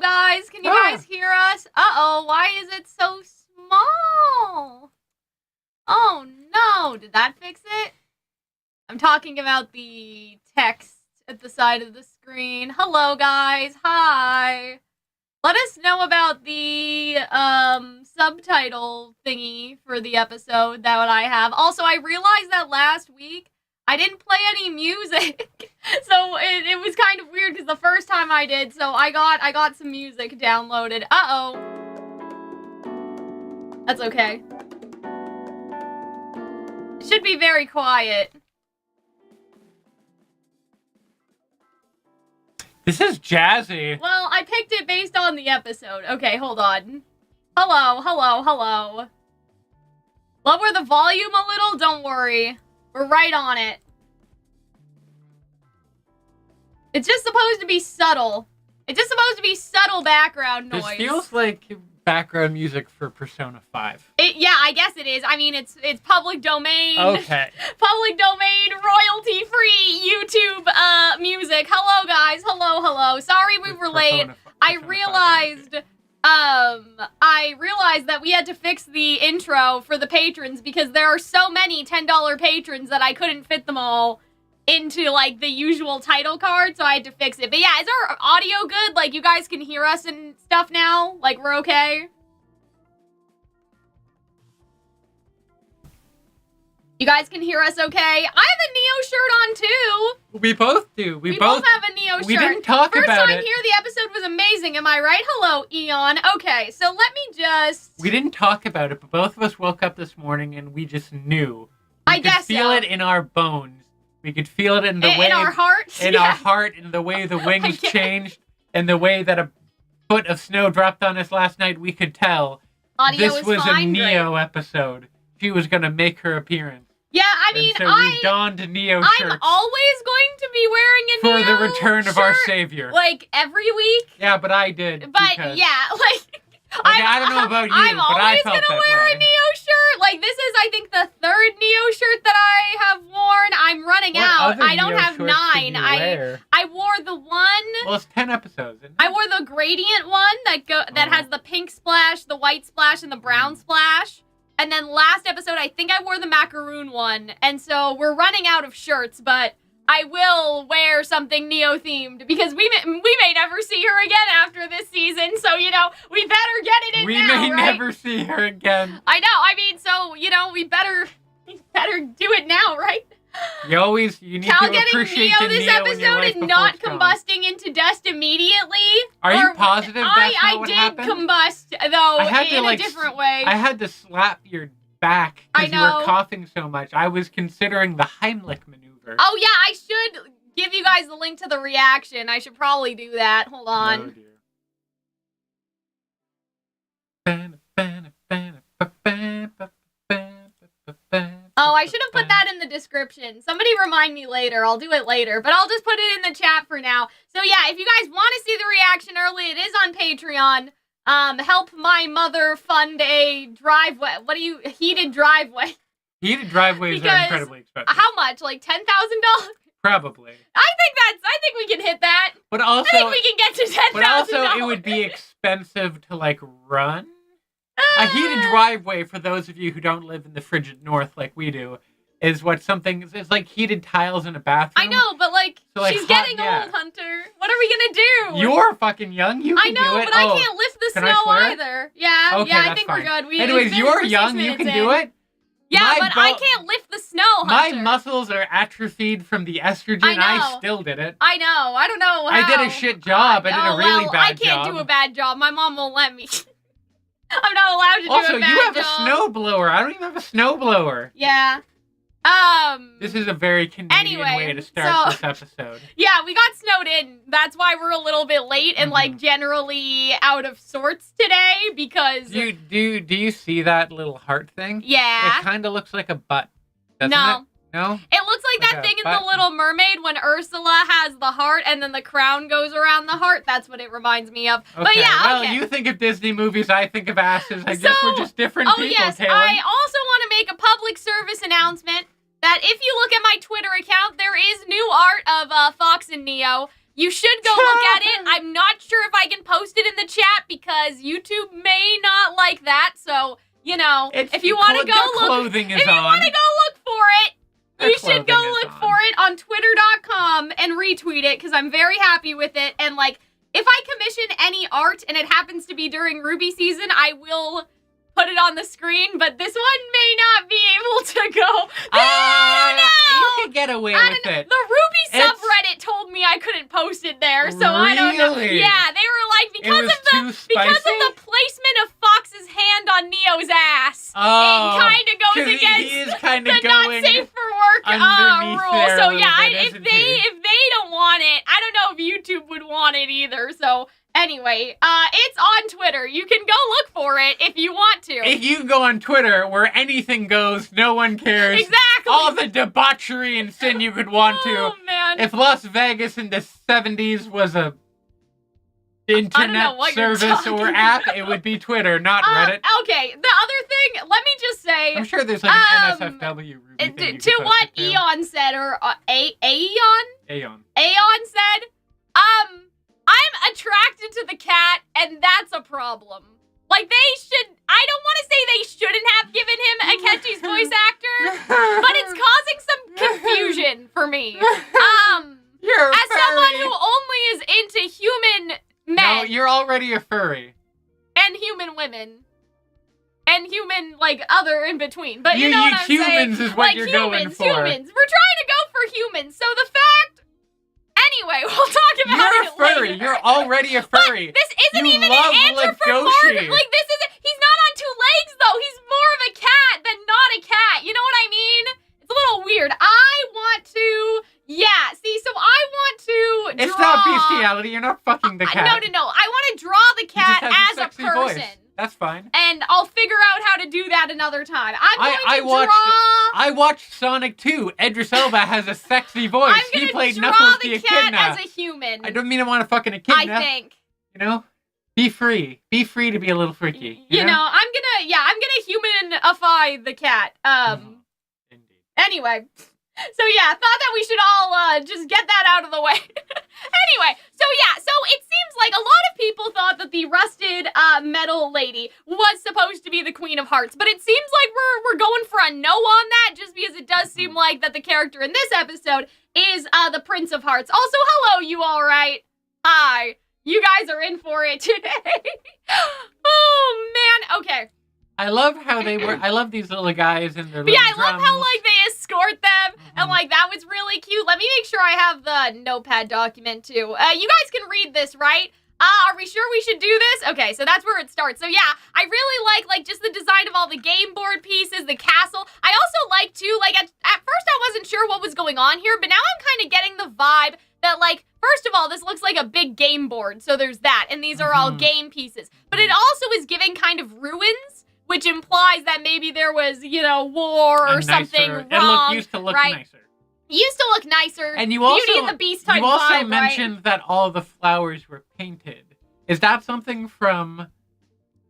hello, guys. Can you guys hear us? Uh-oh, why is it so small? Oh, no. Did that fix it? I'm talking about the text at the side of the screen. Hello, guys. Hi. Let us know about the subtitle thingy for the episode that I have. Also, I realized that last week I didn't play any music. So it was kind of weird because the first time I did, so I got some music downloaded. Uh-oh. That's okay. It should be very quiet. This is jazzy. Well, I picked it based on the episode. Okay, hold on. Hello, hello, hello. Lower the volume a little? Don't worry. We're right on it. It's just supposed to be subtle. It's just supposed to be subtle background noise. This feels like background music for Persona 5. Yeah, I guess it is. I mean, it's public domain. Okay. Public domain, royalty-free YouTube music. Hello, guys. Hello, hello. Sorry we were late. I realized that we had to fix the intro for the patrons because there are so many $10 patrons that I couldn't fit them all into, like, the usual title card, so I had to fix it. But yeah, is our audio good? Like, you guys can hear us and stuff now? Like, we're okay? You guys can hear us okay? I have a Neo shirt on, too! We both do. We both have a Neo shirt. We didn't talk about it. First time here, the episode was amazing, am I right? Hello, Eon. Okay, so let me just... We didn't talk about it, but both of us woke up this morning and we just knew. I guess so. We could feel it in our bones. We could feel it in the way... In our hearts? In our heart, in the way the wings changed, and the way that a foot of snow dropped on us last night, we could tell. This was a Neo episode. She was going to make her appearance. Yeah, I mean, and so we donned Neo shirts. I'm always going to be wearing a Neo for the return of our savior. Like, every week? Yeah, but I did. But, yeah, like... I don't know about you, but I felt that way. I'm always gonna wear a Neo shirt. Like, this is, I think, the third Neo shirt that I have worn. I'm running out. I don't have 9. I wore the one... Well, it's 10 episodes, isn't it? I wore the gradient one that has the pink splash, the white splash, and the brown splash. And then last episode, I think I wore the macaroon one. And so we're running out of shirts, but I will wear something Neo-themed because we may never see her again after this season. So, you know, we better get it in we now, may right? never see her again. I know. I mean, so, you know, we better do it now, right? You need Cal to appreciate getting Neo this episode and not combusting into dust immediately. Are you positive that's not what happened? I did combust, though, in a different way. I had to slap your back because you were coughing so much. I was considering the Heimlich maneuver. Oh, yeah, I should give you guys the link to the reaction. I should probably do that. Hold on. No, dear. Oh, I should have put that in the description. Somebody remind me later. I'll do it later, but I'll just put it in the chat for now. So yeah, if you guys want to see the reaction early, it is on Patreon. Help my mother fund a driveway. Heated driveway. Heated driveways are incredibly expensive. How much? Like $10,000? Probably. I think we can hit that. But also, I think we can get to $10,000. But also, it would be expensive to like run. A heated driveway, for those of you who don't live in the frigid north like we do, is it's like heated tiles in a bathroom. I know, but like, she's getting old, Hunter. What are we gonna do? You're fucking young. You can do it. I know, but I can't lift the snow either. Yeah, okay, I think we're good. Anyways, you're young. You can do it. Yeah, but I can't lift the snow, Hunter. My muscles are atrophied from the estrogen. I still did it. I know. I don't know how. I did a shit job. I did a really bad job. I can't do a bad job. My mom won't let me. I'm not allowed to do a bad job. Also, you have a snowblower. I don't even have a snowblower. Yeah. This is a very convenient way to start this episode. Yeah, we got snowed in. That's why we're a little bit late and like generally out of sorts today because do you see that little heart thing? Yeah. It kind of looks like a butt. Doesn't it? No? It looks like that thing in The Little Mermaid when Ursula has the heart and then the crown goes around the heart. That's what it reminds me of. Okay. But yeah, well, you think of Disney movies, I think of asses. I guess we're just different people, yes. Taylor. I also want to make a public service announcement that if you look at my Twitter account, there is new art of Fox and Neo. You should go look at it. I'm not sure if I can post it in the chat because YouTube may not like that. So, if you want to go look, if you want to go look for it, you should go look for it on twitter.com and retweet it because I'm very happy with it. And, like, if I commission any art and it happens to be during RWBY season, I will put it on the screen, but this one may not be able to go. You can get away with it. The RWBY subreddit told me I couldn't post it there, so I don't know. Yeah, they were like, because of the placement of Fox's hand on Neo's ass, it kind of goes against the not safe for work rule. So yeah, if they don't want it, I don't know if YouTube would want it either. So anyway, it's on Twitter. You can go look for it if you want to. If you go on Twitter, where anything goes, no one cares. Exactly. All the debauchery and sin you could want to. Oh, man. If Las Vegas in the 70s was a internet service or app, it would be Twitter, not Reddit. Okay, the other thing, let me just say... I'm sure there's like an NSFW RWBY thing to what Eon said, or Aeon? Aeon said, I'm attracted to the cat, and that's a problem. Like, I don't want to say they shouldn't have given him Akechi's voice actor, but it's causing some confusion for me. As someone who only is into human men. No, you're already a furry. And human women. And human, like, other in between. But you know what I'm saying? Humans is what you're going for. Humans. We're trying to go for humans. So the fact... Anyway, we'll talk about it later. You're a furry. You're already a furry. But this isn't even an anthropomorphic. Like, this isn't... He's not on two legs, though. He's more of a cat than not a cat. You know what I mean? It's a little weird. I want to... Yeah, see, so I want to draw... It's not bestiality. You're not fucking the cat. No. I want to draw the cat as a person. Voice. That's fine. And I'll figure out how to do that another time. I watched Sonic 2. Idris Elba has a sexy voice. He played Knuckles the Echidna. As a human. I don't mean I want to fucking echidna. I think. You know? Be free. Be free to be a little freaky. You know? I'm gonna humanify the cat. Indeed. Anyway. So yeah, thought that we should all just get that out of the way. Anyway, so it seems like a lot of people thought that the rusted metal lady was supposed to be the Queen of Hearts, but it seems like we're going for a no on that, just because it does seem like that the character in this episode is the Prince of Hearts. Also, hello, you all right? Hi. You guys are in for it today. Oh, man. Okay. I love how I love these little guys and their little I drums. love how, like, they escort them, and, like, that was really cute. Let me make sure I have the notepad document, too. You guys can read this, right? Are we sure we should do this? Okay, so that's where it starts. So, yeah, I really like, just the design of all the game board pieces, the castle. I also like, too, like, at first I wasn't sure what was going on here, but now I'm kind of getting the vibe that, like, first of all, this looks like a big game board, so there's that, and these are all game pieces. But it also is giving kind of ruins, which implies that maybe there was, war or something wrong. It used to look nicer. Used to look nicer. And you also, Beauty and the Beast type you also vibe, mentioned that all the flowers were painted. Is that something from...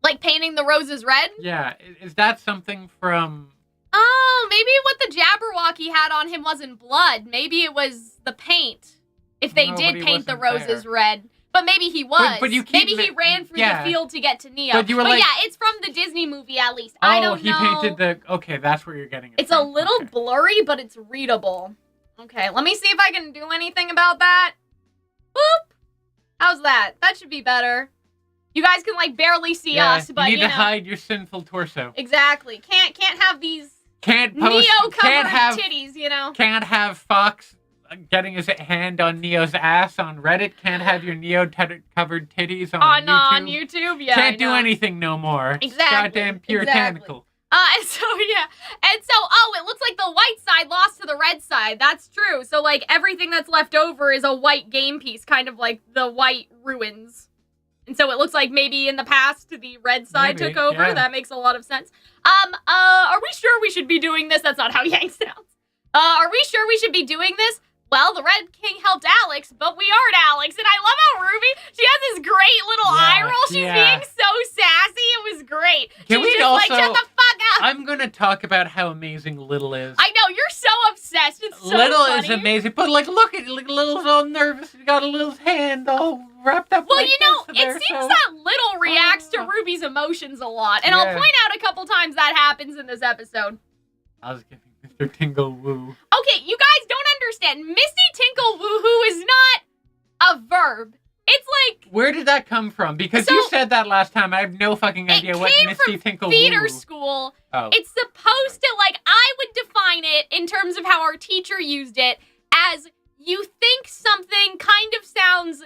Like painting the roses red? Yeah. Is that something from... Oh, maybe what the Jabberwocky had on him wasn't blood. Maybe it was the paint. If they did paint the roses red. But maybe he was. But you keep maybe he ran through the field to get to Neo. But yeah, it's from the Disney movie at least. I don't know. Oh, he painted the... Okay, that's where you're getting it It's from. A little blurry, but it's readable. Okay, let me see if I can do anything about that. Boop! How's that? That should be better. You guys can, like, barely see us, but, you need to hide your sinful torso. Exactly. Can't have these Neo-covered titties, Can't have Fox... getting his hand on Neo's ass on Reddit. Can't have your Neo-covered titties on YouTube. On YouTube, yeah. Can't do anything no more. Exactly. Goddamn puritanical. And so, it looks like the white side lost to the red side. That's true. So, like, everything that's left over is a white game piece, kind of like the white ruins. And so it looks like maybe in the past the red side took over. Yeah. That makes a lot of sense. Are we sure we should be doing this? That's not how Yang sounds. Are we sure we should be doing this? Well, the Red King helped Alex, but we aren't Alex. And I love how RWBY, she has this great little eye roll. She's being so sassy. It was great. She's just like, shut the fuck I'm gonna talk about how amazing Little is. I know, you're so obsessed. It's so Little funny. is amazing, but like, look at Little's all nervous. He got a Little's hand all wrapped up. Well, like you know, this, it seems that Little reacts to RWBY's emotions a lot, and I'll point out a couple times that happens in this episode. I was giving Mr. Tingle Woo. Okay, you guys don't understand. Misty Tinkle Woohoo is not a verb. It's like... Where did that come from? Because you said that last time. I have no fucking idea what Misty Tinkle Woo. It came from theater school. Oh. It's supposed to, like, I would define it in terms of how our teacher used it as you think something kind of sounds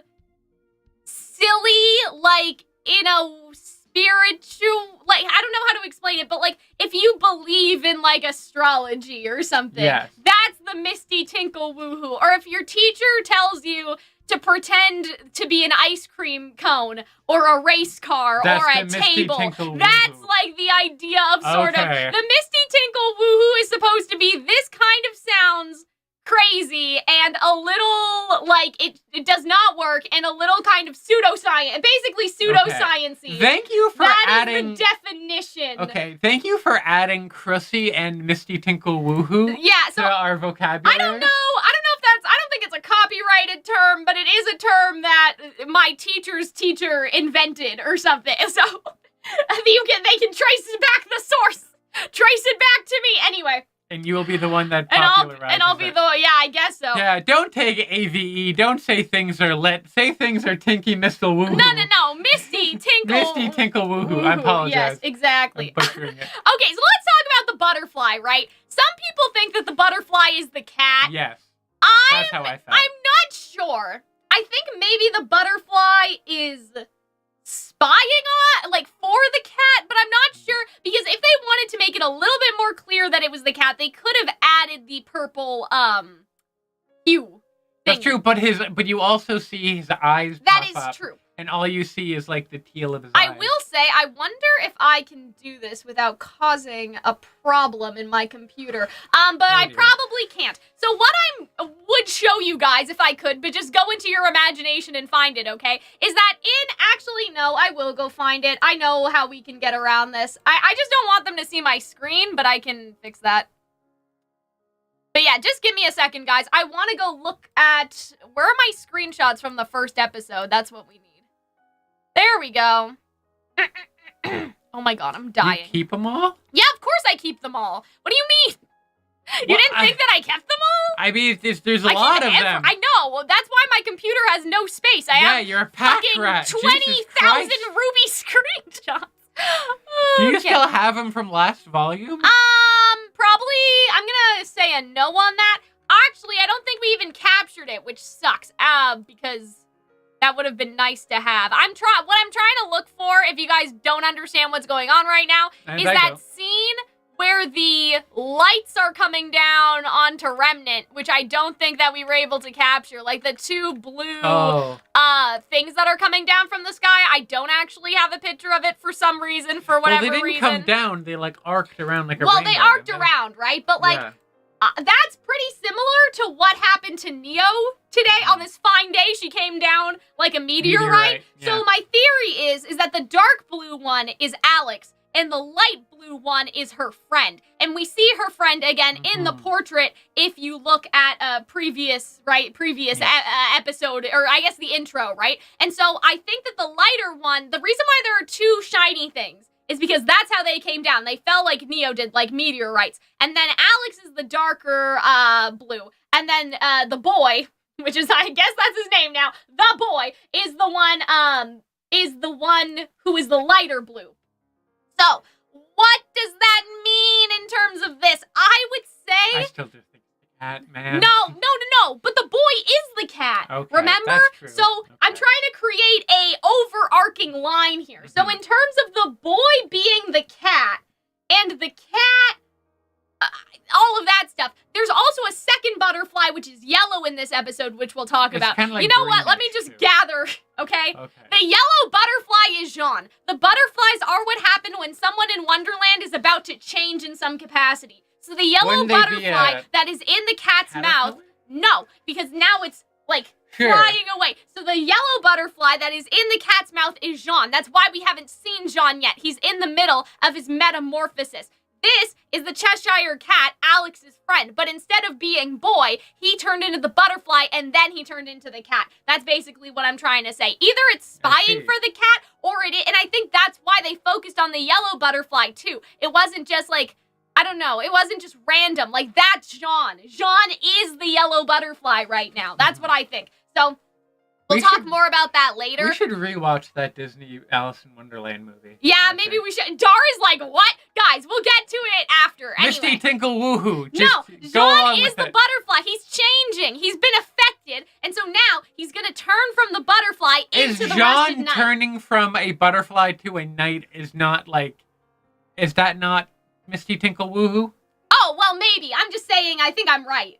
silly, like, in a spiritual... Like, I don't know how to explain it, but, like, if you believe in, like, astrology or something, that's the Misty Tinkle Woohoo. Or if your teacher tells you to pretend to be an ice cream cone or a race car or a table. That's like the idea of sort of. The Misty Tinkle Woohoo is supposed to be this kind of sounds crazy and a little like it does not work and a little kind of pseudoscience, basically pseudoscience-y. Thank you for adding. That is the definition. Okay, thank you for adding Crussy and Misty Tinkle Woohoo to our vocabulary. I don't know if that's, I don't think it's a copyrighted term, but it is a term that my teacher's teacher invented or something. So they can trace it back the source. Trace it back to me. Anyway. And you will be the one that popularizes And I'll be I guess so. Yeah, don't take AVE. Don't say things are lit. Say things are Tinky Mistle Woohoo. No. Misty Tinkle. Misty Tinkle Woohoo. I apologize. Yes, exactly. I'm butchering it. Okay, so let's talk about the butterfly, right? Some people think that the butterfly is the cat. Yes. That's how I felt. I'm not sure. I think maybe the butterfly is spying on, like, for the cat, but I'm not sure, because if they wanted to make it a little bit more clear that it was the cat, they could have added the purple, hue. That's true, but you also see his eyes That pop up, is true. and all you see is, like, the teal of his eyes. I will say, I wonder if I can do this without causing a problem in my computer. But I probably can't. So what I would show you guys, if I could, but just go into your imagination and find it, okay? Is that actually, no, I will go find it. I know how we can get around this. I just don't want them to see my screen, but I can fix that. But yeah, just give me a second, guys. I want to go look at... Where are my screenshots from the first episode? That's what we need. There we go. Oh my god, I'm dying. You keep them all? Yeah, of course I keep them all. What do you mean? You didn't think that I kept them all? I mean, there's a lot of them. I know. Well, that's why my computer has no space. I have you're a pack rat. 20,000 RWBY screenshots. Do you still have them from last volume? Probably, I'm gonna say a no on that. Actually, I don't think we even captured it, which sucks. Because that would have been nice to have. What I'm trying to look for, if you guys don't understand what's going on right now, is that scene where the lights are coming down onto Remnant, which I don't think that we were able to capture. Like the two blue things that are coming down from the sky. I don't actually have a picture of it for some reason, for whatever reason. Well, they didn't come down. They, like, arced around like a rainbow. Well, they arced around, right? But, like, that's pretty similar to what happened to Neo today. On this fine day, she came down like a meteorite. Yeah. So my theory is that the dark blue one is Alex, and the light blue one is her friend. And we see her friend again in the portrait if you look at a previous episode, or I guess the intro, right? And so I think that the lighter one, the reason why there are two shiny things is because that's how they came down. They fell like Neo did, like meteorites. And then Alex is the darker blue. And then the boy, which is, I guess that's his name now, the boy is the one who is the lighter blue. So, what does that mean in terms of this? I would say... I still just think it's the cat, man. No, but the boy is the cat. Okay, remember? That's true. So, I'm trying to create a overarching line here. So, in terms of the boy being the cat, and the cat... all of that stuff. There's also a second butterfly, which is yellow in this episode, which we'll talk about. Like, you know what? Let me just gather, okay? The yellow butterfly is Jean. The butterflies are what happened when someone in Wonderland is about to change in some capacity. So the yellow butterfly that is in the cat's mouth, no, because now it's like flying away. So the yellow butterfly that is in the cat's mouth is Jean. That's why we haven't seen Jean yet. He's in the middle of his metamorphosis. this is the Cheshire Cat, Alex's friend, but instead of being boy, he turned into the butterfly, and then he turned into the cat. That's basically what I'm trying to say. Either it's spying for the cat, or it is, and I think that's why they focused on the yellow butterfly, too. It wasn't just like, I don't know, it wasn't just random. Like, that's Jean. Jean is the yellow butterfly right now. That's what I think. So, we'll talk more about that later. We should rewatch that Disney Alice in Wonderland movie. Yeah, maybe we should. Dara's like, what? Guys, we'll get to it after. Misty anyway. Tinkle Woohoo. No, Jean is the butterfly. He's changing. He's been affected, and so now he's going to turn from the butterfly into the rusted knight. Turning from a butterfly to a knight is not like... Is that not Misty Tinkle Woohoo? Oh, well, maybe. I'm just saying I think I'm right.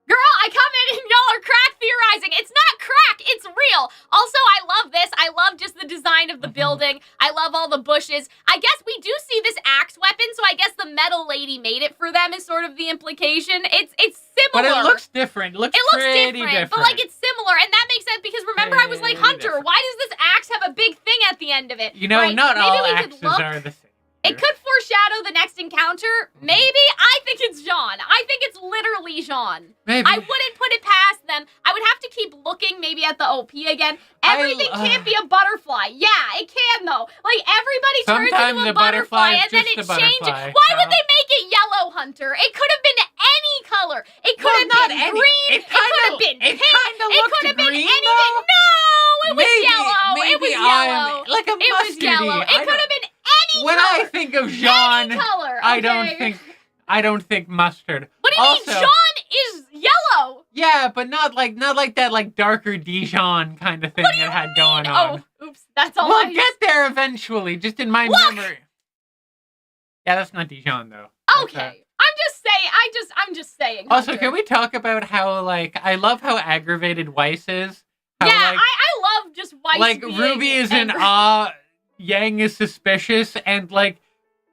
Girl, I come in and y'all are crack theorizing. It's not crack, it's real. Also, I love this. I love just the design of the building. I love all the bushes. I guess we do see this axe weapon, so I guess the metal lady made it for them is sort of the implication. It's similar. But it looks different. It looks pretty different. But like it's similar, and that makes sense because remember I was like, Hunter, why does this axe have a big thing at the end of it? You know, right? not Maybe all we axes could look. are the same. It could foreshadow the next encounter. Maybe. I think it's Jean. I think it's literally Jean. Maybe. I wouldn't put it past them. I would have to keep looking maybe at the OP again. Everything can't be a butterfly. Yeah, it can though. Like everybody turns into a butterfly and then it changes. Why would they make it yellow, Hunter? It could have been any color. It could have been green. It could have been pink. It could have been anything. No, it was yellow. It was yellow. Like a It was yellow. It could have been any when color. I think of Jean, color, okay. I don't think mustard. What do you mean? Jean is yellow. Yeah, but not like that like darker Dijon kind of thing that had going on. Oh, oops, that's all. We'll get there eventually. Just in my memory. Yeah, that's not Dijon though. Okay. I'm just saying. Also, can we talk about how like I love how aggravated Weiss is? How, yeah, like, I love just Weiss. Like being Ruby is angry. in awe. Yang is suspicious, and, like,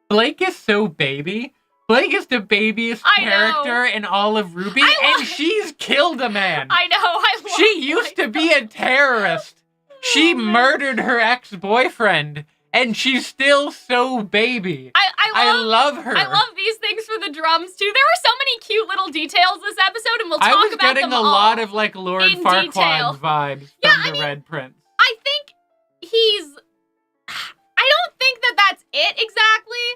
Blake is so baby. Blake is the babiest character in all of RWBY, and she's killed a man. I know, She used to be a terrorist. She murdered her ex-boyfriend, and she's still so baby. I love her. I love these things for the drums, too. There were so many cute little details this episode, and we'll talk about them all. I was getting a lot of, like, Lord Farquaad vibes from the Red Prince. I think he's... I don't think that's it exactly.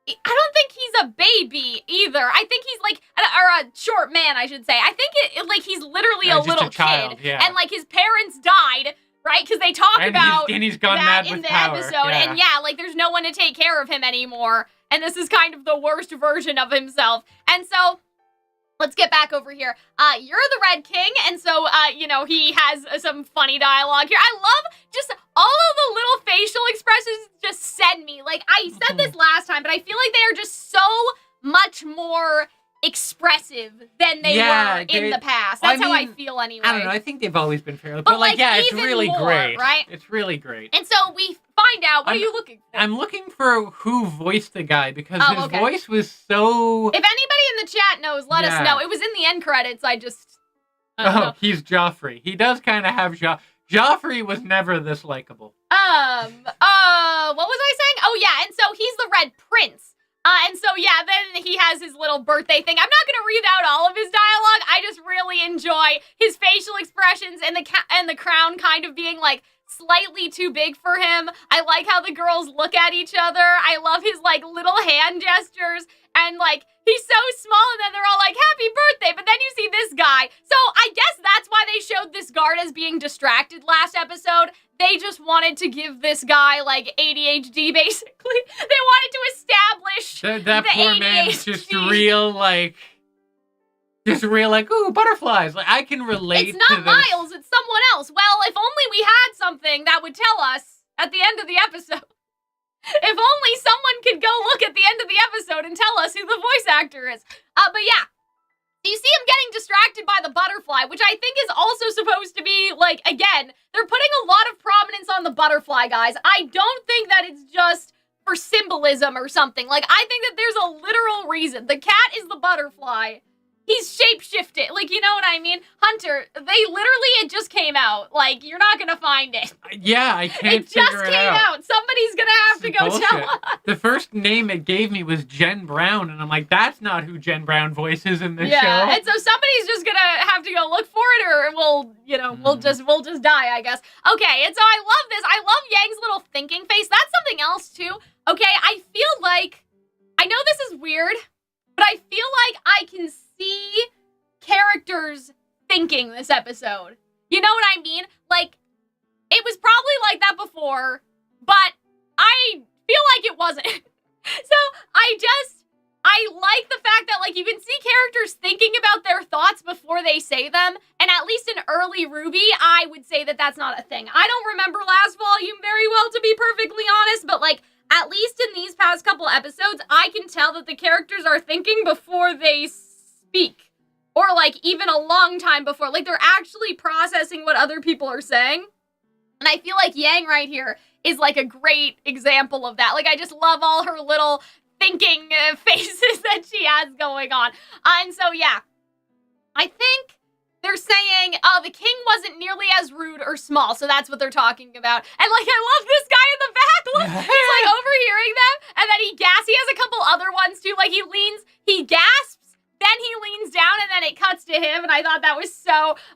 I don't think he's a baby either. I think he's like, or a short man, I should say. I think like he's literally a little kid. Yeah. And like his parents died, right? Because they talk about he's gone that mad in with the power. episode. Yeah. And yeah, like there's no one to take care of him anymore. And this is kind of the worst version of himself. And so... Let's get back over here. You're the Red King, and so, you know, he has some funny dialogue here. I love just all of the little facial expressions just send me. Like, I said this last time, but I feel like they are just so much more expressive than they were in the past. That's how I feel anyway. I don't know. I think they've always been fairly. But like, yeah, it's really great. Right? It's really great. And so we find out, what are you looking for? I'm looking for who voiced the guy, because his voice was so... If anybody in the chat knows, let us know. It was in the end credits, I don't know. He's Joffrey. He does kind of have Joffrey was never this likable. What was I saying? Oh, yeah, and so he's the Red Prince. And so, yeah, then he has his little birthday thing. I'm not going to read out all of his dialogue. I just really enjoy his facial expressions and the crown kind of being, like, slightly too big for him. I like how the girls look at each other. I love his, like, little hand gestures. And, like, he's so small, and then they're all like, happy birthday. But then you see this guy. So I guess that's why they showed this guard as being distracted last episode. They just wanted to give this guy, like, ADHD, basically. They wanted to establish that the poor ADHD. man's just real, like, ooh, butterflies. Like, I can relate to this. It's not Miles, it's someone else. Well, if only we had something that would tell us at the end of the episode. If only someone could go look at the end of the episode and tell us who the voice actor is. But yeah. You see him getting distracted by the butterfly, which I think is also supposed to be, like, again, they're putting a lot of prominence on the butterfly, guys. I don't think that it's just for symbolism or something. Like, I think that there's a literal reason. The cat is the butterfly, he's shape-shifted. Like, you know what I mean? Hunter, it just came out. Like, you're not gonna find it. Yeah, I can't It figure just it came out. Somebody's gonna have to go Bullshit. tell us. The first name it gave me was Jen Brown, and I'm like, that's not who Jen Brown voices in this show. Yeah, and so somebody's just gonna have to go look for it, or we'll just die, I guess. Okay, and so I love this. I love Yang's little thinking face. That's something else too. Okay, I feel like, I know this is weird, but I feel like I can see characters thinking this episode. You know what I mean? Like, it was probably like that before, but I feel like it wasn't. So I like the fact that, like, you can see characters thinking about their thoughts before they say them, and at least in early RWBY, I would say that that's not a thing. I don't remember last volume very well, to be perfectly honest, but, like, at least in these past couple episodes, I can tell that the characters are thinking before they speak. Or, like, even a long time before. Like, they're actually processing what other people are saying. And I feel like Yang right here is, like, a great example of that. Like, I just love all her little thinking faces that she has going on. And so, yeah. I think they're saying, the king wasn't nearly as rude or small. So that's what they're talking about. And, like, I love this guy in the back. Look, he's, like, overhearing them. And then he gasps. He has a couple other ones, too. Like, he gasps. Then he leans down, and then it cuts to him, and I thought that was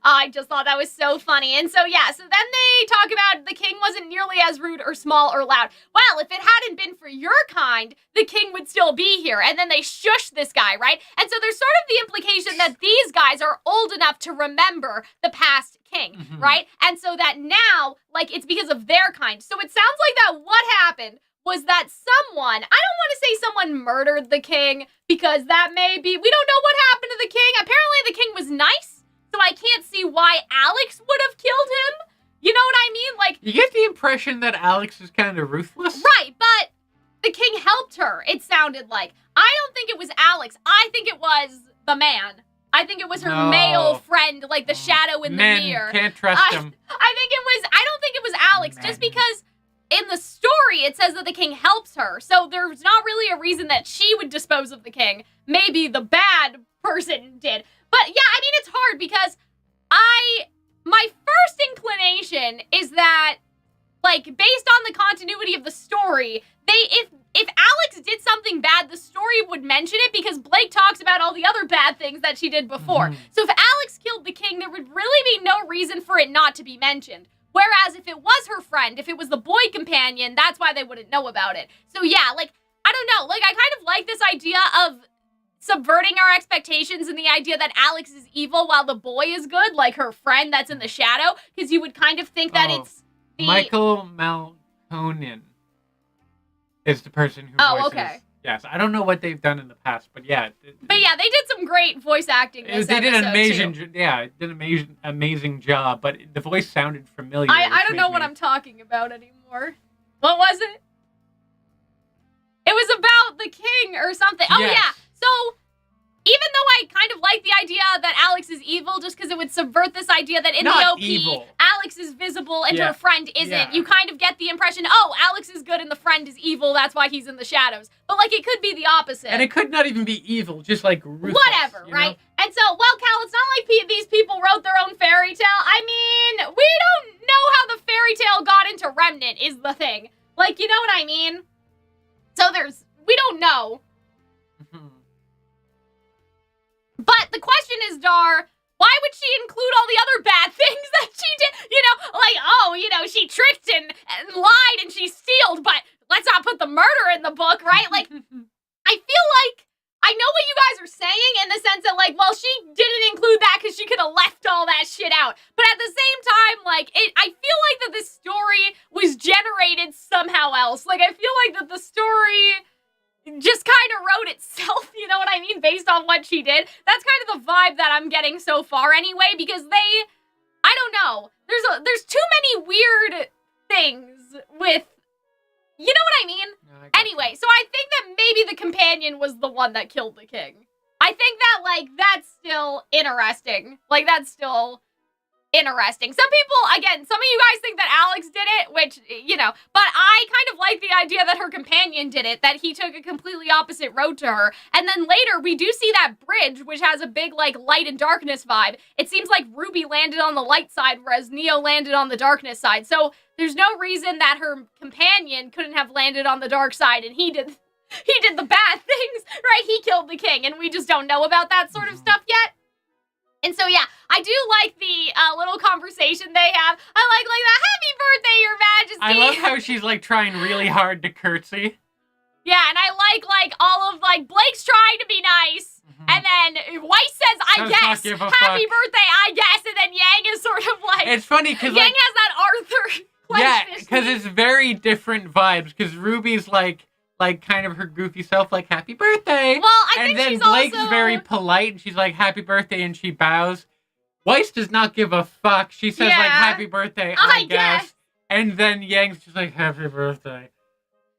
I just thought that was so funny. And so, yeah, so then they talk about the king wasn't nearly as rude or small or loud. Well, if it hadn't been for your kind, the king would still be here. And then they shush this guy, right? And so there's sort of the implication that these guys are old enough to remember the past king, right? And so that now, like, it's because of their kind. So it sounds like that what happened was that someone, I don't want to say someone murdered the king, because that may be, we don't know what happened to the king. Apparently the king was nice, so I can't see why Alex would have killed him. You know what I mean? Like, you get the impression that Alex is kind of ruthless. Right, but the king helped her, it sounded like. I don't think it was Alex. I think it was the man. I think it was her male friend, like the shadow in the mirror. Can't trust him. I don't think it was Alex, just because in the story, it says that the king helps her, so there's not really a reason that she would dispose of the king. Maybe the bad person did. But yeah, I mean, it's hard because my first inclination is that, like, based on the continuity of the story, if Alex did something bad, the story would mention it because Blake talks about all the other bad things that she did before. So if Alex killed the king, there would really be no reason for it not to be mentioned. Whereas if it was her friend, if it was the boy companion, that's why they wouldn't know about it. So yeah, like, I don't know. Like, I kind of like this idea of subverting our expectations and the idea that Alex is evil while the boy is good, like her friend that's in the shadow, because you would kind of think that it's the... Michael Malkonen is the person who voices... okay. Yes, I don't know what they've done in the past, but yeah. But yeah, they did some great voice acting this They did an amazing, amazing job, but the voice sounded familiar. I don't know what I'm talking about anymore. What was it? It was about the king or something. Oh yes. yeah, so even though I kind of like the idea that Alex is evil, just because it would subvert this idea that in the OP, evil. Alex is visible and her friend isn't, you kind of get the impression, oh, Alex is good and the friend is evil, that's why he's in the shadows. But, like, it could be the opposite. And it could not even be evil, just, like, ruthless. Whatever, right? Know? And so, well, Cal, it's not like these people wrote their own fairy tale. I mean, we don't know how the fairy tale got into Remnant, is the thing. Like, you know what I mean? So we don't know. But the question is, Dar, why would she include all the other bad things that she did? You know, like, oh, you know, she tricked and lied and she stealed, but let's not put the murder in the book, right? Like, I feel like I know what you guys are saying in the sense that, like, well, she didn't include that because she could have left all that shit out. But at the same time, like, I feel like that this story was generated somehow else. Like, I feel like that the story just kind of wrote itself, you know what I mean, based on what she did. That's kind of the vibe that I'm getting so far anyway, because I don't know, there's too many weird things with, you know what I mean? Anyway, so I think that maybe the companion was the one that killed the king. I think that, like, that's still interesting. Like, that's still interesting. Some people, again, some of you guys think that Alex did it, which, you know, but I kind of like the idea that her companion did it, that he took a completely opposite road to her. And then later, we do see that bridge, which has a big, like, light and darkness vibe. It seems like Ruby landed on the light side, whereas Neo landed on the darkness side. So there's no reason that her companion couldn't have landed on the dark side, and he did the bad things, right? He killed the king, and we just don't know about that sort of stuff yet. And so, yeah, I do like the little conversation they have. I like the happy birthday, Your Majesty. I love how she's, like, trying really hard to curtsy. Yeah, and I like all of, like, Blake's trying to be nice. And then Weiss says, I guess. Happy birthday, I guess. And then Yang is sort of like... It's funny because, Yang has that Arthur... Yeah, because it's very different vibes. Because Ruby's, like kind of her goofy self, like, happy birthday. Well, I think she's And then Blake's also... very polite, and she's like, happy birthday, and she bows. Weiss does not give a fuck. She says, like, happy birthday, I guess. And then Yang's just like, happy birthday.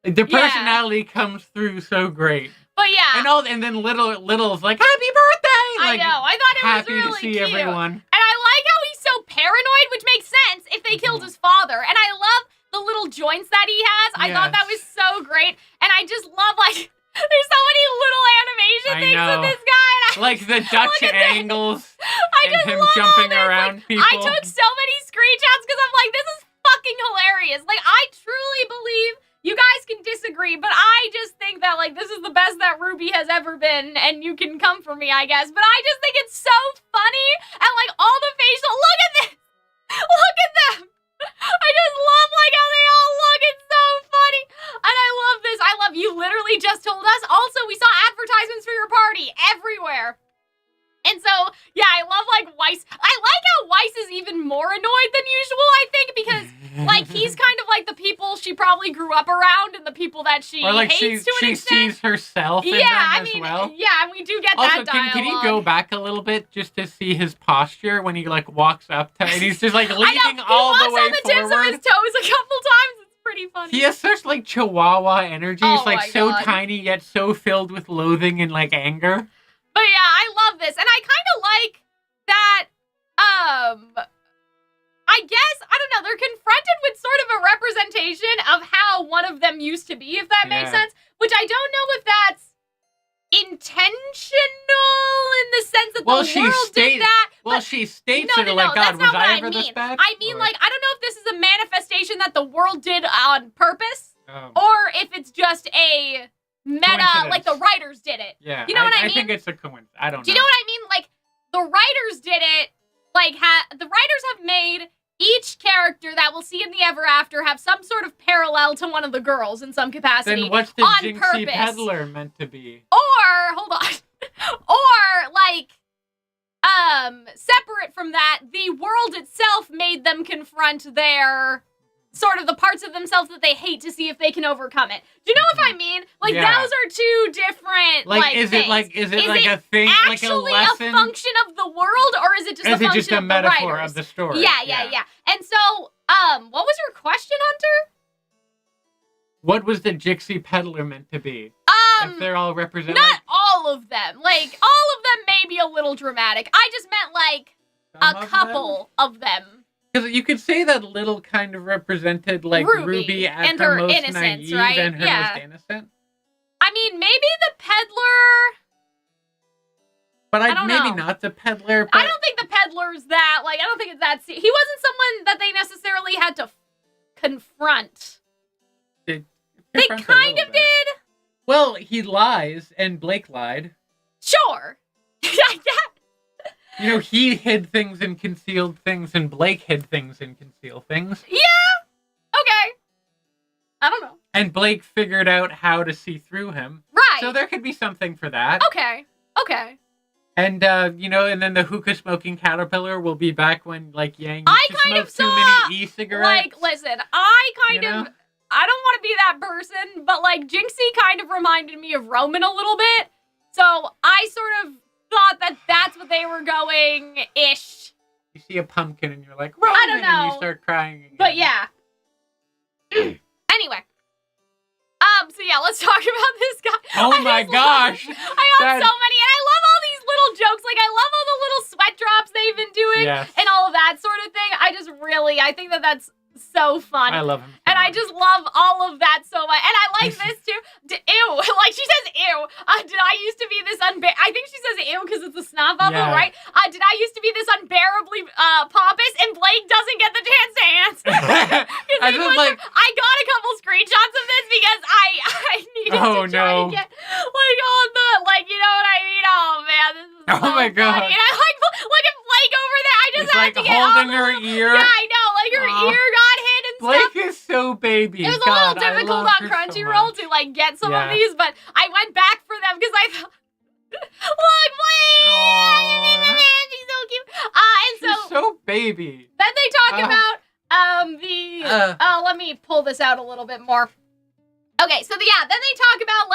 The personality comes through so great. But yeah. And then Little's like, happy birthday! Like, I know, I thought it was really happy to see cute. everyone. And I like how he's so paranoid, which makes sense if they killed his father. And I love the little joints that he has. I thought that was so great. And I just love, like, there's so many little animation things with this guy. And like the Dutch angles and him love jumping all this. around like, people. I took so many screenshots because I'm like, this is fucking hilarious. Like, I truly believe, you guys can disagree, but I just think that, like, this is the best that RWBY has ever been, and you can come for me, I guess. But I just think it's so funny, and, like, all the facial, look at this! Look at them! I just love, like, how they all look. It's so funny. And I love this. I love, you literally just told us. Also, we saw advertisements for your party everywhere. And so, yeah, I love, like, Weiss. I like how Weiss is even more annoyed than usual, I think, because, like, he's kind of like the people she probably grew up around and the people that she hates to an extent. She sees herself in them as well. Yeah, and we do get also, that dialogue. Can you go back a little bit just to see his posture when he, like, walks up to, and he's just, like, leaning all the way forward? He walks on the tips of his toes a couple times. It's pretty funny. He has such, like, chihuahua energy. He's, like, so tiny yet so filled with loathing and, like, anger. But yeah, I love this. And I kind of like that, I guess, I don't know, they're confronted with sort of a representation of how one of them used to be, if that makes sense. Which I don't know if that's intentional in the sense that the world did that. Well, she states it like, God, was I ever this bad? I mean, like, I don't know if this is a manifestation that the world did on purpose, or if it's just a... meta, like the writers did it. Yeah, you know what I mean? I think it's a coincidence. I don't know. Do you know what I mean? Like, the writers did it, like, the writers have made each character that we'll see in the Ever After have some sort of parallel to one of the girls in some capacity. Then what's the Jinxie Peddler meant to be? Or, hold on, or, like, separate from that, the world itself made them confront their... sort of the parts of themselves that they hate to see if they can overcome it. Do you know what I mean? Like, those are two different, like is things. Is it like a thing, like a lesson? Actually a function of the world, or is it just a function just a of metaphor the writers? of the story? Yeah. And so, what was your question, Hunter? What was the Jinxie Peddler meant to be? If they're all represented? Not all of them. Like, all of them may be a little dramatic. I just meant, like, a couple of them. Because you could say that Little kind of represented, like, RWBY at and her her most innocence, naive right? and her most innocent. I mean, maybe the Peddler... But maybe not the Peddler. But... I don't think the Peddler's that, like, I don't think it's that... He wasn't someone that they necessarily had to confront. They kind of did. Well, he lies, and Blake lied. Sure. I guess. You know, he hid things and concealed things, and Blake hid things and concealed things. Yeah! Okay. I don't know. And Blake figured out how to see through him. Right. So there could be something for that. Okay. And, you know, and then the hookah-smoking caterpillar will be back when, like, Yang used to smoke too many e-cigarettes. Like, listen, I don't want to be that person, but, like, Jinxie kind of reminded me of Roman a little bit. So I sort of thought that that's what they were going-ish. You see a pumpkin and you're like, Roman, I don't know. And you start crying again. But yeah. Anyway. So yeah, let's talk about this guy. Oh my gosh. I have so many, and I love all these little jokes. Like, I love all the little sweat drops they've been doing and all of that sort of thing. I think that that's so fun. I love him. And I just love all of that so much. And I like this too. Ew. Like she says ew. Did I used to be this I think she says ew because it's a snot bubble, right? Did I used to be this unbearably pompous and Blake doesn't get the chance to answer? I got a couple screenshots of this because I needed to try to get like on the you know what I mean? Oh man, this is so my God. funny. And I look at Blake over there. I just had to get holding her ear. Yeah, I know. Like her ear got hit and Blake stuff. is so baby. It was a little difficult on Crunchyroll to get some of these, but I went back for them because I thought, look, Blake, she's so cute. And she's so baby. Then they talk about let me pull this out a little bit more. Okay, so then they talk about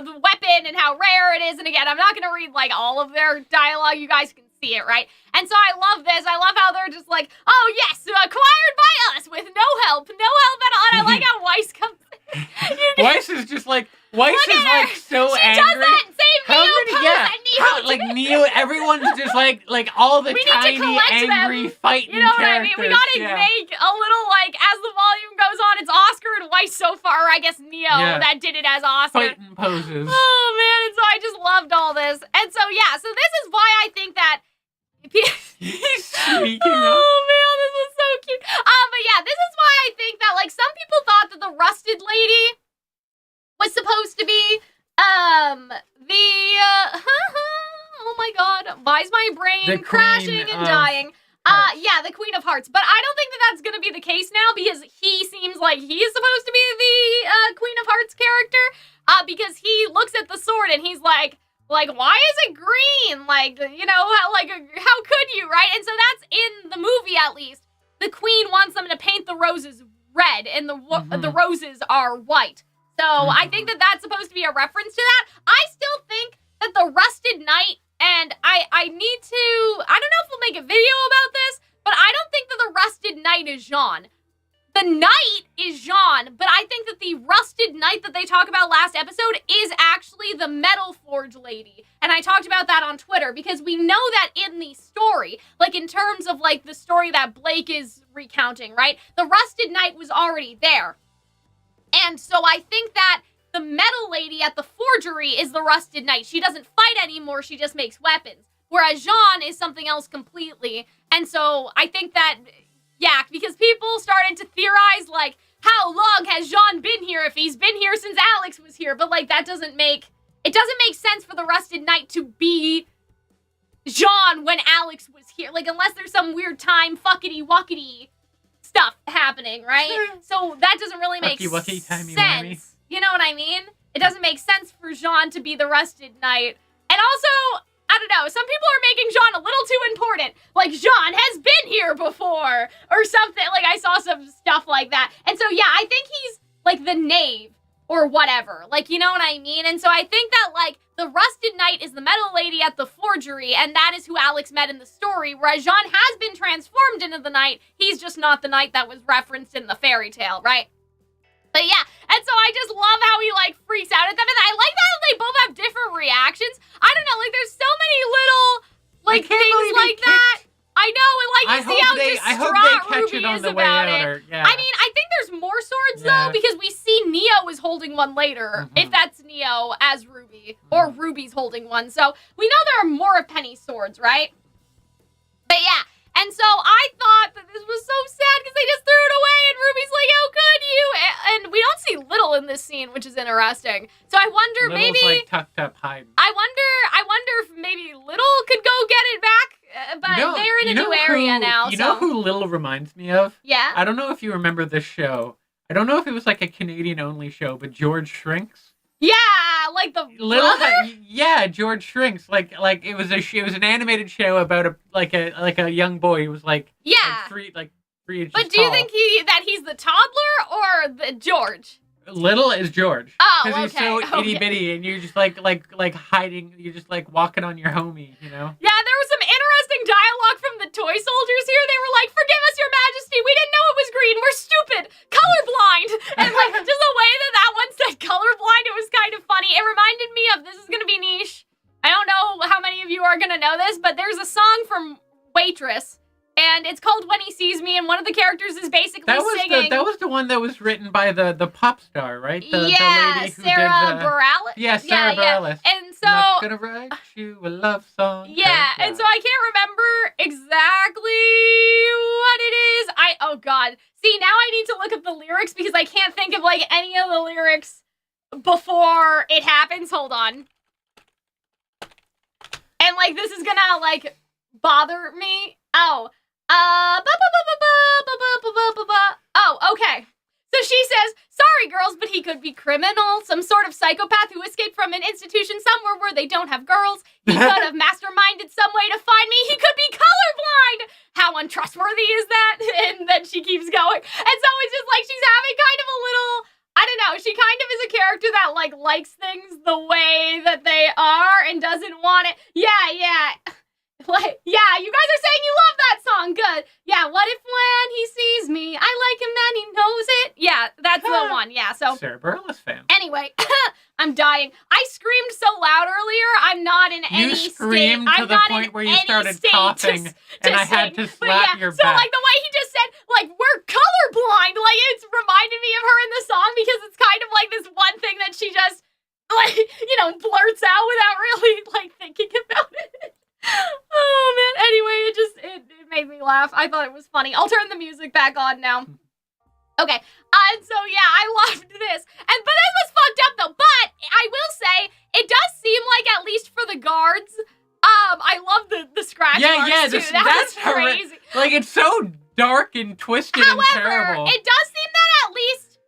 the weapon and how rare it is, and again, I'm not gonna read all of their dialogue. You guys can see it, right? And so I love this. I love how they're just like, oh yes, acquired by us with no help at all. And I like how Weiss comes in. Weiss is just Weiss is so she angry. She does that same Neo pose that Neo did. Neo, everyone's just all the tiny, angry, fighting you know what characters. I mean? We gotta make a little as the volume goes on, it's Oscar and Weiss so far, I guess Neo that did it as Oscar. Fighting poses. Oh man, and so I just loved all this. And so so this is why I think that he's sneaking up. Oh man, this was so cute. But yeah, this is why I think that some people thought that the rusted lady was supposed to be oh my god, why is my brain crashing and dying? The Queen of Hearts. But I don't think that that's gonna be the case now because he seems like he's supposed to be the Queen of Hearts character. Because he looks at the sword and he's like, why is it green? How could you, right? And so that's in the movie, at least. The queen wants them to paint the roses red, and the roses are white. So I think that that's supposed to be a reference to that. I still think that the Rusted Knight, and I need to, I don't know if we'll make a video about this, but I don't think that the Rusted Knight is Jean. The knight is Jean, but I think that the rusted knight that they talk about last episode is actually the Metal Forge lady. And I talked about that on Twitter because we know that in the story, in terms of the story that Blake is recounting, right? The rusted knight was already there. And so I think that the metal lady at the forgery is the rusted knight. She doesn't fight anymore, she just makes weapons. Whereas Jean is something else completely. And so I think that because people started to theorize, how long has Jean been here if he's been here since Alex was here? But, that doesn't make sense for the Rusted Knight to be Jean when Alex was here. Unless there's some weird time fuckity-wuckity stuff happening, right? So that doesn't really make sense. You know what I mean? It doesn't make sense for Jean to be the Rusted Knight. And also, I don't know, some people are making Jean a little too important. Jean has been here before, or something. I saw some stuff like that. And so, I think he's, the knave, or whatever. You know what I mean? And so I think that, the Rusted Knight is the metal lady at the forgery, and that is who Alex met in the story, whereas Jean has been transformed into the knight. He's just not the knight that was referenced in the fairy tale, right? But and so I just love how he, freaks out at them, and I like that they both have different reactions. I don't know, there's so many little, things like that. I know, and, you see how distraught RWBY is about it. Yeah. I mean, I think there's more swords, though, because we see Neo is holding one later, if that's Neo as RWBY, or RWBY's holding one. So, we know there are more of Penny's swords, right? But and so I thought that this was so sad because they just threw it away, and RWBY's like, how could you? And we don't see Little in this scene, which is interesting. So I wonder Little's tucked up hiding. I wonder if maybe Little could go get it back, but they're in a new area now. You know who Little reminds me of? Yeah. I don't know if you remember this show. I don't know if it was a Canadian-only show, but George Shrinks. Yeah, the Little, brother? George Shrinks. It was an animated show about a young boy who was 3 inches But do you think that he's the toddler or the George? Little is George. Oh, because he's so itty bitty, and you're just hiding. You're just walking on your homie, you know. Yeah, there was some interesting dialogue from the toy soldiers here. They were like, "Forgive us, Your Majesty. We didn't know it was green. We're stupid, colorblind." And just the way that one said colorblind, it was kind of funny. It reminded me of, this is gonna be niche. I don't know how many of you are gonna know this, but there's a song basically that was singing. That was the one that was written by the pop star, right? The lady who Sarah did Bareilles. Yeah, Sarah Bareilles. And so I'm not gonna write you a love song. Yeah, and so I can't remember exactly what it is. Oh god. See, now I need to look up the lyrics because I can't think of like any of the lyrics before it happens. Hold on. And like this is gonna like bother me. Oh. Okay. So she says, sorry girls, but he could be criminal, some sort of psychopath who escaped from an institution somewhere where they don't have girls. He could have masterminded some way to find me. He could be colorblind. How untrustworthy is that? And then she keeps going. And so it's just like she's having kind of a little, I don't know, she kind of is a character that like likes things the way that they are and doesn't want it. Yeah. Like, yeah, you guys are saying you love that song. Good. Yeah, what if when he sees me, I like him and he knows it? Yeah, that's the one. Yeah, so. Sarah Bareilles fan. Anyway, I'm dying. I screamed so loud earlier, I'm not in any state. You screamed to the point where you started coughing, and I had to slap your back. So, like, the way he just said, like, we're colorblind, like, it's reminded me of her in the song because it's kind of like this one thing that she just, like, you know, blurts out without really, like, thinking about it. Oh man, anyway, it made me laugh. I thought it was funny. I'll turn the music back on now. Okay, and so yeah, I loved this. But this was fucked up though, but I will say, it does seem like, at least for the guards, I love the scratch marks too. That's crazy. Like, it's so dark and twisted and terrible. However, it does seem that at least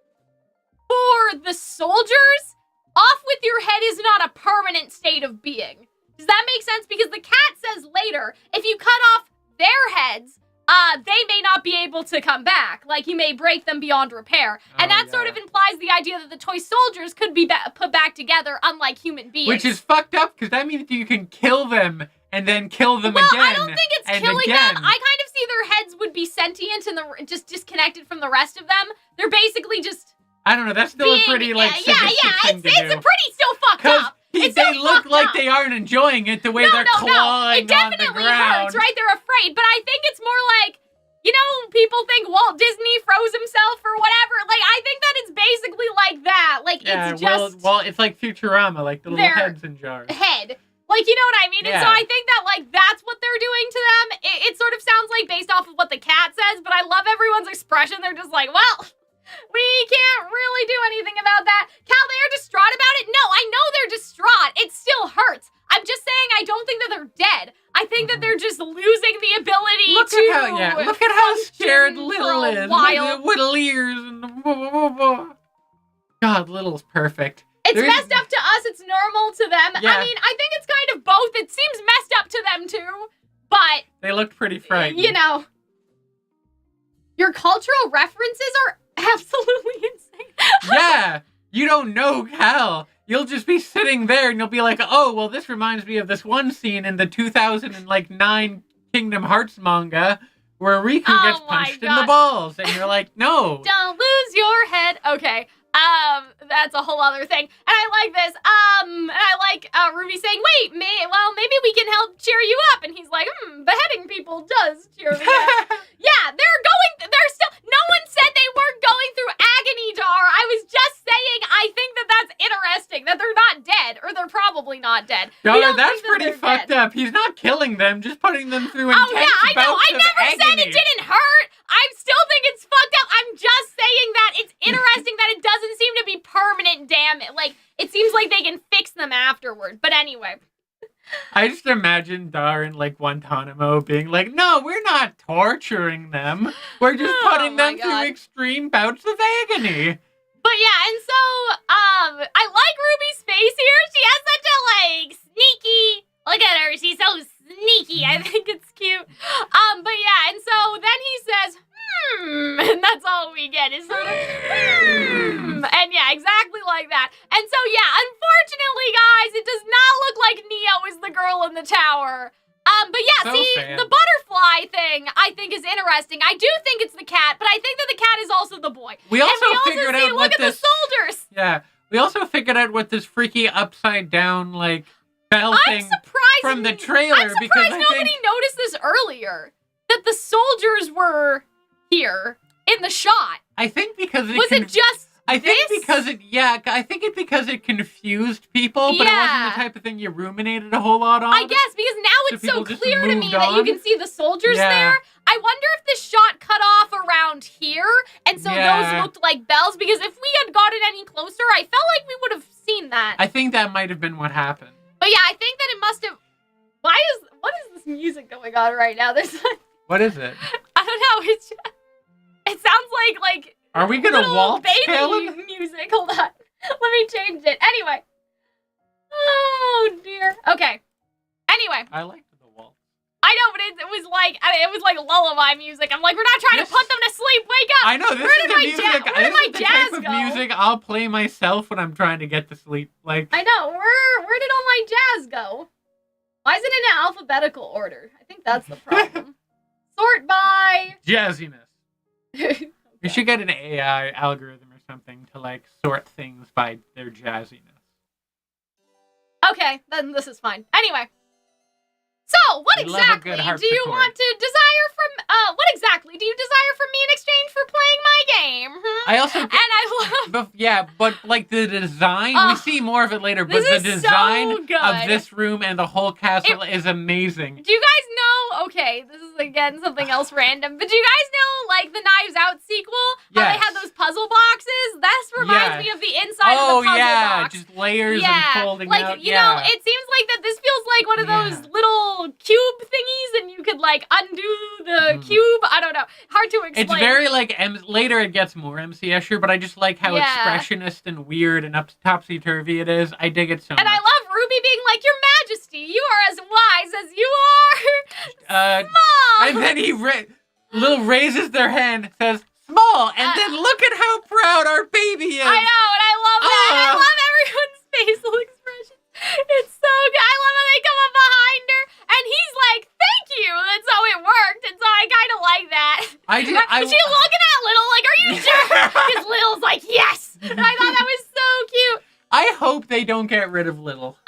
for the soldiers, off with your head is not a permanent state of being. Does that make sense? Because the cat says later, if you cut off their heads, they may not be able to come back. Like, you may break them beyond repair. And that sort of implies the idea that the toy soldiers could be put back together, unlike human beings. Which is fucked up, because that means you can kill them and then kill them again. Well, I don't think it's killing them. I kind of see their heads would be sentient and just disconnected from the rest of them. They're basically just... I don't know, that's still a pretty, like, sadistic thing to do. It's a pretty still fucked up. They look like they aren't enjoying it the way they're clawing on the ground. It definitely hurts, right? They're afraid. But I think it's more like, you know, people think Walt Disney froze himself or whatever. Like, I think that it's basically like that. Like, it's just... Well, it's like Futurama, like the little heads in jars. Head. Like, you know what I mean? Yeah. And so I think that, like, that's what they're doing to them. It sort of sounds like based off of what the cat says, but I love everyone's expression. They're just like, well... we can't really do anything about that. Cal, they're distraught about it? No, I know they're distraught. It still hurts. I'm just saying I don't think that they're dead. I think that they're just losing the ability to Look at how scared Little is. With the little ears and the... God, Little's perfect. It's messed up to us. It's normal to them. Yeah. I mean, I think it's kind of both. It seems messed up to them, too. But... they looked pretty frightened. You know. Your cultural references are absolutely insane. Yeah, you don't know Cal. You'll just be sitting there and you'll be like, oh, well, this reminds me of this one scene in the 2009 Kingdom Hearts manga where Riku gets punched in the balls. And you're like, no. Don't lose your head. Okay. That's a whole other thing. And I like this. And I like RWBY saying, wait, maybe we can help cheer you up. And he's like, beheading people does cheer me up. Yeah, they're still, no one said they weren't going through agony, Dar. I was just saying, I think that that's interesting, that they're not dead, or they're probably not dead. Dar, that's pretty fucked up. He's not killing them, just putting them through intense bouts of agony. I know. I never said it didn't hurt. I still think it's fucked up. I'm just saying that it's interesting that it doesn't seem to be permanent damage. Like, it seems like they can fix them afterward. But anyway. I just imagine Dar in, like, Guantanamo being like, no, we're not torturing them. We're just putting them through extreme bouts of agony. But yeah, and so, I like Ruby's face here. She has such a, like, sneaky... Look at her. She's so sneaky. I think it's cute. But yeah, and so then he says, and that's all we get is sort of, and yeah, exactly like that. And so yeah, unfortunately, guys, it does not look like Neo is the girl in the tower. But yeah, the butterfly thing I think is interesting. I do think it's the cat, but I think that the cat is also the boy. We also figured out look at the soldiers. Yeah, we also figured out what this freaky upside down, like, bell thing from the trailer. I'm surprised nobody noticed this earlier. That the soldiers were here in the shot? I think because Was it just I think this? because it confused people, but it wasn't the type of thing you ruminated a whole lot on. I guess, because now it's so people just clear to me moved that you on. can see the soldiers Yeah. there. I wonder if the shot cut off around here, and so Yeah. those looked like bells, because if we had gotten any closer, I felt like we would have seen that. I think that might have been what happened. But yeah, I think that it must have... what is this music going on right now? There's... What is it? I don't know, it sounds like Are we gonna little waltz, baby Caleb? music. Hold on. Let me change it. Anyway. Oh, dear. Okay. Anyway. I liked the waltz. I know, but it was like lullaby music. I'm like, we're not trying to put them to sleep. Wake up. I know, this Where is did the my music. where did This my is the jazz type of go? music I'll play myself when I'm trying to get to sleep. Like, I know. Where did all my jazz go? Why is it in an alphabetical order? I think that's the problem. Sort by jazziness. Okay. You should get an AI algorithm or something to like sort things by their jazziness. Okay, then this is fine. Anyway. So, what I love a exactly good do you harpsichord. want to desire from, what exactly do you desire from me in exchange for playing my game? Hmm? I also, And I love... but like the design, we see more of it later, but this the is design so good. of this room and the whole castle is amazing. Do you guys know, okay, this is again something else random, but do you guys know, like, the Knives Out sequel? How they had those puzzle boxes? This reminds me of the inside of the puzzle box. Just layers and folding like, out. you know, it seems like that this feels like one of those little cube thingies, and you could, like, undo the cube. I don't know. Hard to explain. It's very, like, later it gets more MC Escher, but I just like how expressionist and weird and topsy-turvy it is. I dig it so much. And I love Ruby being like, Your Majesty, you are as wise as you are small. And then he Lil raises their hand and says, small, and then look at how proud our baby is. I know, and I love that. I love everyone's facial expressions. It's so good. I love how they come up behind her, and he's like, thank you. That's how it worked, and so I kind of like that. She's looking at Little like, are you sure? Because Little's like, yes. And I thought that was so cute. I hope they don't get rid of Little.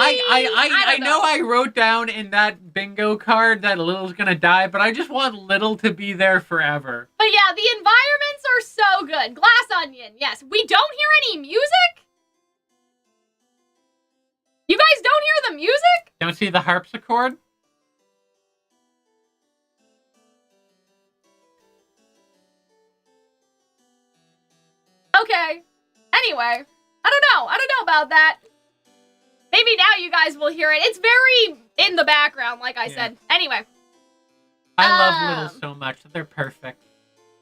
I know I wrote down in that bingo card that Little's gonna die, but I just want Little to be there forever. But yeah, the environments are so good. Glass Onion, yes. We don't hear any music? You guys don't hear the music? Don't see the harpsichord? Okay. Anyway, I don't know about that. Maybe now you guys will hear it. It's very in the background, like I said. Anyway. I love Little so much. They're perfect.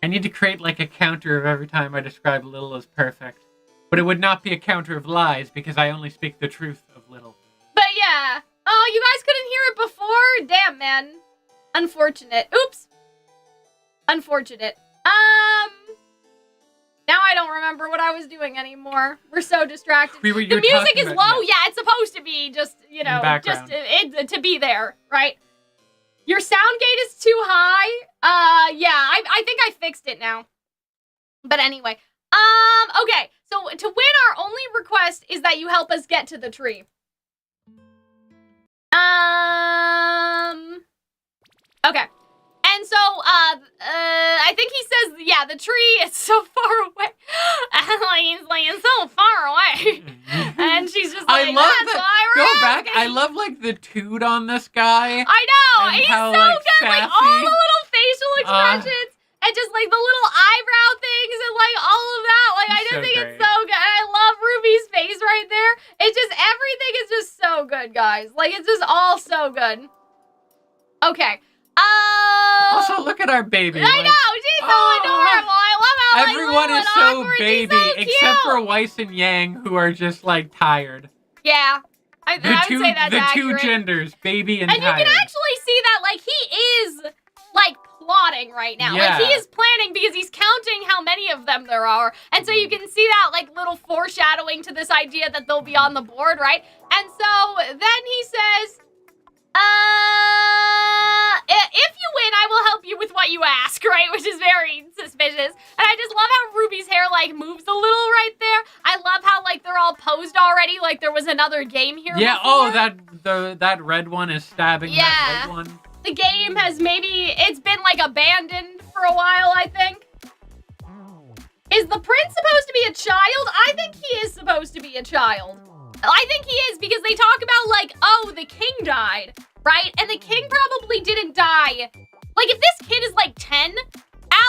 I need to create like a counter of every time I describe Little as perfect. But it would not be a counter of lies because I only speak the truth of Little. But yeah. Oh, you guys couldn't hear it before? Damn, man. Unfortunate. Oops. Unfortunate. Now I don't remember what I was doing anymore. We're so distracted. The music is low. Yeah, it's supposed to be just, you know, just to be there, right? Your sound gate is too high. Yeah, I think I fixed it now. But anyway. Okay. So to win, our only request is that you help us get to the tree. Okay. And so, I think he says, yeah, the tree is so far away. He's like, it's so far away. And she's just like, that's why we're Go back. asking. I love, like, the toot on this guy. I know. He's how, so like, good. sassy. Like, all the little facial expressions. And just, like, the little eyebrow things and, like, all of that. Like, I just think it's so good. And I love Ruby's face right there. It's just, everything is just so good, guys. Like, it's just all so good. Okay. Also, look at our baby. I know, she's so adorable. I love how everyone is so baby, except for Weiss and Yang, who are just like tired. Yeah, I would say that's accurate. The two genders, baby and tired. And you can actually see that, like, he is like plotting right now. Yeah. Like, he is planning because he's counting how many of them there are, and so you can see that like little foreshadowing to this idea that they'll be on the board, right? And so then he says, if you win, I will help you with what you ask, right? Which is very suspicious. And I just love how Ruby's hair, like, moves a little right there. I love how, like, they're all posed already, like there was another game here before. that red one is stabbing that red one. The game has it's been, like, abandoned for a while, I think. Is the prince supposed to be a child? I think he is supposed to be a child. I think he is because they talk about, like, oh, the king died, right? And the king probably didn't die. Like, if this kid is, like, 10,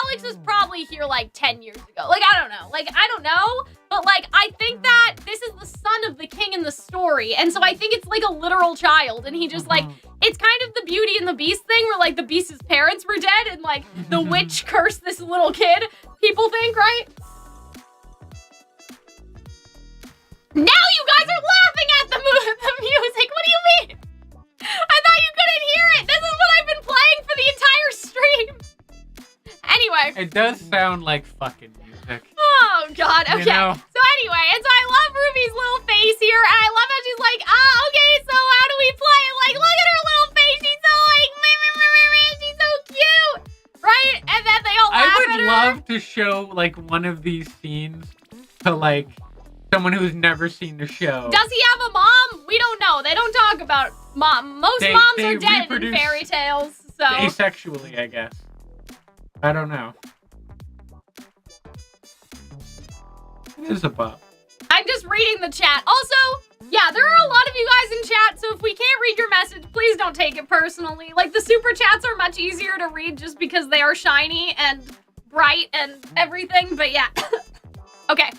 Alex was probably here, like, 10 years ago. Like, I don't know. Like, I don't know. But, like, I think that this is the son of the king in the story. And so I think it's, like, a literal child. And he just, like, it's kind of the Beauty and the Beast thing where, like, the Beast's parents were dead and, like, the witch cursed this little kid. People think, right? Now you guys are laughing at the music. What do you mean? I thought you couldn't hear it. This is what I've been playing for the entire stream. Anyway. It does sound like fucking music. Oh, God. Okay. You know? So anyway, and so I love Ruby's little face here. And I love how she's like, okay, so how do we play it? Like, look at her little face. She's so like, she's so cute. Right? And then they all laugh at her. I would love to show, like, one of these scenes to, like, someone who's never seen the show. Does he have a mom? We don't know. They don't talk about mom. Most moms are dead in fairy tales, so. Asexually, I guess. I don't know. It is a bop. I'm just reading the chat. Also, yeah, there are a lot of you guys in chat, so if we can't read your message, please don't take it personally. Like, the super chats are much easier to read just because they are shiny and bright and everything, but yeah. Okay.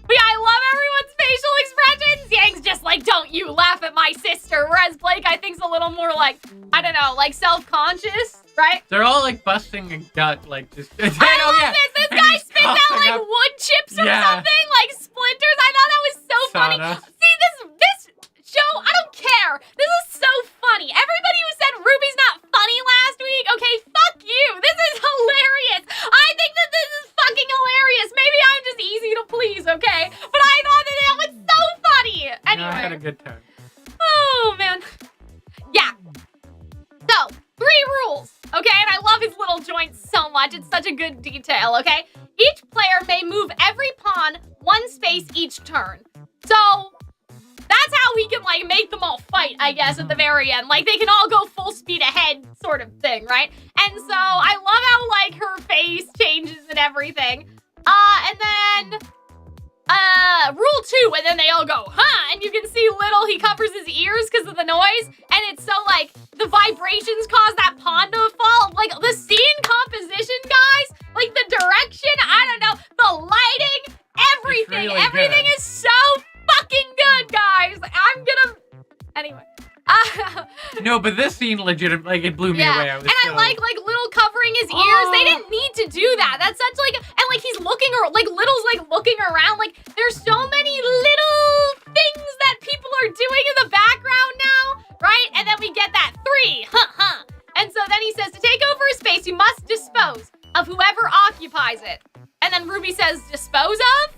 But yeah, I love everyone's facial expressions. Yang's just like, don't you laugh at my sister. Whereas Blake, I think, is a little more like, I don't know, like self-conscious, right? They're all like busting a gut, like just. I love this. This guy spits out like wood chips or something, like splinters. I thought that was so funny. See, this show, I don't care. This is so funny. Everybody who said Ruby's not funny last week, okay, fuck you. This is hilarious. I think that this is fucking hilarious. Maybe I'm just easy to please, okay? But I thought that was so funny. Anyway. I had a good time. Oh, man. Yeah. So, 3 rules, okay? And I love his little joints so much. It's such a good detail, okay? Each player may move every pawn 1 space each turn. So, that's how he can, like, make them all fight, I guess, at the very end. Like, they can all go full speed ahead sort of thing, right? And so, I love how, like, her face changes and everything. And then, rule 2, and then they all go, huh? And you can see Little, he covers his ears because of the noise. And it's so, like, the vibrations cause that pawn to fall. Like, the scene composition, guys, like, the direction, I don't know, the lighting, everything. Really everything good. is so fucking good, guys. I'm gonna... Anyway. No, but this scene legit, like, it blew me away. I like Little covering his ears. They didn't need to do that. That's such, like, and, like, he's looking, or like, Little's, like, looking around. Like, there's so many little things that people are doing in the background now, right? And then we get that 3, And so then he says, to take over a space, you must dispose of whoever occupies it. And then Ruby says, dispose of?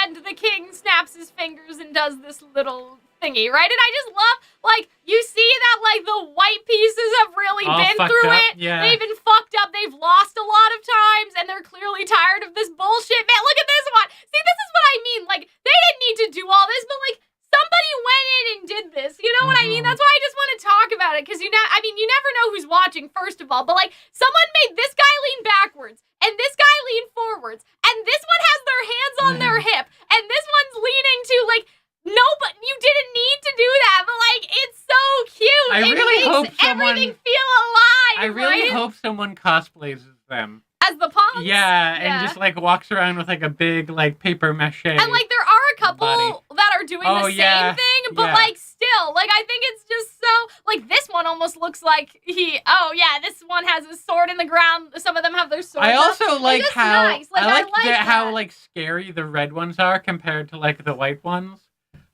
And the king snaps his fingers and does this little thingy, right? And I just love, like, you see that, like, the white pieces have really all been through up, it. Yeah. They've been fucked up. They've lost a lot of times, and they're clearly tired of this bullshit. Man, look at this one. See, this is what I mean. Like, they didn't need to do all this, but, like, somebody went in and did this. You know what I mean? That's why I just want to talk about it, because you never know who's watching, first of all. But, like, someone made this guy lean backwards, and this guy lean forwards, and this one has their hands on their hip, and this one's leaning to, like, no, but you didn't need to do that, but, like, it's so cute. I really hope everything feel alive, I really hope someone cosplays as them. As the pawns? Yeah, and just, like, walks around with, like, a big, like, paper mache. And, like, there are a couple that are doing the same thing, but, like, still, like, I think it's just so, like, this one almost looks like this one has his sword in the ground. Some of them have their swords I also like how, nice. Like, I like how, like, scary the red ones are compared to, like, the white ones.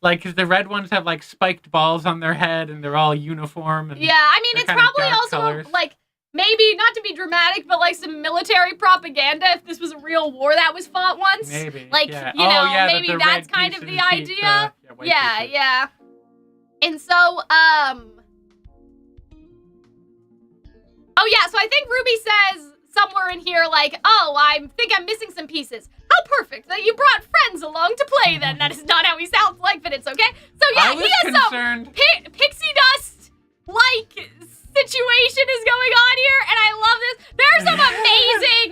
Like, because the red ones have, like, spiked balls on their head, and they're all uniform. And yeah, I mean, it's probably also, colors. Like, maybe, not to be dramatic, but, like, some military propaganda if this was a real war that was fought once. Maybe, like, yeah. you know, maybe that's kind of the idea. Yeah. And so, oh, yeah, so I think Ruby says somewhere in here, like, oh, I think I'm missing some pieces. How perfect that you brought friends along to play then. That is not how he sounds like, but it's okay. So, yeah, he has some pixie dust, like, situation is going on here, and I love this. There are some amazing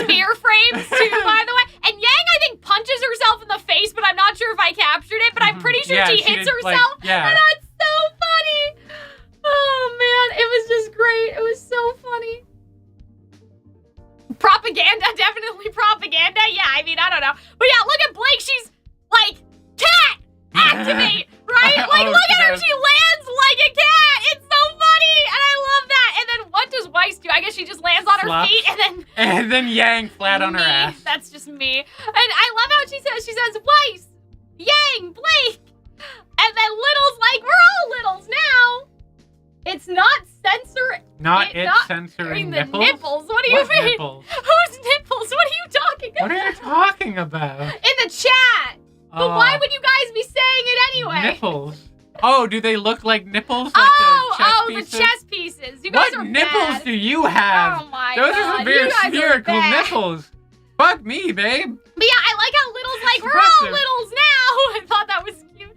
smear frames, too, by the way. And Yang, I think, punches herself in the face, but I'm not sure if I captured it, but I'm pretty sure she hits herself. And that's so funny. Oh, man. It was just great. It was so funny. Propaganda, definitely propaganda. Yeah, I mean, I don't know. But yeah, look at Blake. She's like, cat, activate, right? Like, look at her. She lands like a cat. It's so funny. And I love that. And then what does Weiss do? I guess she just lands on her feet and then Yang flat on her ass. That's just me. And I love how she says, Weiss, Yang, Blake. And then Little's like, we're all Littles now. It's not censoring. Not censoring the nipples? nipples. What do you mean? Nipples? Whose nipples? What are you talking about? What are you talking about? In the chat. But why would you guys be saying it anyway? Nipples. Oh, do they look like nipples? Like the chess pieces. You guys what are nipples bad. do you have? Oh my Those god. are some very spherical nipples. Fuck me, babe. But yeah, I like how Little's like, we're all Littles now. I thought that was cute.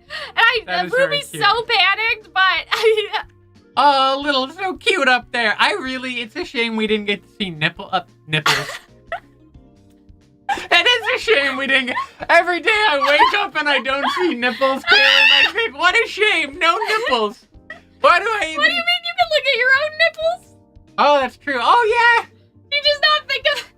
And Ruby's so panicked, but... Oh, Little, so cute up there. It's a shame we didn't get to see nipples. It is a shame we didn't every day I wake up and I don't see nipples, Kaylin. I think, what a shame, no nipples. Why do I even... What do you mean you can look at your own nipples? Oh, that's true. Oh, yeah. You just not think of...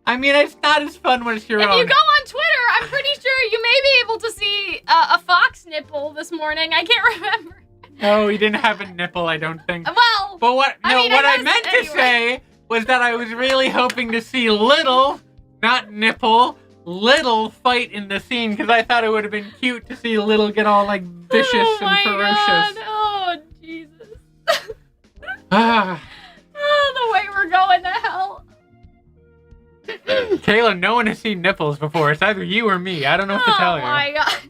I mean, it's not as fun when it's your own. If you go on Twitter, I'm pretty sure you may be able to see a fox nipple this morning. I can't remember. No, he didn't have a nipple, I don't think. Well, but what I meant to say was that I was really hoping to see Little, not nipple, Little fight in the scene, because I thought it would have been cute to see Little get all, like, vicious and ferocious. God. Oh, Jesus. Oh, the way we're going to hell. Kayla, no one has seen nipples before. It's either you or me. I don't know what to tell you. Oh, my God.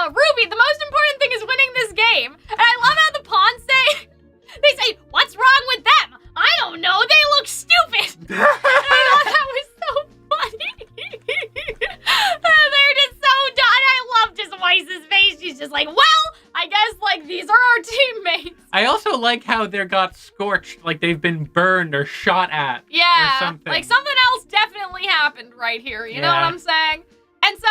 Ruby, the most important thing is winning this game. And I love how the pawns they say, what's wrong with them? I don't know, they look stupid. I thought that was so funny. They're just so done. I love just Weiss's face. She's just like, well, I guess, like, these are our teammates. I also like how they got scorched, like they've been burned or shot at. Yeah, or something. Like something else definitely happened right here. You know what I'm saying? And so,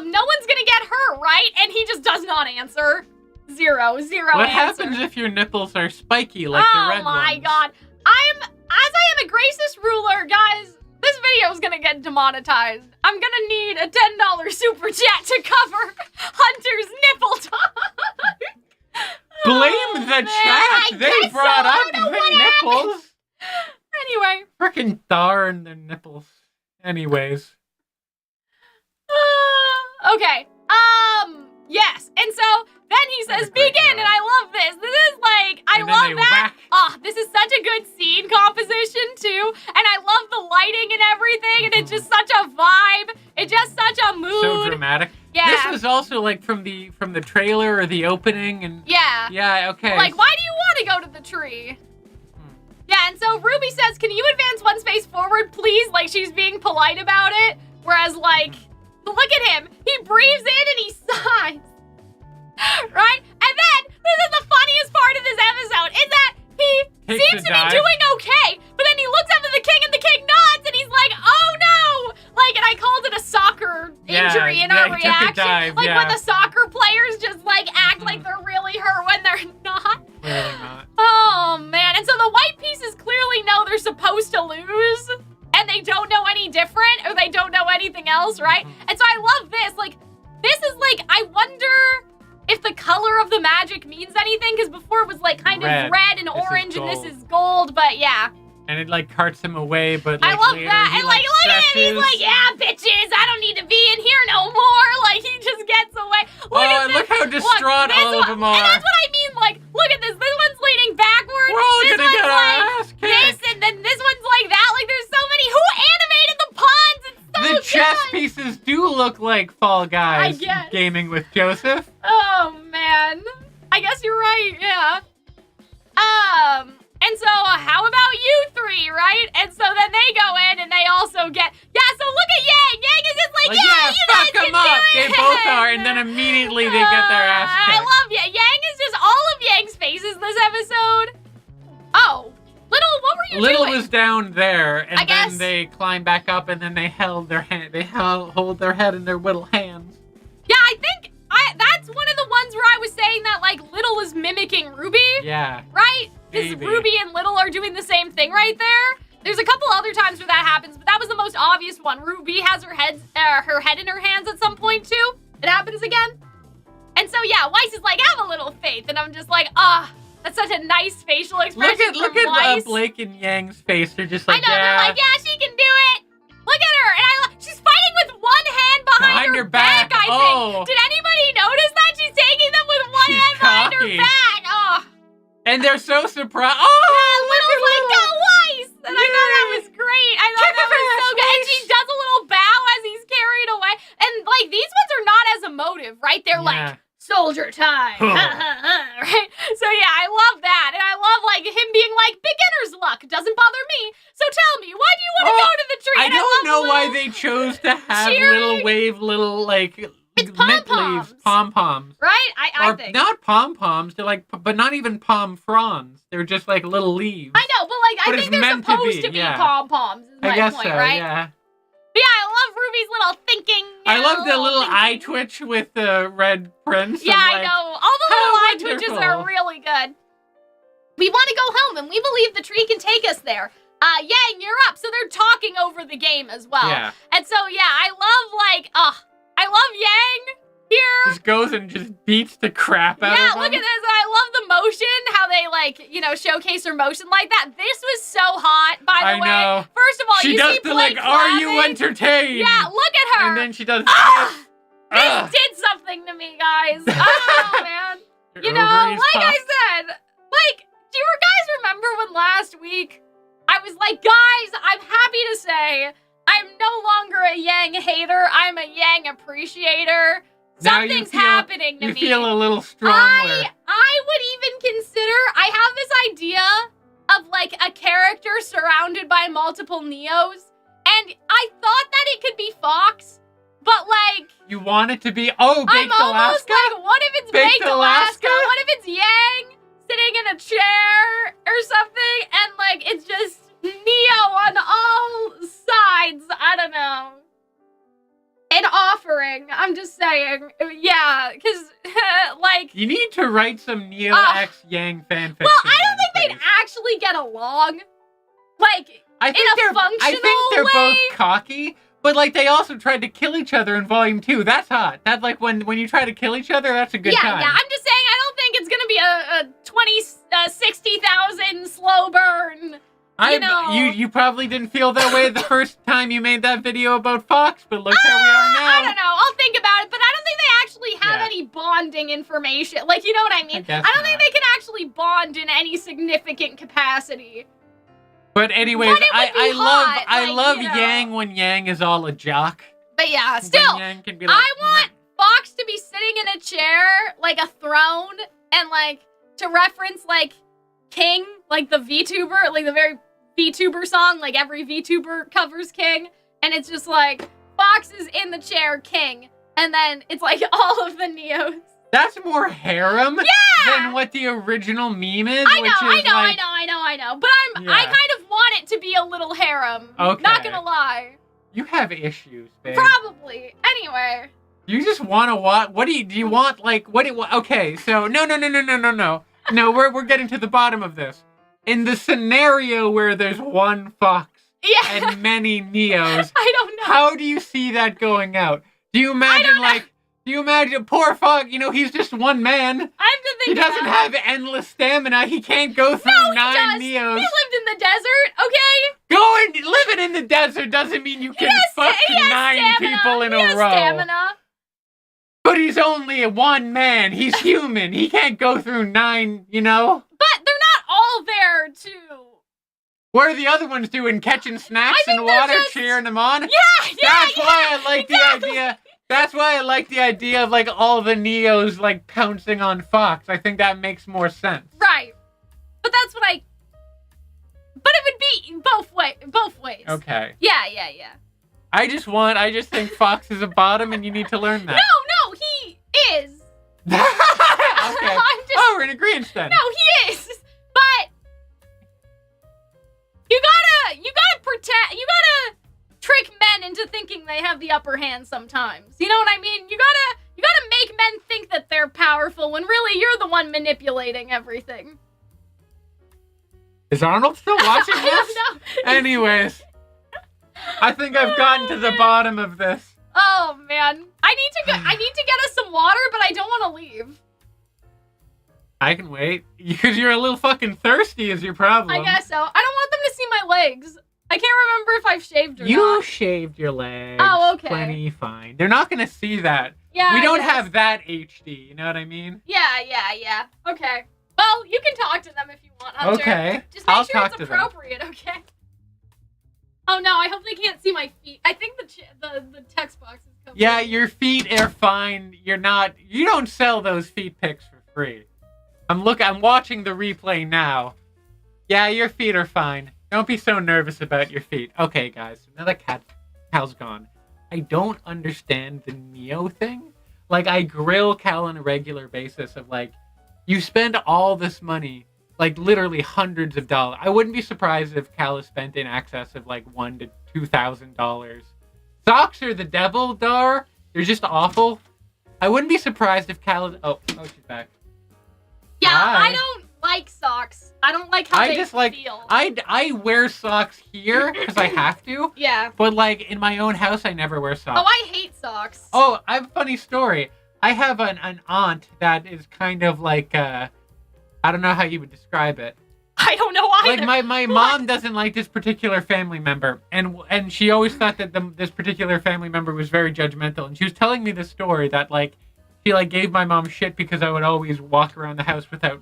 no one's gonna get hurt, right? And he just does not answer. Zero What answer. happens if your nipples are spiky like the red ones? Oh my god. As I am a gracious ruler, guys, this video is gonna get demonetized. I'm gonna need a $10 super chat to cover Hunter's nipple talk. Blame the chat. They brought up the nipples. Anyway. Frickin' darn the nipples. Anyways. Okay. Yes. And so then he says, begin, and I love this. This is like, I love that. This is such a good scene composition, too. And I love the lighting and everything, and it's just such a vibe. It's just such a mood. So dramatic. Yeah. This was also like from the trailer or the opening, and yeah, okay. Like, why do you want to go to the tree? Yeah, and so Ruby says, can you advance one space forward, please? Like, she's being polite about it. Whereas, like, look at him. He breathes in and he sighs. Right? And then, this is the funniest part of this episode, is that he seems to be doing okay, but then he looks up at the king and the king nods and he's like, oh no! Like, and I called it a soccer injury in our reaction. Like, when the soccer players just, like, act like they're really hurt when they're not. Really not. Oh, man. And so the white pieces clearly know they're supposed to lose, and they don't know any different, or they don't know anything else, right? And so I love this. Like, this is like, I wonder if the color of the magic means anything, because before it was like kind of red and orange, and this is gold, but yeah. And it like carts him away, but like, I love that. And like, look at him, he's like, yeah, bitches, I don't need to be in here no more. Like, he just gets away. Look how distraught all of them are. And that's what I mean, like, look at this. This one's leaning backwards. We're all gonna get our ass kicked. This, and then this one's like that. Like, there's so many. Who animated the pawns? It's so good. The chess pieces do look like Fall Guys gaming with Joseph. Oh, man. I guess you're right, yeah. And so, how about you three, right? And so then they go in and they also get, so look at Yang. Yang is just like, you guys can do it. They both are, and then immediately they get their ass kicked. I love Yang. Yang is just, all of Yang's faces down there, and then they climb back up, and then they hold their head in their little hands. Yeah, I think that's one of the ones where I was saying that like Little is mimicking RWBY. Yeah. Right? Because RWBY and Little are doing the same thing right there. There's a couple other times where that happens, but that was the most obvious one. RWBY has her head in her hands at some point too. It happens again. And so yeah, Weiss is like, have a little faith, and I'm just like, that's such a nice facial expression. Look at Blake and Yang's face. They're just like, I know, they're like, yeah, she can do it. Look at her, and she's fighting with one hand behind her back. I think. Did anybody notice that she's taking them with one hand behind her back? Oh. And they're so surprised. Little's like, go Weiss! And I thought that was great. I thought that was so good. And she does a little bow as he's carried away. And like these ones are not as emotive, right? They're like soldier time. Right? So yeah, I love that. And I love like him being like, beginner's luck doesn't bother me. So tell me, why do you want to go to the tree? I don't know why they chose to have little like it's pom-poms. Pom-poms. Right? I think. Not pom-poms. They're like, but not even palm fronds. They're just like little leaves. I know, but like, I think they're supposed to be pom-poms, is my point, right? Yeah. But yeah, I love RWBY's little thinking. I love the little eye twitch with the red prince. Yeah, I know. All the little eye twitches are really good. We want to go home, and we believe the tree can take us there. Yang, you're up. So they're talking over the game as well. Yeah. And so, yeah, I love Yang here. Just goes and just beats the crap out of him. Yeah, look at this. I love the motion, how they, like, showcase her motion like that. This was so hot, by the way. I know. First of all, she does the, like, are you entertained? Yeah, look at her. And then she does this did something to me, guys. I don't know, man. Like I said, like, do you guys remember when last week I was like, guys, I'm happy to say I'm no longer a Yang hater. I'm a Yang appreciator. Something's happening to me. You feel a little stronger. I would even consider, I have this idea of like a character surrounded by multiple Neos, and I thought that it could be Fox, but like... You want it to be, Baked Alaska? I'm almost like, what if it's Baked Alaska? What if it's Yang sitting in a chair or something, and like it's just Neo on all sides? I don't know. An offering, I'm just saying. Yeah, because, like... You need to write some Neo X Yang fanfiction. Well, I don't think they'd actually get along. Like, I think they're both cocky, but, like, they also tried to kill each other in Volume 2. That's hot. That's, like, when you try to kill each other, that's a good time. Yeah, I'm just saying, I don't think it's gonna be a 60,000 slow burn. You probably didn't feel that way the first time you made that video about Fox, but look where we are now. I don't know. I'll think about it, but I don't think they actually have any bonding information. Like, you know what I mean? I don't think they can actually bond in any significant capacity. But anyways, I love Yang when Yang is all a jock. But yeah, still, Yang can be like, I want Fox to be sitting in a chair, like a throne, and like to reference like King, like the VTuber, like the very VTuber song, like every VTuber covers King, and it's just like Fox is in the chair, King, and then it's like all of the Neos. That's more harem than what the original meme is. I know. But I kind of want it to be a little harem. Okay. Not gonna lie. You have issues, babe. Probably. Anyway. You just want to watch. Do you want like what? Okay, so no. No, we're getting to the bottom of this. In the scenario where there's one Fox and many Neos, I don't know. How do you see that going out? Do you imagine poor Fox, he's just one man. I have to think he doesn't have endless stamina. He can't go through 9 Neos. He lived in the desert, okay? Living in the desert doesn't mean you can fuck 9 people in a row. Stamina. But he's only one man. He's human. He can't go through 9, But they're not all there to... What are the other ones doing? Catching snacks and water, cheering them on? That's why I like the idea. That's why I like the idea of, like, all the Neos, like, pouncing on Fox. I think that makes more sense. Right. But that's what But it would be both ways. Okay. Yeah. I just think Fox is a bottom and you need to learn that. No, he is. Okay. We're in agreement then. No, he is. But You gotta protect. You gotta trick men into thinking they have the upper hand sometimes. You know what I mean? You gotta make men think that they're powerful when really you're the one manipulating everything. Is Arnold still watching this? I don't know. Anyways, I think I've gotten to the bottom of this. Oh man, I need to get us some water, but I don't want to leave. I can wait because you're a little fucking thirsty. Is your problem? I guess so. I don't want them to see my legs. I can't remember if I've shaved or not. You shaved your legs. Oh, okay. Plenty fine. They're not gonna see that. Yeah. We don't have that HD. You know what I mean? Yeah. Okay. Well, you can talk to them if you want, Hunter. Okay. Just make I'll sure talk it's to them. appropriate, okay? Oh no, I hope they can't see my feet. I think the text box is covered. Yeah, your feet are fine. You don't sell those feet pics for free. I'm watching the replay now. Yeah, your feet are fine. Don't be so nervous about your feet. Okay, guys, now that Cal's gone. I don't understand the Neo thing. Like, I grill Cal on a regular basis of, like, you spend all this money, like, literally hundreds of dollars. I wouldn't be surprised if Cal has spent in excess of, like, $1,000 to $2,000. Socks are the devil, Dar. They're just awful. I wouldn't be surprised if Cal is... Oh, she's back. Yeah, Hi. I don't like socks. I don't like how they feel. I wear socks here because I have to. Yeah. But, like, in my own house, I never wear socks. Oh, I hate socks. Oh, I have a funny story. I have an aunt that is kind of like, I don't know how you would describe it. I don't know either. Like, my mom doesn't like this particular family member. And she always thought that this particular family member was very judgmental. And she was telling me the story that, like, she, like, gave my mom shit because I would always walk around the house without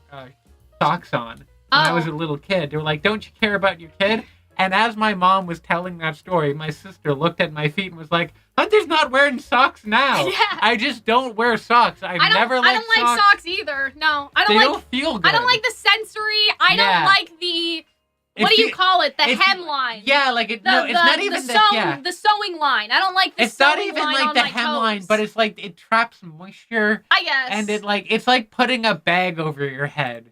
socks on when I was a little kid. They were like, don't you care about your kid? And as my mom was telling that story, my sister looked at my feet and was like, Hunter's not wearing socks now. Yeah. I just don't wear socks. I don't like socks either. No, I don't they like. Don't feel good. I don't like the sensory. I don't like the. What do you call it? The hemline. Yeah, like it's not even the sewing line. I don't like the sewing line. It's not even like the hemline, but it's like it traps moisture. I guess. And it's like putting a bag over your head.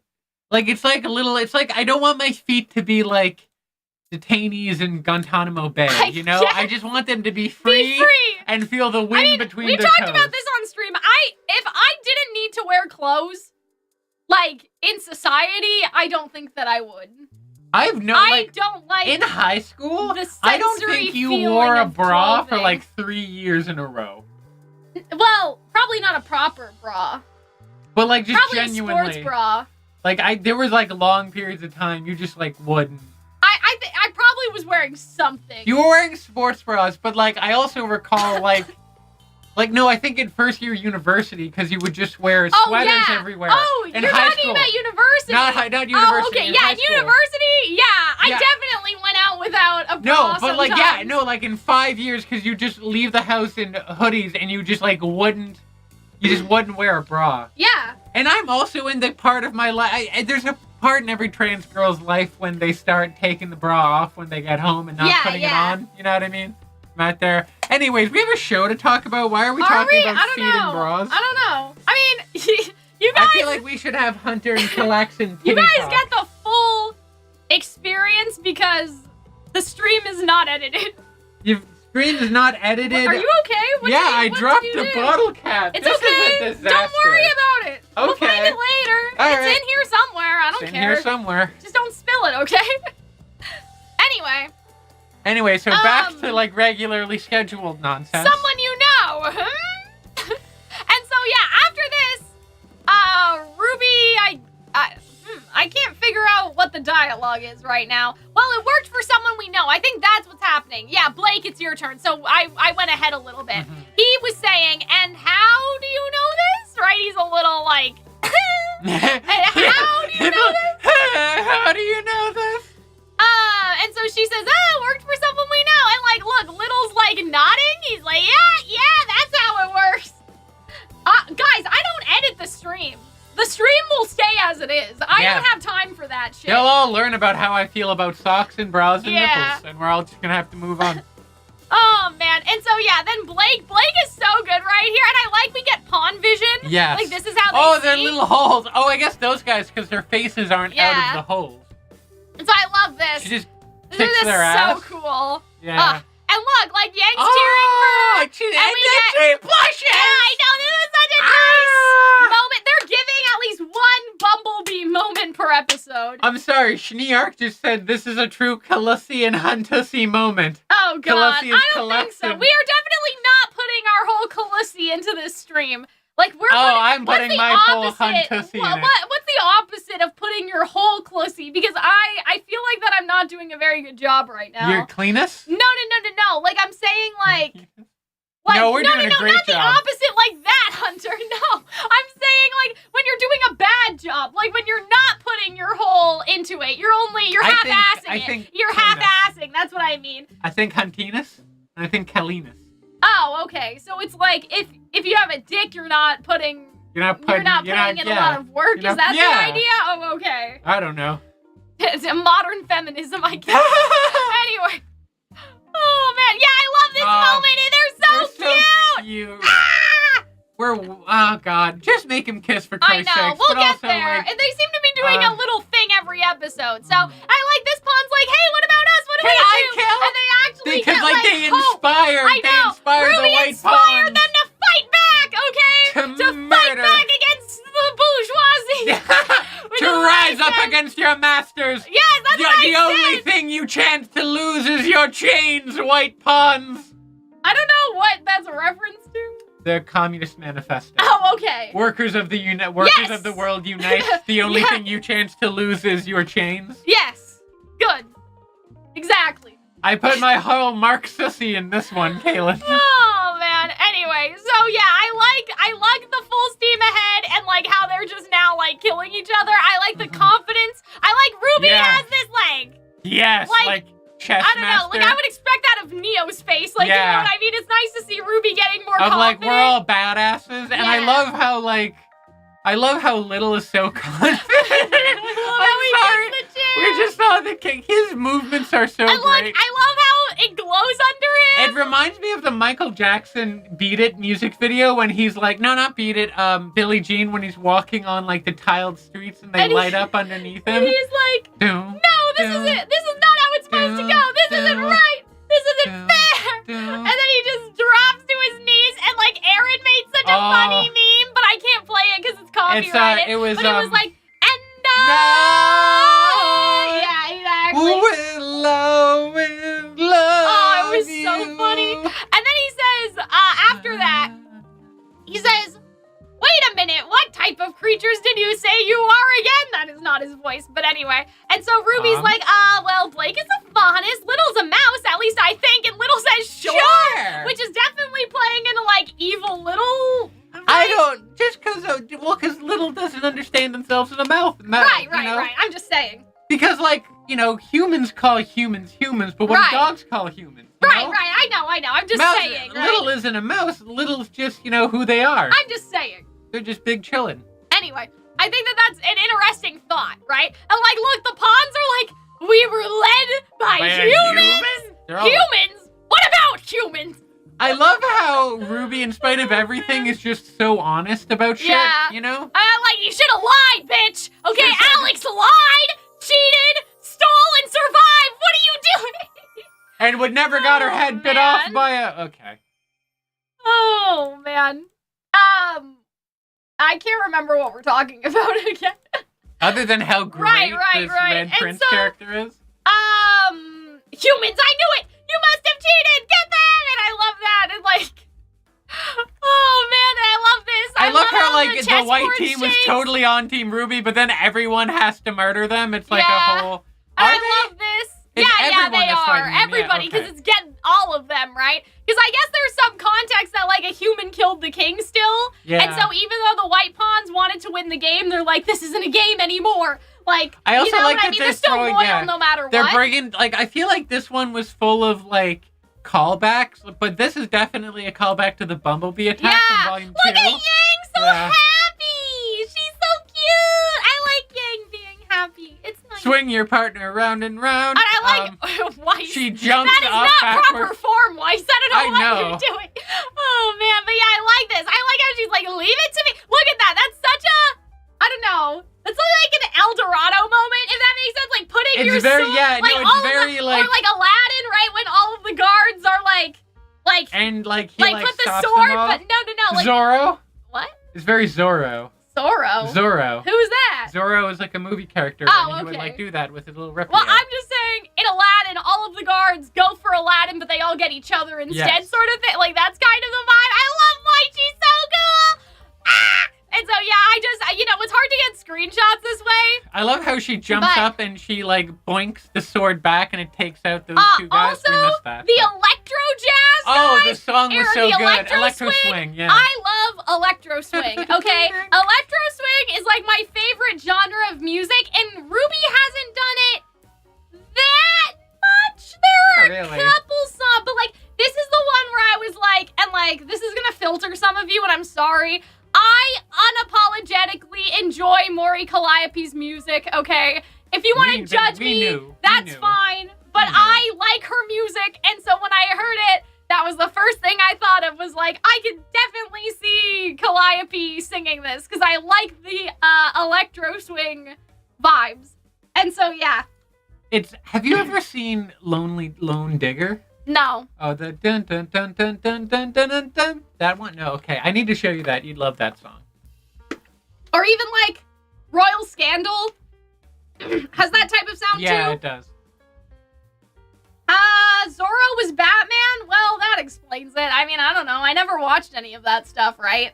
Like it's like I don't want my feet to be like detainees in Guantanamo Bay, you know? I just want them to be free and feel the wind between their toes. We talked about this on stream. If I didn't need to wear clothes, like, in society, I don't think that I would. I don't like in high school, the I don't think you wore a bra for like 3 years in a row. Well, probably not a proper bra. But like just probably genuinely. A sports bra. Like there was like long periods of time you just like wouldn't. I probably was wearing something. You were wearing sports bras, but like I also recall no, I think in first year university because you would just wear sweaters everywhere. Oh, you're talking about university. Not university. Oh, okay, yeah, university. Yeah, I definitely went out without a bra. No, but sometimes. like in 5 years because you just leave the house in hoodies and you just like wouldn't wear a bra. Yeah. And I'm also in the part of my life. There's a part in every trans girl's life when they start taking the bra off when they get home and not putting it on. You know what I mean? I'm out there. Anyways, we have a show to talk about. Why are we talking about feet and bras? I don't know. I mean, you guys. I feel like we should have Hunter and Calxiyn. You guys get the full experience because the stream is not edited. Your stream is not edited. Are you okay? I dropped the bottle cap. It's this okay. Is a disaster. Don't worry about it. Okay. We'll find it later. It's in here somewhere. I don't care. It's in here somewhere. Just don't spill it, okay? Anyway, so back to like regularly scheduled nonsense. Someone you know. And so after this, RWBY, I can't figure out what the dialogue is right now. Well, it worked for someone we know. I think that's what's happening. Yeah, Blake, it's your turn. So I went ahead a little bit. Mm-hmm. He was saying, and how do you know this? Right? He's a little like, how do you know this? How do you know this? And so she says, it worked for someone we know. And like, look, Little's like nodding. He's like, yeah, that's how it works. Guys, I don't edit the stream. The stream will stay as it is. I don't have time for that shit. They'll all learn about how I feel about socks and bras and nipples. And we're all just gonna have to move on. Oh, man. And so, then Blake is so good right here. And I like we get pawn vision. Yes. Like, this is how they see. They're little holes. Oh, I guess those guys, because their faces aren't out of the holes. And so I love this. kicks their so ass. cool. Yeah. And look, like Yang's cheering for. And we get 3 plushes. Yeah, I know. This is such a nice moment. They're giving at least one Bumblebee moment per episode. I'm sorry, Shneark just said this is a true Calxiyn Huntussy moment. Oh God, Calxiyn's I don't think so. We are definitely not putting our whole Calxiyn into this stream. Like we're I'm putting my whole Huntussy in it. What's the opposite of putting your whole Calxiyn? Because I feel like that I'm not doing a very good job right now. Your cleanest? No. Like I'm saying like no, we're doing a great not job. The opposite like that, Hunter. No. I'm saying like when you're doing a bad job, like when you're not putting your whole into it. You're half-assing it. You're half-assing. That's what I mean. I think Huntinus and I think Kalinus. Oh, okay. So it's like if you have a dick, you're not putting in a lot of work. Is that the idea? Oh, okay. I don't know. It's a modern feminism, I guess. Anyway. Oh man, yeah, I love this moment. They're so cute. Oh god, just make him kiss for Christ's sake. I know, we'll get there. And they seem to be doing a little thing every episode. So I like this pawn's like, hey, what about us? What do we do? And they actually because get, they inspire the RWBY white inspired pawns them to fight back, okay? To fight back against the bourgeoisie. To rise up against your masters. Yes, that's what I said. The only thing you chance to lose is your chains, white pawns. I don't know what that's a reference to. The Communist Manifesto. Oh, okay. Workers of the world unite. The only thing you chance to lose is your chains. Yes. Good. Exactly. I put my whole Marxisty in this one, Kaylin. Oh man. Anyway, so yeah, I like the full steam ahead and like how they're just now like killing each other. I like the confidence. I like RWBY has this like. Yes, like chess I don't know, like I would expect that of Neo's face. Like you know what I mean? It's nice to see RWBY getting more confident. Like we're all badasses, and I love how Little is so confident. I'm sorry. We just saw the king. His movements are so great. I love how it glows under him. It reminds me of the Michael Jackson Beat It music video when he's like, no, not Beat It, Billie Jean when he's walking on like the tiled streets and they light up underneath him. And he's like, no, this is it. This is not how it's supposed to go. This isn't right. This isn't fair. And then he just drops to his knees and like Aaron made such a funny meme, but I can't play it because it's copyrighted. It was like, and no. Yeah, exactly. Willow will love Oh, it was so funny. And then he says, after that, he says, wait a minute, what type of creatures did you say you are again? That is not his voice, but anyway. And so RWBY's like, well, Blake is a faunus, Little's a mouse, at least I think, and Little says, sure! Which is definitely playing into, like, evil Little. Right? I don't, just because Little doesn't understand themselves in a mouth. Right, I'm just saying. Because, like, humans call humans, but what do dogs call humans? Right, I know, I'm just saying, right? Little isn't a mouse, Little's just, who they are. I'm just saying. They're just big chillin'. Anyway, I think that's an interesting thought, right? And like, look, the pawns are like, we were led by humans? Humans? What about humans? I love how RWBY, in spite of everything, is just so honest about shit, like, you should have lied, bitch! Okay, Alex lied, cheated, stole, and survived! What are you doing? And would never got her head bit off by a... Okay. Oh, man. I can't remember what we're talking about again. Other than how great this Red Prince character is. Humans, I knew it! You must have cheated! Get them! And I love that. And like, oh man, I love this. I love how like the white team was totally on Team RWBY, but then everyone has to murder them. It's like a whole... I love this. Yeah, they are. Everybody, because it's getting all of them, right? Because I guess there's some context that, like, a human killed the king still. Yeah. And so even though the white pawns wanted to win the game, they're like, this isn't a game anymore. Like, I also like that they're still loyal no matter what. They're bringing, like, I feel like this one was full of, like, callbacks, but this is definitely a callback to the Bumblebee attack from Volume 2. Look at Yang, so happy! She's so cute! I like Yang being happy. It's nice. Swing your partner round and round. And I like Weiss. She jumps up That is not backwards. proper form, Weiss. I don't know what you're doing. Oh, man. But yeah, I like this. I like how she's like, leave it to me. Look at that. That's such a, I don't know. It's like an El Dorado moment, if that makes sense. Like putting your sword, or like Aladdin, right? When all of the guards are like put the sword, but no, like Zorro. What? It's very Zorro. Zorro. Who's that? Zorro is like a movie character, and he would like do that with his little rip. Well, I'm just saying, in Aladdin, all of the guards go for Aladdin, but they all get each other instead, sort of thing. Like that's kind of the vibe. I love White. She's so cool. And so it's hard to get screenshots this way. I love how she jumps up and she like boinks the sword back, and it takes out those two guys. Also, we missed that. The electro jazz. Oh, the song was so good. Electro swing. Yeah. I love electro swing. Okay, electro swing is like my favorite genre of music, and RWBY hasn't done it that much. There are a couple songs, but like this is the one where I was like, and like this is gonna filter some of you, and I'm sorry. I unapologetically enjoy Maury Calliope's music, okay? If you want to judge me, that's fine. But I like her music, and so when I heard it, that was the first thing I thought of, was like, I could definitely see Calliope singing this, because I like the electro swing vibes. And so, yeah. Have you ever seen Lone Digger? No. Oh, the dun dun dun dun dun dun dun dun dun. That one? No, okay. I need to show you that. You'd love that song. Or even like Royal Scandal. Has that type of sound too? Yeah, it does. Zorro was Batman? Well, that explains it. I mean, I don't know. I never watched any of that stuff, right?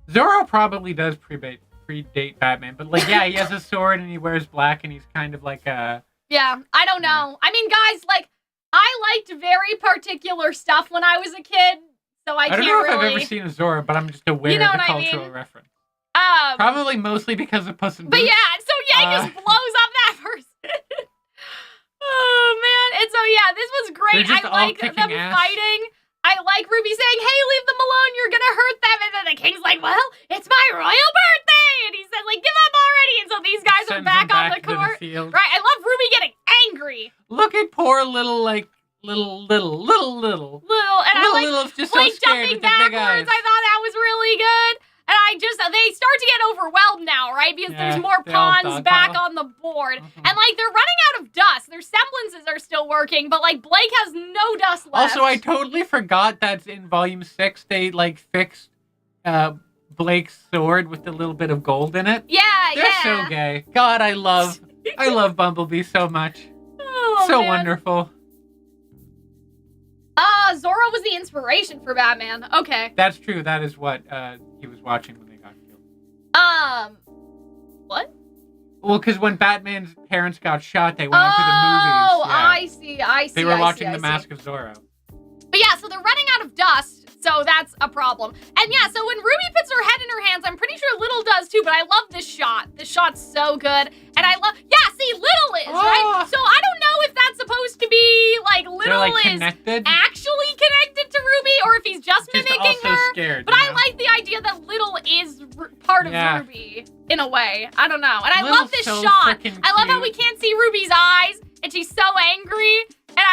Zorro probably does predate Batman, but like, yeah, he has a sword and he wears black and he's kind of like a... Yeah, I don't know. I mean, guys, like, I liked very particular stuff when I was a kid, so I can't really... I don't know if I've ever seen a Zorro, but I'm just aware of the cultural reference. Probably mostly because of Puss in Boots. But yeah, so Yang just blows up that person. Oh, man. And so, yeah, this was great. I like them fighting. I like RWBY saying, hey, leave them alone. You're going to hurt them. And then the king's like, well, it's my royal birthday. And he said, like, give up already. And so these guys are back on the court. Right. I love RWBY getting angry. Look at poor little, like, little. And I just so scared with the big eyes. I thought that was really good. And they start to get overwhelmed now, right? Because there's more pawns back on the board. Mm-hmm. And, like, they're running out of dust. Their semblances are still working, but, like, Blake has no dust left. Also, I totally forgot that in Volume 6, they, like, fixed Blake's sword with a little bit of gold in it. Yeah, They're so gay. God, I love Bumblebee so much. Oh, so man. Wonderful. Zorro was the inspiration for Batman. Okay. That's true. That is what he was watching when they got killed. What? Well, because when Batman's parents got shot, they went into the movies. Oh, yeah. I see. They were watching The Mask of Zorro. But yeah, so they're running out of dust, so that's a problem. And yeah, so when RWBY puts her head in her hands, I'm pretty sure Little does too, but I love this shot. This shot's so good. And I love, see, Little is, right? So I don't know if that's supposed to be, like, Little like, is connected? actually connected to RWBY, or if he's just mimicking also her. Scared, but I like the idea that Little is part of RWBY, in a way. I don't know. And I love this shot. I love how we can't see RWBY's eyes, and she's so angry. And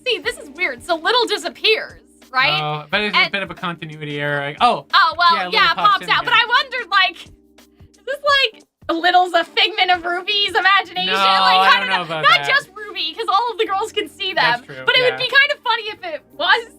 see, this is weird. So Little disappears, right? Oh, but it's a bit of a continuity error. Like, it pops out. But I wondered, like, is this like Little's a figment of RWBY's imagination? No, like, I don't know about Not that. just RWBY, because all of the girls can see them. That's true, but it would be kind of funny if it was.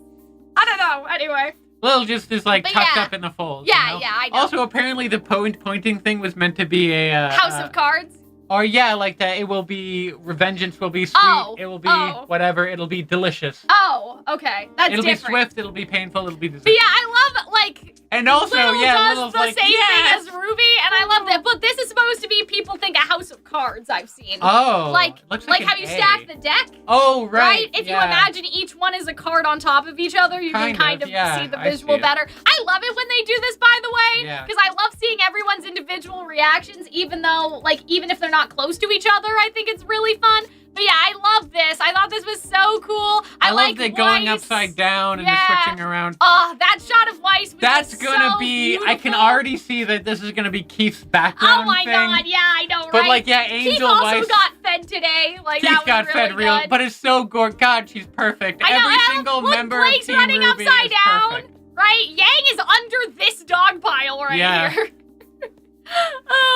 I don't know. Anyway. Little just is like tucked up in the folds. Yeah, you know? yeah, I know. Also, apparently the pointing thing was meant to be a House of Cards. Or yeah, like that. It will be Revengeance will be sweet. It will be whatever. It'll be delicious. Oh, okay, that's it'll different. Be swift. It'll be painful. It'll be disastrous. But yeah, I love like. And also, Little does Little's the like, same thing as RWBY, and I love that. But this is supposed to be people think a House of Cards. I've seen. Oh, like how you stack the deck. Oh, right. If you imagine each one is a card on top of each other, you can kind of see the visual better. I love it when they do this, by the way, because I love seeing everyone's individual reactions, even if they're not close to each other. I think it's really fun. But yeah, I love this. I thought this was so cool. I love the going upside down and the switching around. Oh, that shot of Weiss was That's gonna be. beautiful. I can already see that this is gonna be Keith's background. Oh my god, yeah, I know, right? But Angel Keith also Weiss got fed today. Like Keith that was got really fed real, good. but it's so good. God, she's perfect. I know, Every single member Blake's of Team running RWBY upside is down, perfect. right? Yang is under this dog pile right here.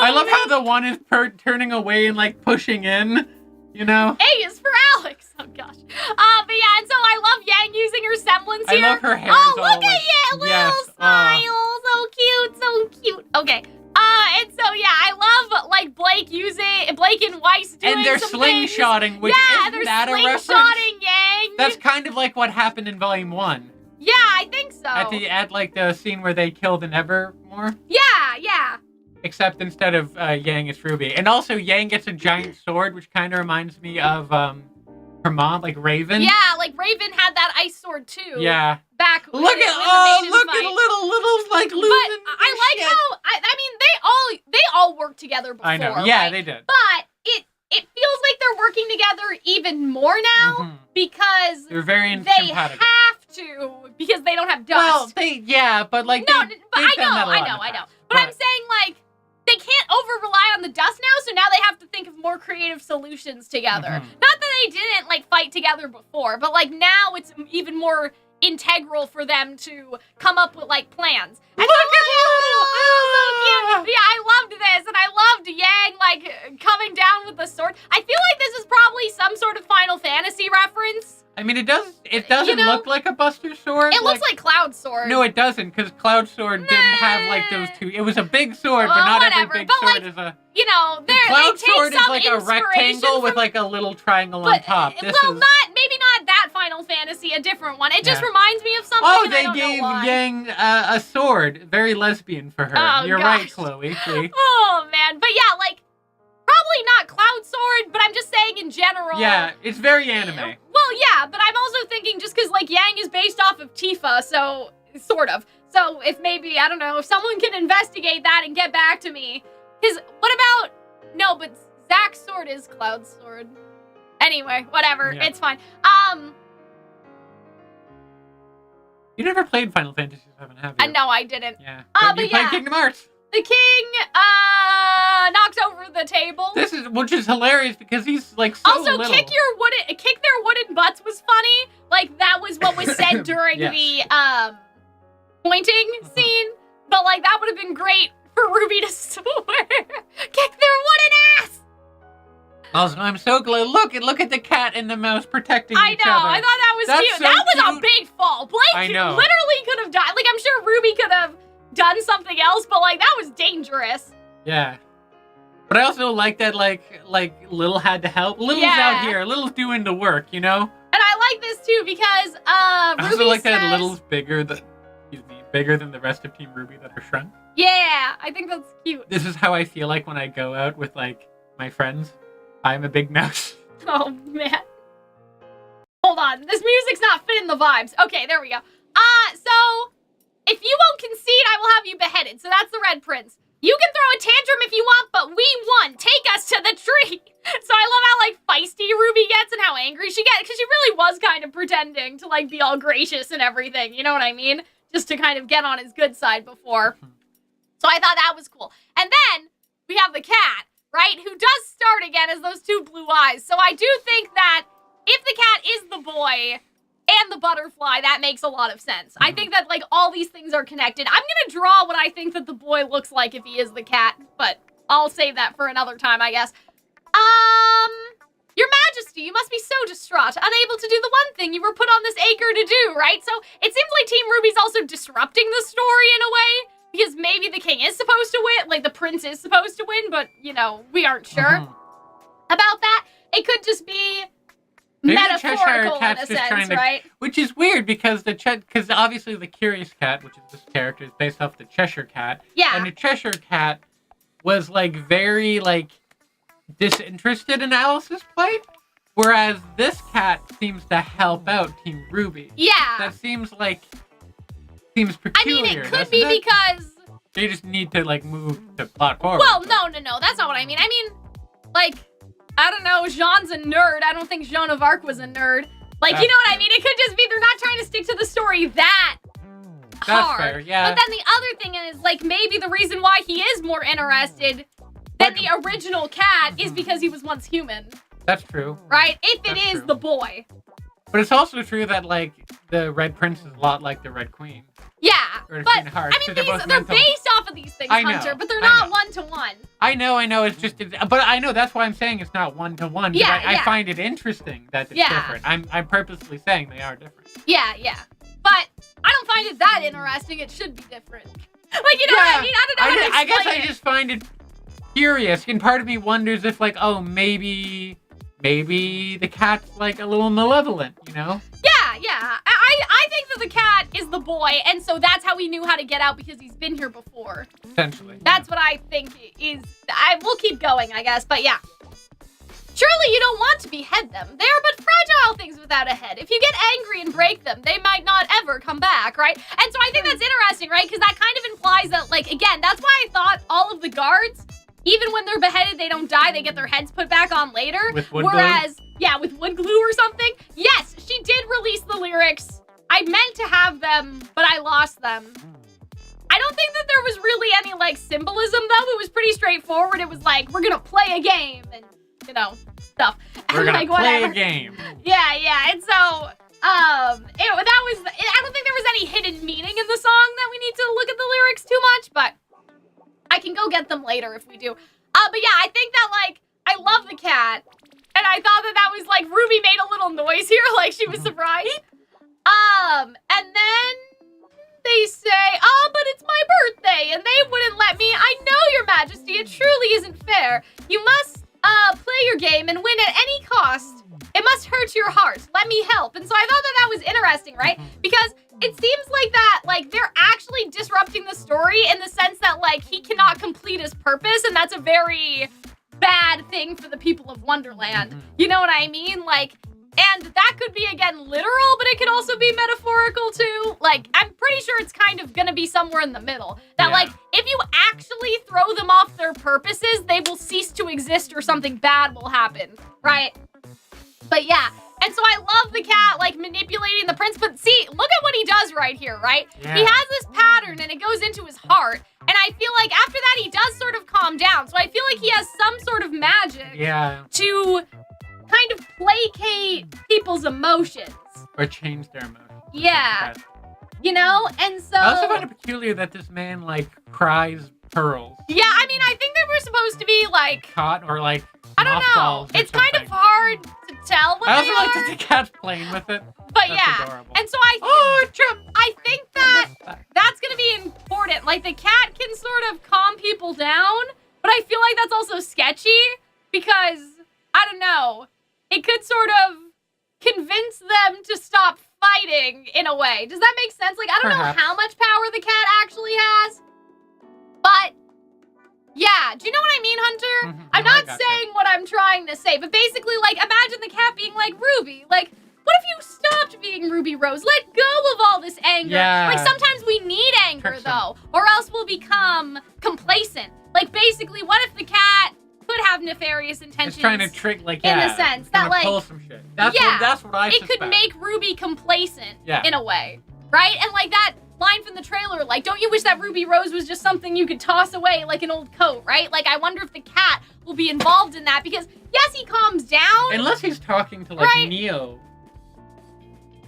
I love how the one is turning away and like pushing in, you know? A is for Alex. Oh gosh. But yeah, and so I love Yang using her semblance here. I love her hair. Oh, look at you, little smile. So cute, so cute. Okay. And so yeah, I love like Blake and Weiss doing and they're some slingshotting, things. which yeah, isn't that a reference? Yang. That's kind of like what happened in Volume 1. Yeah, I think so. At like the scene where they kill the Nevermore. Yeah. Except instead of Yang, it's Ruby. And also Yang gets a giant sword, which kind of reminds me of her mom, like Raven. Yeah, like Raven had that ice sword too. Yeah. Back. Look at little like Lumen. But I like how I mean they all worked together before. I know. Yeah, right? they did. But it feels like they're working together even more now because they're very they have to because they don't have dust. Well, but like no, but I know. But I'm saying like they can't over-rely on the dust now, so now they have to think of more creative solutions together. Not that they didn't, like, fight together before, but, like, now it's even more integral for them to come up with, like, plans. And Look at so cute. Yeah, I loved this, and I loved Yang, like, coming down with the sword. I feel like this is probably some sort of Final Fantasy reference. I mean, it doesn't look like a Buster sword. It looks like Cloud sword. No, it doesn't, because Cloud sword didn't have like those two. It was a big sword, but not every big sword is a. You know, Cloud sword is like a rectangle with like a little triangle on top. Maybe not that Final Fantasy, a different one. It just reminds me of something. Oh, they gave Yang a sword. Very lesbian for her. Oh, You're right, Chloe. See? Oh man, but yeah, like probably not Cloud sword, but I'm just saying in general. Yeah, it's very anime. Well, yeah, but I'm also thinking just because, like, Yang is based off of Tifa, so, sort of. So, if maybe, I don't know, if someone can investigate that and get back to me. Because, what about, no, but Zack's sword is Cloud's sword. Anyway, whatever, it's fine. You never played Final Fantasy VII, have you? No, I didn't. Yeah, but you played Kingdom Hearts. The king, knocks over the table. Which is hilarious because he's like so also, little. kick their wooden butts was funny. Like that was what was said during the pointing scene. But like that would have been great for Ruby to swear. Kick their wooden ass. Also, I'm so glad. Look at the cat and the mouse protecting each other. I thought that was cute. So that was cute. a big fall. Blake literally could have died. Like I'm sure Ruby could have done something else, but like that was dangerous. Yeah. But I also like that like Lil had to help. Lil's out here. Lil's doing the work, you know? And I like this too because Ruby I also like says, that Lil's bigger than the rest of Team RWBY that are shrunk. Yeah, I think that's cute. This is how I feel like when I go out with like my friends. I'm a big mouse. Oh man. Hold on. This music's not fitting the vibes. Okay, there we go. So if you won't concede, I will have you beheaded. So that's the Red Prince. You can throw a tantrum if you want, but we won. Take us to the tree. So I love how, like, feisty Ruby gets and how angry she gets. Because she really was kind of pretending to, like, be all gracious and everything. You know what I mean? Just to kind of get on his good side before. So I thought that was cool. And then we have the cat, right? Who does start again as those two blue eyes. So I do think that if the cat is the boy and the butterfly, that makes a lot of sense. I think that, like, all these things are connected. I'm gonna draw what I think that the boy looks like if he is the cat, but I'll save that for another time, I guess. Your Majesty, you must be so distraught, unable to do the one thing you were put on this acre to do, right? So it seems like Team RWBY's also disrupting the story in a way, because maybe the king is supposed to win, like the prince is supposed to win, but, you know, we aren't sure about that. It could just be maybe metaphorical in a sense, right? Which is weird because because obviously the Curious Cat, which is this character, is based off the Cheshire Cat. Yeah. And the Cheshire Cat was like very like disinterested in Alice's plight, whereas this cat seems to help out Team RWBY. Yeah. That seems peculiar. I mean, it could be because they just need to like move the plot forward. Well, no, that's not what I mean. I mean, like, I don't know, Jean's a nerd. I don't think Joan of Arc was a nerd. Like, you know what I mean? It could just be they're not trying to stick to the story that hard. Fair, yeah. But then the other thing is, like, maybe the reason why he is more interested than the original cat is because he was once human. That's true. Right? If it is the boy. But it's also true that, like, the Red Prince is a lot like the Red Queen. Yeah, or the but, Queen of Hearts, I mean, they're based off of these things, Hunter, but they're not one-to-one. I know, it's just, but I know, that's why I'm saying it's not one-to-one. Yeah, I find it interesting that it's different. I'm purposely saying they are different. Yeah, but I don't find it that interesting. It should be different. Like, you know what I mean? I don't know how to explain I guess I just find it curious, and part of me wonders if, like, oh, maybe the cat's, like, a little malevolent, you know? Yeah. I think that the cat is the boy, and so that's how he knew how to get out, because he's been here before. Essentially. That's what I think is... we'll keep going, I guess, but yeah. Surely you don't want to behead them. They are but fragile things without a head. If you get angry and break them, they might not ever come back, right? And so I think that's interesting, right? Because that kind of implies that, like, again, that's why I thought all of the guards, even when they're beheaded, they don't die. They get their heads put back on later. With wood glue? Yeah, with wood glue or something. Yes, she did release the lyrics. I meant to have them, but I lost them. I don't think that there was really any, like, symbolism, though. It was pretty straightforward. It was like, we're gonna play a game, and, you know, stuff. We're gonna play a game. Yeah, and so, I don't think there was any hidden meaning in the song that we need to look at the lyrics too much, but I can go get them later if we do. But yeah, I think that, like, I love the cat, and I thought that was, like, Ruby made a little noise here, like she was surprised. And then they say, oh, but it's my birthday, and they wouldn't let me. I know, Your Majesty, it truly isn't fair. You must, play your game and win at any cost. It must hurt your heart. Let me help. And so I thought that was interesting, right? Because it seems like that, like, they're actually disrupting the story in the sense that, like, he cannot complete his purpose, and that's a very bad thing for the people of Wonderland. You know what I mean? Like, and that could be, again, literal, but it could also be metaphorical, too. Like, I'm pretty sure it's kind of gonna be somewhere in the middle. That, like, if you actually throw them off their purposes, they will cease to exist or something bad will happen, right? But yeah, and so I love the cat, like, manipulating the prince, but see, look at what he does right here, right? Yeah. He has this pattern, and it goes into his heart, and I feel like after that, he does sort of calm down, so I feel like he has some sort of magic to kind of placate people's emotions. Or change their emotions. Yeah. You know, and so... I also find it peculiar that this man, like, cries pearls. Yeah, I mean, I think they were supposed to be, like... Caught or, like, I don't know. It's kind of hard to tell what they are. I also like that the cat's playing with it. But that's adorable. And so I think that that's going to be important. Like, the cat can sort of calm people down, but I feel like that's also sketchy because, I don't know, it could sort of convince them to stop fighting in a way. Does that make sense? Like, I don't know how much power the cat actually has, but yeah, do you know what I mean, Hunter? I'm not saying what I'm trying to say, but basically, like, imagine the cat being like, Ruby, like, what if you stopped being Ruby Rose? Let go of all this anger. Yeah. Like, sometimes we need anger, though, or else we'll become complacent. Like, basically, what if the cat could have nefarious intentions? It's trying to trick, like, in the sense that, like, pull some shit. That's what I suspect. It could make Ruby complacent in a way, right? And, like, that line from the trailer, like, don't you wish that Ruby Rose was just something you could toss away like an old coat, right? Like, I wonder if the cat will be involved in that, because, yes, he calms down. Unless he's talking to, like, Neo.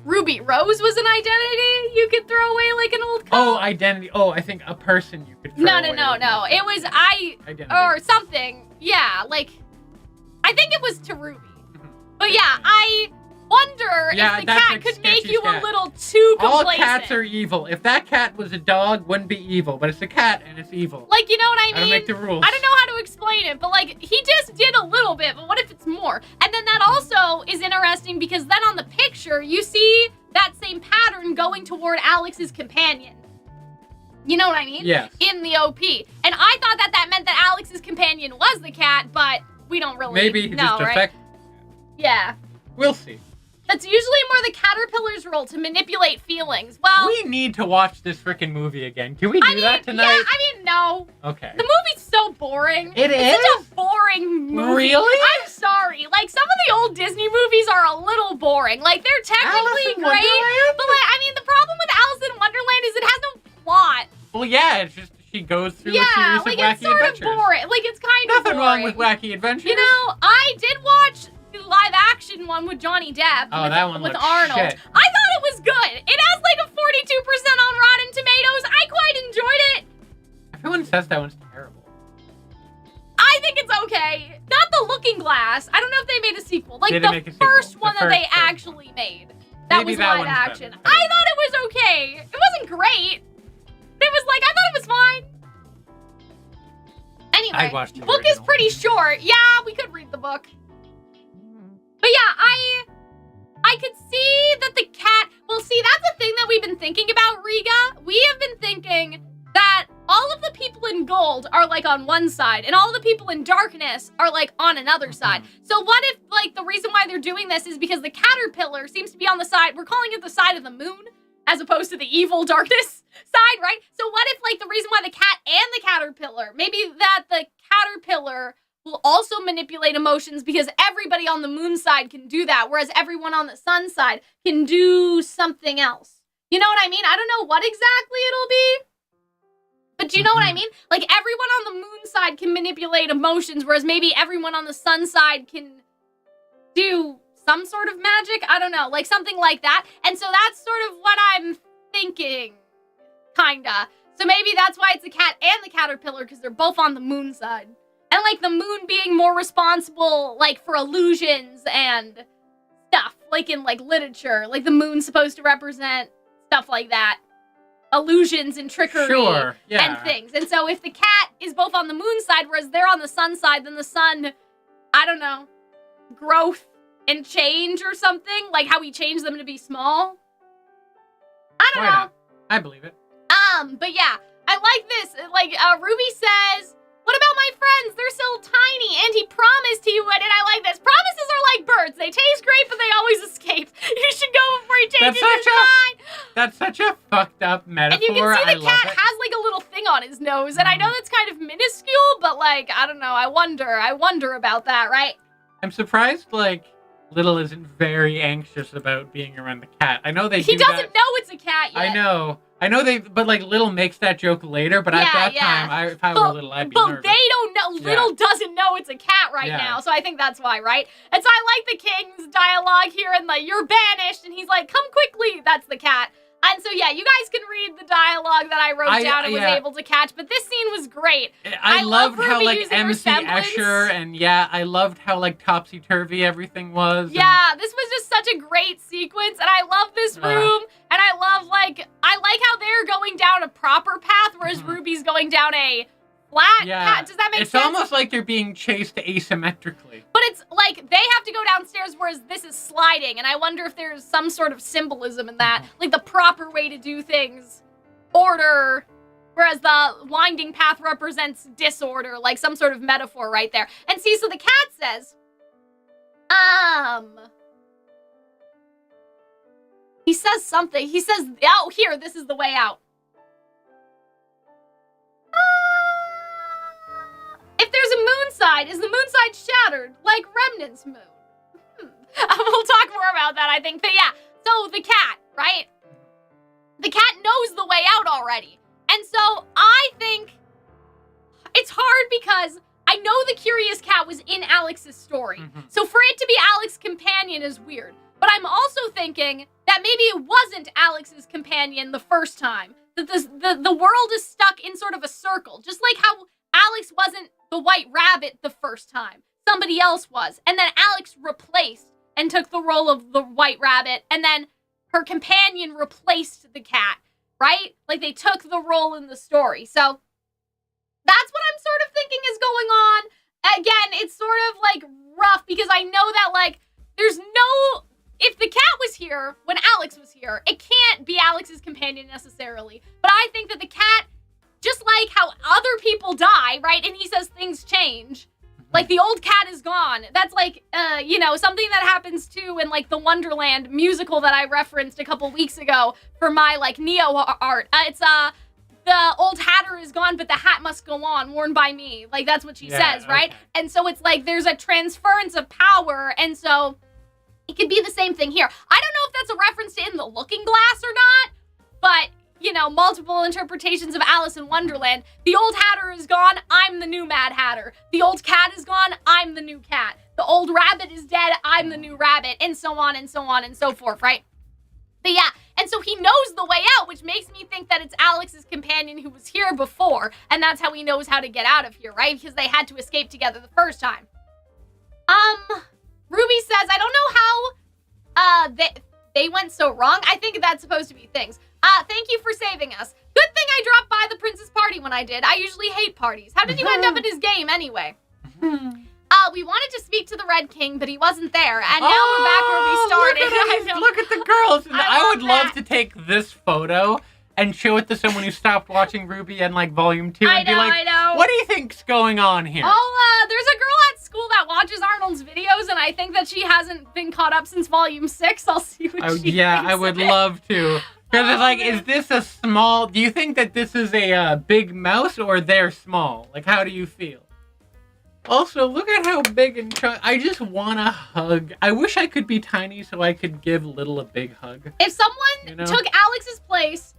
Ruby Rose was an identity you could throw away like an old coat? Oh, identity. Oh, I think a person you could throw away. No. It was identity. or something. Yeah, like, I think it was to Ruby. But yeah, I wonder if the cat could make you a little too complacent. All cats are evil. If that cat was a dog, wouldn't be evil. But it's a cat, and it's evil. Like, you know what I mean? I don't make the rules. I don't know how to explain it, but, like, he just did a little bit, but what if it's more? And then that also is interesting, because then on the picture, you see that same pattern going toward Alex's companion. You know what I mean? Yes. In the OP. And I thought that meant that Alex's companion was the cat, but we don't really know, right? Yeah. We'll see. That's usually more the caterpillar's role, to manipulate feelings. Well, we need to watch this freaking movie again. Can we do that tonight? Yeah, I mean, no. Okay. The movie's so boring. It's such a boring movie. Really? I'm sorry. Like, some of the old Disney movies are a little boring. Like, they're technically great, but, like, I mean, the problem with Alice in Wonderland is it has no plot. Well, yeah, it's just she goes through a series of wacky adventures. Yeah, like, it's sort of boring. Like, it's kind of boring. Nothing wrong with wacky adventures. You know, I did watch the live-action one with Johnny Depp. That one with looks Arnold. shit. I thought it was good. It has like a 42% on Rotten Tomatoes. I quite enjoyed it. Everyone says that one's terrible. I think it's okay. Not The Looking Glass. I don't know if they made a sequel. Like the first one that they actually made. That was live action. I thought it was okay. It wasn't great. It was like, I thought it was fine. Anyway, the book is pretty short. Yeah, we could read the book. But yeah, I could see that the cat... Well, see, that's the thing that we've been thinking about, Riga. We have been thinking that all of the people in gold are, like, on one side, and all the people in darkness are, like, on another side. So what if, like, the reason why they're doing this is because the caterpillar seems to be on the side... We're calling it the side of the moon, as opposed to the evil darkness side, right? So what if, like, the reason why the cat and the caterpillar, maybe that the caterpillar will also manipulate emotions because everybody on the moon side can do that, whereas everyone on the sun side can do something else. You know what I mean? I don't know what exactly it'll be, but do you know what I mean? Like, everyone on the moon side can manipulate emotions, whereas maybe everyone on the sun side can do some sort of magic. I don't know, like something like that. And so that's sort of what I'm thinking, kinda. So maybe that's why it's the cat and the caterpillar, because they're both on the moon side. And like the moon being more responsible, like for illusions and stuff, like in like literature. Like the moon's supposed to represent stuff like that. Illusions and trickery and things. And so if the cat is both on the moon side, whereas they're on the sun side, then the sun, I don't know, growth and change or something, like how we change them to be small. I don't know. I believe it. But yeah, I like this. Like, Ruby says, what about my friends? They're so tiny, and he promised he would, and I like this. Promises are like birds. They taste great, but they always escape. You should go before he changes his mind. That's such a fucked up metaphor. And you can see the cat has like a little thing on his nose, and I know that's kind of minuscule, but like, I don't know. I wonder about that, right? I'm surprised, like, Little isn't very anxious about being around the cat. I know He doesn't know it's a cat yet. I know but like Little makes that joke later, but at that time, if I were Little, I'd be nervous. But they don't know, Little doesn't know it's a cat right now, so I think that's why, right? And so I like the king's dialogue here, and like, you're banished, and he's like, come quickly, that's the cat. And so, yeah, you guys can read the dialogue that I wrote down and was able to catch, but this scene was great. I loved how, like, MC Escher, and I loved how, like, topsy-turvy everything was. Yeah, this was just such a great sequence, and I love this room, and I love, like, how they're going down a proper path, whereas Ruby's going down a flat path. Does that make sense? It's almost like they're being chased asymmetrically. But it's like they have to go downstairs, whereas this is sliding, and I wonder if there's some sort of symbolism in that, like the proper way to do things, order, whereas the winding path represents disorder, like some sort of metaphor right there. And see, so the cat says, he says something. He says, oh, here, this is the way out. If there's a moon side, is the moon side shattered like Remnant's moon? We'll talk more about that, I think. But yeah, so the cat, right? The cat knows the way out already. And so I think it's hard because I know the Curious Cat was in Alex's story. So for it to be Alex's companion is weird. But I'm also thinking that maybe it wasn't Alex's companion the first time. That the world is stuck in sort of a circle. Just like how Alex wasn't the White Rabbit the first time. Somebody else was. And then Alex replaced and took the role of the White Rabbit. And then her companion replaced the cat, right? Like they took the role in the story. So that's what I'm sort of thinking is going on. Again, it's sort of like rough because I know that like there's no... If the cat was here when Alex was here, it can't be Alex's companion necessarily. But I think that the cat, just like how other people die, right? And he says things change. Like the old cat is gone. That's like, something that happens too in like the Wonderland musical that I referenced a couple weeks ago for my like Neo art. It's the old hatter is gone, but the hat must go on, worn by me. Like that's what she says, right? Okay. And so it's like there's a transference of power, and so it could be the same thing here. I don't know if that's a reference to In the Looking Glass or not, but, multiple interpretations of Alice in Wonderland. The old hatter is gone, I'm the new Mad Hatter. The old cat is gone, I'm the new cat. the old rabbit is dead, I'm the new rabbit, and so on and so on and so forth, right? But yeah, and so he knows the way out, which makes me think that it's Alex's companion who was here before, and that's how he knows how to get out of here, right? Because they had to escape together the first time. Ruby says, I don't know how they went so wrong. I think that's supposed to be things. Thank you for saving us. Good thing I dropped by the prince's party when I did. I usually hate parties. How did you end up at his game anyway? We wanted to speak to the Red King, but he wasn't there. And now we're back where we started. Look at the girls. I would love to take this photo and show it to someone who stopped watching RWBY and like Volume 2 and be like, what do you think's going on here? There's a girl at school that watches Arnold's videos, and I think that she hasn't been caught up since Volume 6. I'll see what she thinks I would love to. Because it's like, is this a small... Do you think that this is a big mouse or they're small? Like, how do you feel? Also, look at how big and chunky... I just want a hug. I wish I could be tiny so I could give Little a big hug. If someone took Alex's place,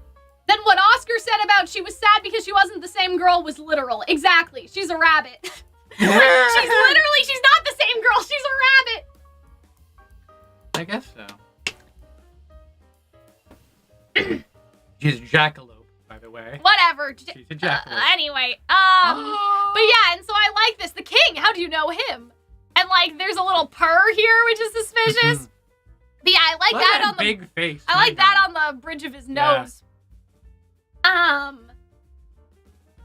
then what Oscar said about she was sad because she wasn't the same girl was literal. Exactly. She's a rabbit. She's not the same girl. She's a rabbit. I guess so. She's a jackalope, by the way. Whatever. She's a jackalope. Anyway, but yeah, and so I like this. The king, how do you know him? And like, there's a little purr here, which is suspicious. But yeah, I like that on the big face. I like that on the bridge of his nose.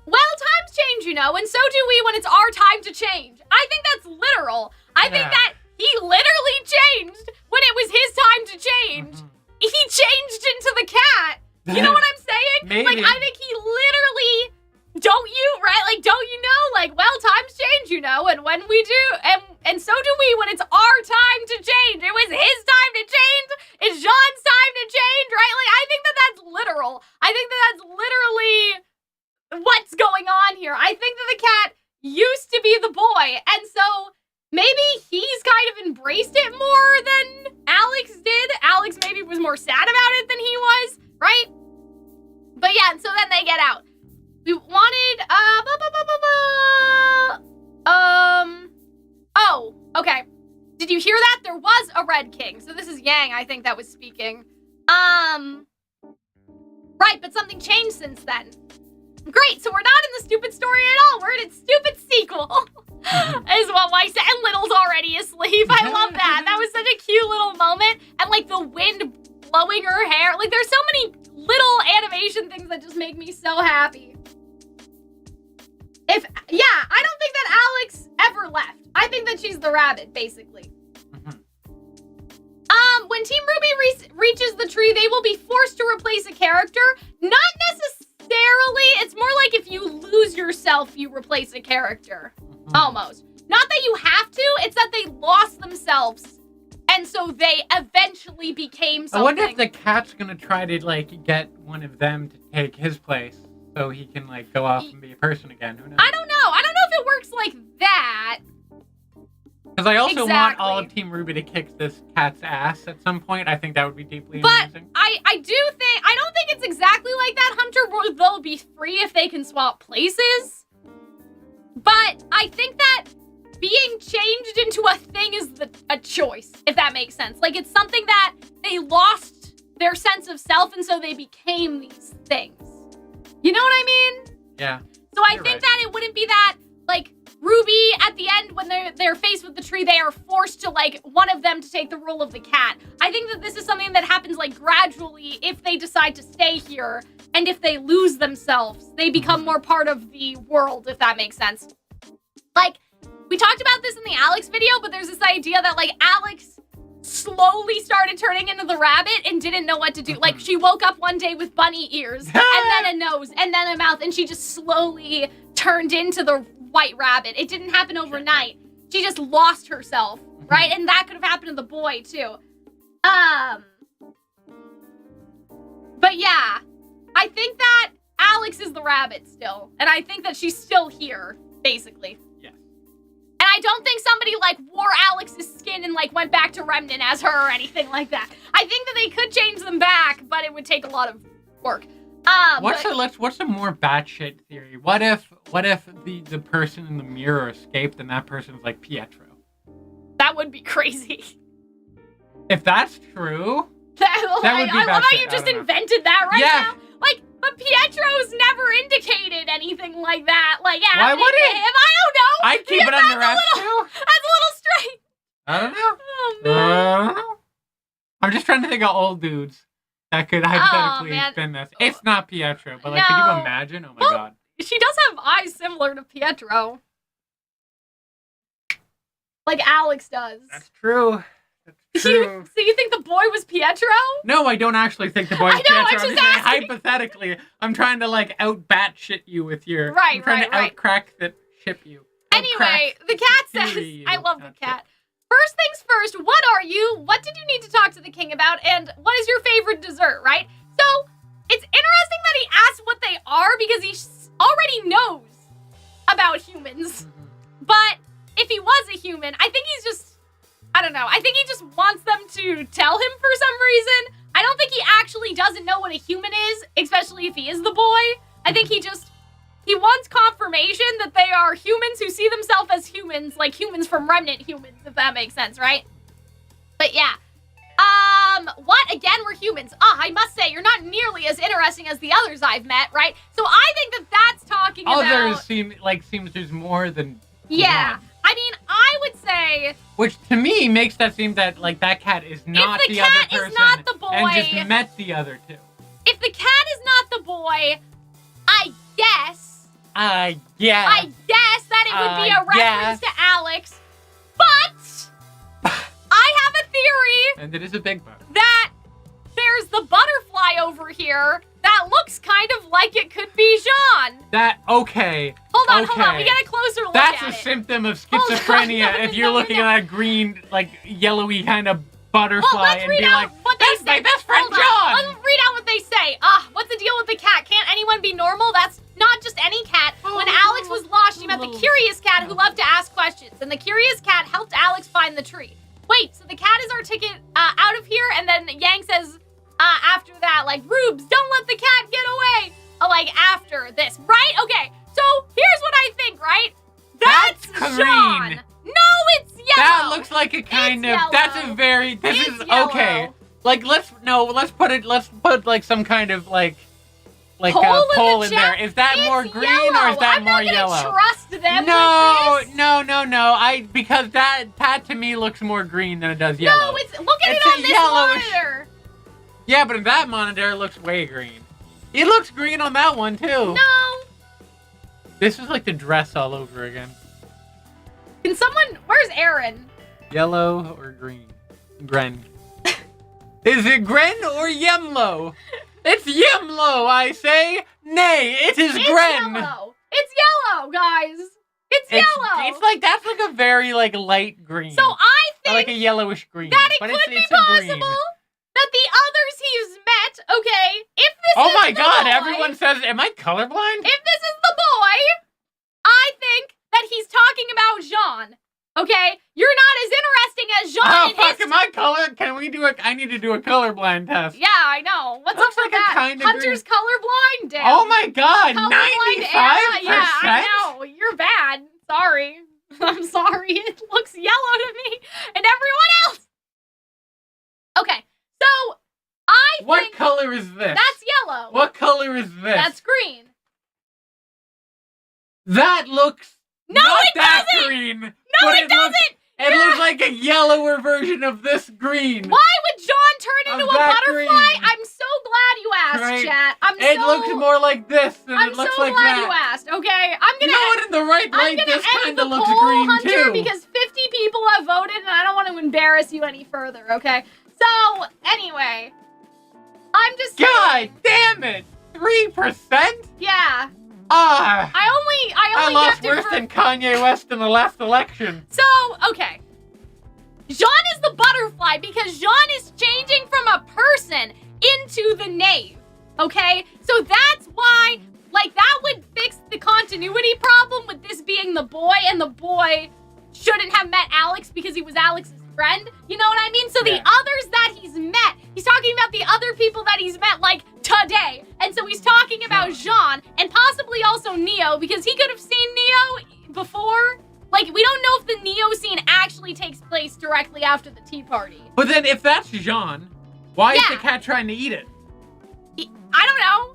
Well, times change, and so do we when it's our time to change. I think that's literal. I think that he literally changed when it was his time to change. He changed into the cat. You know what I'm saying? Maybe. Like, I think he literally, don't you know? Like, well, times change, and when we do, and so do we when it's our time to change. It was his time to change. It's Jean's time to change, right? Like, I think that that's literal. I think that that's literally what's going on here. I think that the cat used to be the boy, and so maybe he's kind of embraced it more than Alex did. Alex maybe was more sad about it than he was, right? But yeah, and so then they get out. We wanted, oh, okay. Did you hear that? There was a Red King. So this is Yang, I think, that was speaking. Right, but something changed since then. Great, so we're not in the stupid story at all. We're in its stupid sequel. Is what Mike said. And Little's already asleep. I love that. That was such a cute little moment. And like the wind blowing her hair. Like there's so many little animation things that just make me so happy. I don't think that Alex ever left. I think that she's the rabbit, basically. When Team RWBY reaches the tree, they will be forced to replace a character. Not necessarily. It's more like if you lose yourself, you replace a character. Almost. Not that you have to, it's that they lost themselves. And so they eventually became something. I wonder if the cat's gonna try to, like, get one of them to take his place so he can, like, go off and be a person again. Who knows? I don't know. I don't know if it works like that. Because I also want all of Team RWBY to kick this cat's ass at some point. I think that would be deeply amusing. But I don't think it's exactly like that, Hunter, where they'll be free if they can swap places. But I think that being changed into a thing is a choice, if that makes sense. Like, it's something that they lost their sense of self, and so they became these things. You know what I mean? Yeah. So I think that it wouldn't be that, like, RWBY, at the end, when they're faced with the tree, they are forced to, like, one of them to take the role of the cat. I think that this is something that happens, like, gradually if they decide to stay here, and if they lose themselves, they become more part of the world, if that makes sense. Like, we talked about this in the Alex video, but there's this idea that, like, Alex slowly started turning into the rabbit and didn't know what to do. Like, she woke up one day with bunny ears, and then a nose, and then a mouth, and she just slowly turned into the white rabbit. It didn't happen overnight. She just lost herself, right? And that could have happened to the boy, too. But yeah, I think that Alex is the rabbit still, and I think that she's still here, basically. And I don't think somebody, like, wore Alex's skin and, like, went back to Remnant as her or anything like that. I think that they could change them back, but it would take a lot of work. What's a more batshit theory? What if the person in the mirror escaped and that person's like Pietro? That would be crazy. If that's true, that would be I love how you just invented that right now. Like, but Pietro's never indicated anything like that. Like, yeah, why would it? Him. I don't know. I'd keep it under wraps too. That's a little strange. I don't know. Oh, man. I'm just trying to think of old dudes that could hypothetically spin this. It's not Pietro, but like, could you imagine? Oh my god. She does have eyes similar to Pietro. Like Alex does. That's true. So you think the boy was Pietro? No, I don't actually think the boy was Pietro. I'm just saying, hypothetically, I'm trying to like out-bat shit you with your... I'm trying to out-crack that ship you. Anyway, the cat says... I love the cat. First things first, what are you? What did you need to talk to the king about? And what is your favorite dessert, right? So, it's interesting that he asked what they are because he already knows about humans. But if he was a human, I think he's just... I don't know. I think he just wants them to tell him for some reason. I don't think he actually doesn't know what a human is, especially if he is the boy. I think he wants confirmation that they are humans who see themselves as humans, like humans from Remnant humans, if that makes sense, right? But yeah. What? Again, we're humans. I must say, you're not nearly as interesting as the others I've met, right? So I think that that's talking about... Others seems there's more than Yeah. one. I mean, I would say... Which, to me, makes that seem that, like, that cat is not the other person. If the cat is not the boy... And just met the other two. If the cat is not the boy, I guess that it would be a reference to Alex. But I have a theory... And it is a big one. ...that there's the butterfly over here that looks kind of like it could be Jean. Okay. Hold on. We get a closer look That's at it. That's a symptom of schizophrenia if you're looking at a green, like, yellowy kind of butterfly and be like, that's my best friend John! Let's read out what they say. What's the deal with the cat? Can't anyone be normal? That's not just any cat. When Alex was lost, she met the curious cat who loved to ask questions. And the curious cat helped Alex find the tree. Wait, so the cat is our ticket out of here? And then Yang says... after that, like, Rubes, don't let the cat get away. Like, after this, right? Okay, so here's what I think, right? That's green. No, it's yellow. That looks like a kind of, yellow. That's a very, this it's is, yellow. Okay. Like, let's put, like, some kind of, like a pole in there. Is that more green or is that more yellow? I'm not gonna trust them with this. No. Because that to me looks more green than it does yellow. No, look at it on this monitor. Yeah, but in that monitor, it looks way green. It looks green on that one, too. No. This is like the dress all over again. Can someone... Where's Aaron? Yellow or green? Gren. Is it Gren or Yemlo? It's Yemlo, I say. Nay, it is Gren. Yellow. It's yellow, guys. It's yellow. It's like, that's like a very, like, light green. So I think... Or like a yellowish green. That it could be possible... that the others he's met, okay, if this is Oh my god, boy, everyone says, am I colorblind? If this is the boy, I think that he's talking about Jean, okay? You're not as interesting as Jean. Oh, fuck, am I color? Can we do I need to do a colorblind test. Yeah, I know. What's up with that? Kind of Hunter's colorblind? Damn. Oh my god, 95%? Yeah, I know. You're bad. Sorry. I'm sorry. It looks yellow to me and everyone else. Okay. So, I think... What color is this? That's yellow. What color is this? That's green. That looks not that green. No, it doesn't. It looks like a yellower version of this green. Why would John turn into a butterfly? Green. I'm so glad you asked, chat. It looks more like this than it looks like that. I'm so glad you asked, okay? I'm gonna... No, in the right light, this kind of looks green, Hunter, too. Because 50 people have voted, and I don't want to embarrass you any further, okay? So, anyway, I'm just saying. God damn it! 3%? Yeah. I lost worse than Kanye West in the last election. So, okay. Jean is the butterfly because Jean is changing from a person into the knave, okay? So that's why, like, that would fix the continuity problem with this being the boy, and the boy shouldn't have met Alex because he was Alex's friend. You know what I mean? So the others that he's met, he's talking about the other people that he's met, like, today. And so he's talking about Jean and possibly also Neo because he could have seen Neo before. Like, we don't know if the Neo scene actually takes place directly after the tea party. But then if that's Jean, why is the cat trying to eat it? I don't know.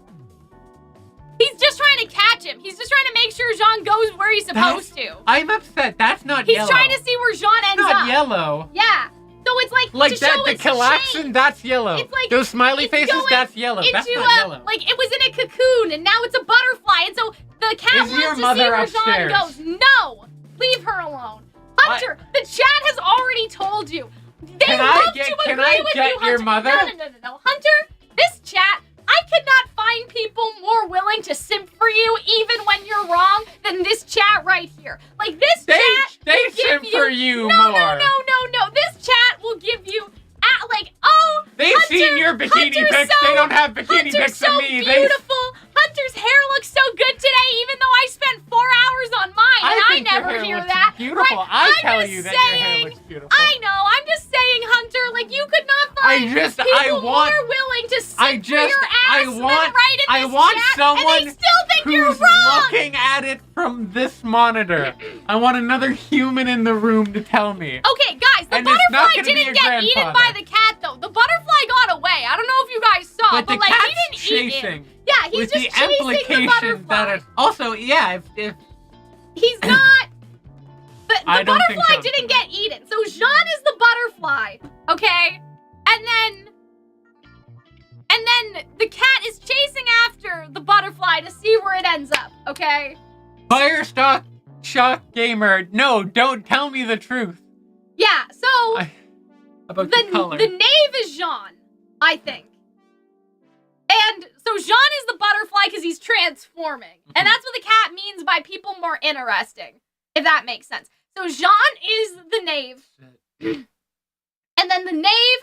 He's just trying to catch him. He's just trying to make sure Jean goes where he's supposed to. I'm upset. That's not yellow. He's trying to see where Jean ends up. Not yellow. Yeah. So it's like to that, show the its Calxiyn, shape. that's yellow. It's like those smiley faces, that's yellow. That's not yellow. Like, it was in a cocoon, and now it's a butterfly, and so the cat wants to see where Jean goes. No! Leave her alone. Hunter, the chat has already told you. They love to agree with you, Hunter. Your mother? No. Hunter, this chat, I could not find people more willing to simp for you, even when you're wrong, than this chat right here. Like, this chat they will simp give you... for you no, more. No. This chat will give you... like, oh, they've seen your bikini pics. They don't have bikini pics of me. Beautiful. Hunter's hair looks so good today, even though I spent 4 hours on mine, and I never hear that. Beautiful. Right? I tell you that your hair looks beautiful. I know. I'm just saying, Hunter. Like, you could not find people more willing to sit for your ass than right in this chat, someone and they still think you're who's wrong. looking at it from this monitor. I want another human in the room to tell me. Okay, guys, the butterfly didn't get eaten by the cat, though. The butterfly got away. I don't know if you guys saw, but like, he didn't eat it. Yeah, he's just chasing the butterfly. Also, yeah, if he's not. The butterfly didn't get eaten. So Jean is the butterfly, okay? And then the cat is chasing after the butterfly to see where it ends up, okay? Firestock Shock Gamer, no, don't tell me the truth. Yeah, so about the color. The knave is Jean, I think. And so Jean is the butterfly because he's transforming. And that's what the cat means by people more interesting, if that makes sense. So Jean is the knave. And then the knave,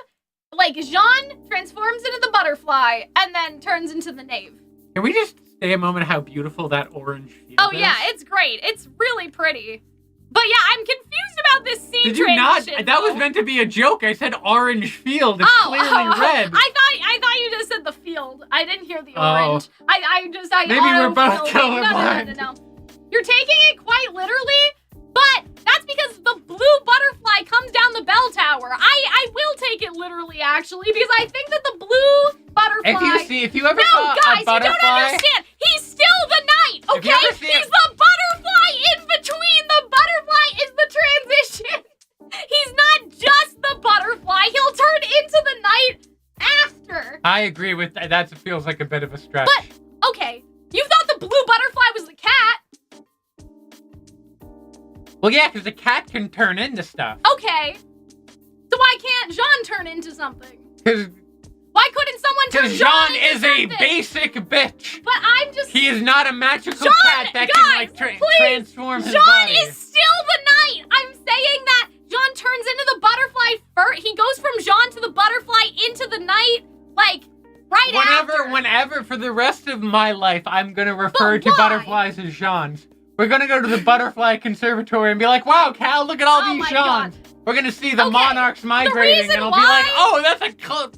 like, Jean transforms into the butterfly and then turns into the knave. Can we just stay a moment how beautiful that orange field is? Oh, yeah, it's great. It's really pretty. But yeah, I'm confused about this scene Did you transition. not? That was meant to be a joke. I said orange field. It's clearly red. I thought you just said the field. I didn't hear the orange. I maybe we're both colorblind. No. You're taking it quite literally, but that's because the blue butterfly comes down the bell tower. I will take it literally, actually, because I think that the blue butterfly... If you ever saw guys, a butterfly... you don't understand. He's still the knight, okay? He's the butterfly in between. The butterfly is the transition. He's not just the butterfly. He'll turn into the knight after. I agree with that. That feels like a bit of a stretch. But, okay, you thought the blue butterfly was the cat. Well, yeah, because the cat can turn into stuff. Okay. So why can't Jean turn into something? Because... Why couldn't someone turn Jean into something? Is a basic bitch. But I'm just... He is not a magical cat that can, like, transform his body. Jean is still the knight. I'm saying that Jean turns into the butterfly first. He goes from Jean to the butterfly into the knight, like, right after. Whenever, for the rest of my life, I'm going to refer to butterflies as Jeans. We're going to go to the butterfly conservatory and be like, wow, Cal, look at all these Jeans. We're going to see the monarchs migrating, and I'll be like, oh, that's a cult.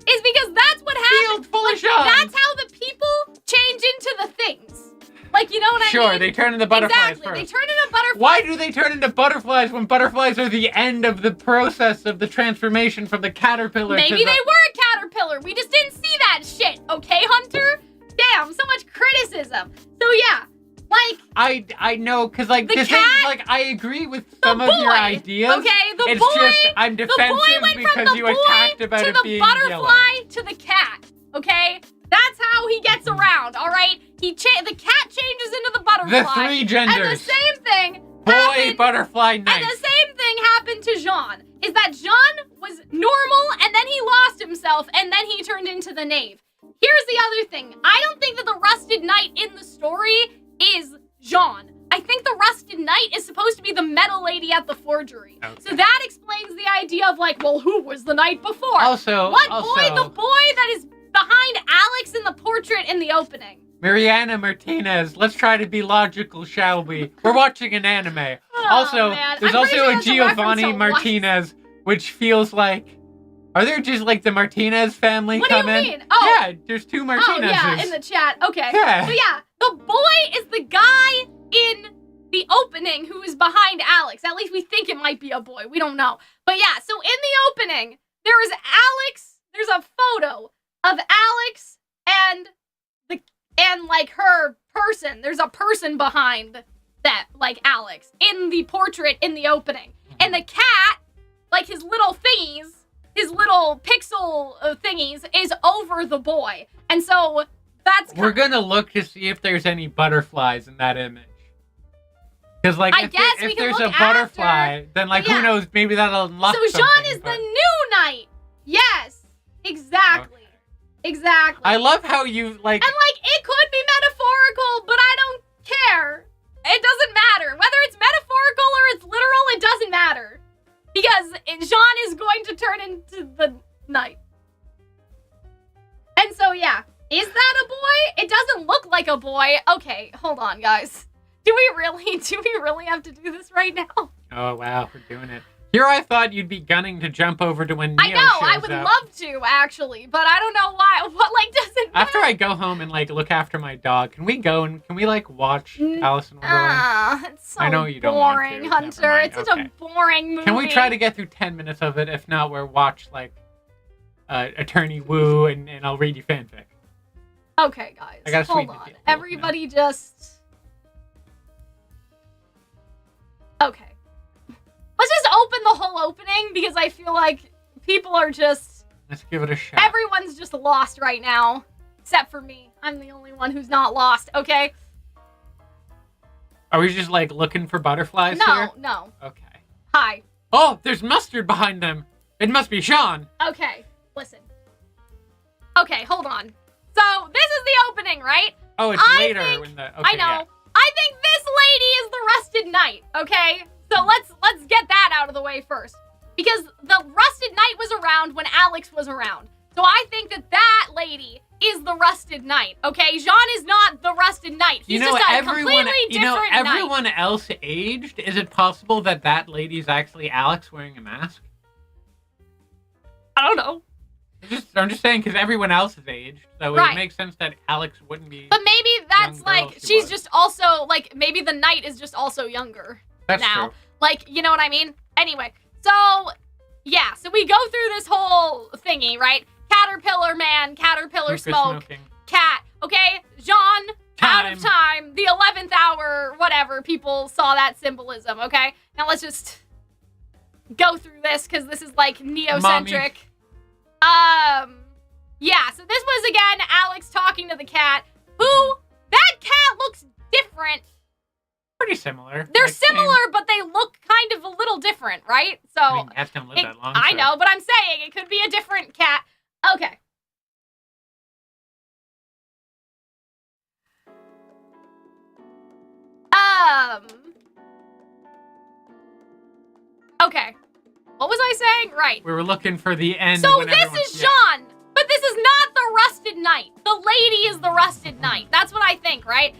Is because that's what happens. Field full of Jeans. That's how the people change into the things. Like, you know what I mean? Sure, they turn into butterflies first. They turn into butterflies. Why do they turn into butterflies when butterflies are the end of the process of the transformation from the caterpillar Maybe they were a caterpillar. We just didn't see that shit. Okay, Hunter? Damn, so much criticism. So, yeah. Like, I know, because, like, the thing is, like, I agree with some of your ideas. Okay, it's just, I'm defensive because you attacked about it being yellow. To the butterfly to the cat, okay? That's how he gets around, all right? The cat changes into the butterfly. The three genders. And the same thing Boy, butterfly, knight. And the same thing happened to Jean. Is that Jean was normal, and then he lost himself, and then he turned into the knave. Here's the other thing. I don't think that the rusted knight in the story is Jean. I think the rusted knight is supposed to be the metal lady at the forgery. Okay. So that explains the idea of, like, well, who was the knight before? The boy that is behind Alex in the portrait in the opening. Mariana Martinez. Let's try to be logical, shall we? We're watching an anime. There's also a Giovanni Martinez, which feels like... Are there just, like, the Martinez family come in? What do you mean? Oh. Yeah, there's two Martinezes. Oh, yeah, in the chat. Okay. Yeah. So, yeah, the boy is the guy in the opening who is behind Alex. At least we think it might be a boy. We don't know. But yeah, so in the opening, there is Alex. There's a photo of Alex and like her person. There's a person behind that, like Alex, in the portrait in the opening. And the cat, like his little thingies, his little pixel thingies, is over the boy. And so that's we're gonna look to see if there's any butterflies in that image. Because like if there's a butterfly, then like who knows, maybe that'll unlock something. So Jean is the new knight. Yes, exactly. Okay. Exactly. I love how you like. And like it could be metaphorical, but I don't care. It doesn't matter whether it's metaphorical or it's literal. It doesn't matter because Jean is going to turn into the knight. And so yeah, is that a boy? It doesn't look like a boy. Okay, hold on, guys. Do we really have to do this right now? Oh wow, we're doing it. Here I thought you'd be gunning to jump over to when Neo shows up. I would love to, actually, but I don't know why. What, like, doesn't matter. After I go home and, like, look after my dog, can we go and, can we, like, watch Alice in Wonderland? It's so I know you don't want to. Hunter. It's such a boring movie. Can we try to get through 10 minutes of it? If not, we'll watch, like, Attorney Woo, and I'll read you fanfic. Okay, guys. I gotta hold on. Everybody just... Okay. Let's just open the whole opening because I feel like people are just... Let's give it a shot. Everyone's just lost right now. Except for me. I'm the only one who's not lost, okay? Are we just, like, looking for butterflies here? No. Okay. Hi. Oh, there's mustard behind them. It must be Sean. Okay, listen. Okay, hold on. So, this is the opening, right? Oh, it's later. I know. Yeah. I think this lady is the Rusted Knight, okay? So let's get that out of the way first. Because the Rusted Knight was around when Alex was around. So I think that lady is the Rusted Knight, okay? Jean is not the Rusted Knight. He's just a completely different knight. Everyone else aged. Is it possible that lady's actually Alex wearing a mask? I don't know. I'm just saying, because everyone else is aged, so it makes sense that Alex wouldn't be. But maybe that's like, she's just also, like, maybe the knight is just also younger. That's now. True. Like, you know what I mean? Anyway, so, yeah, so we go through this whole thingy, right? Caterpillar man, caterpillar smoke, cat, okay? Jean, out of time, the 11th hour, whatever, people saw that symbolism, okay? Now let's just go through this, because this is, like, neocentric. Yeah, so this was, again, Alex talking to the cat, who, that cat looks different. Pretty similar. They're similar, but they look kind of a little different, right? So I mean, cats don't live that long. I know, but I'm saying it could be a different cat. Okay. Okay. What was I saying? Right. We were looking for the end. So this is Jean, but this is not the Rusted Knight. The lady is the Rusted Knight. That's what I think, right?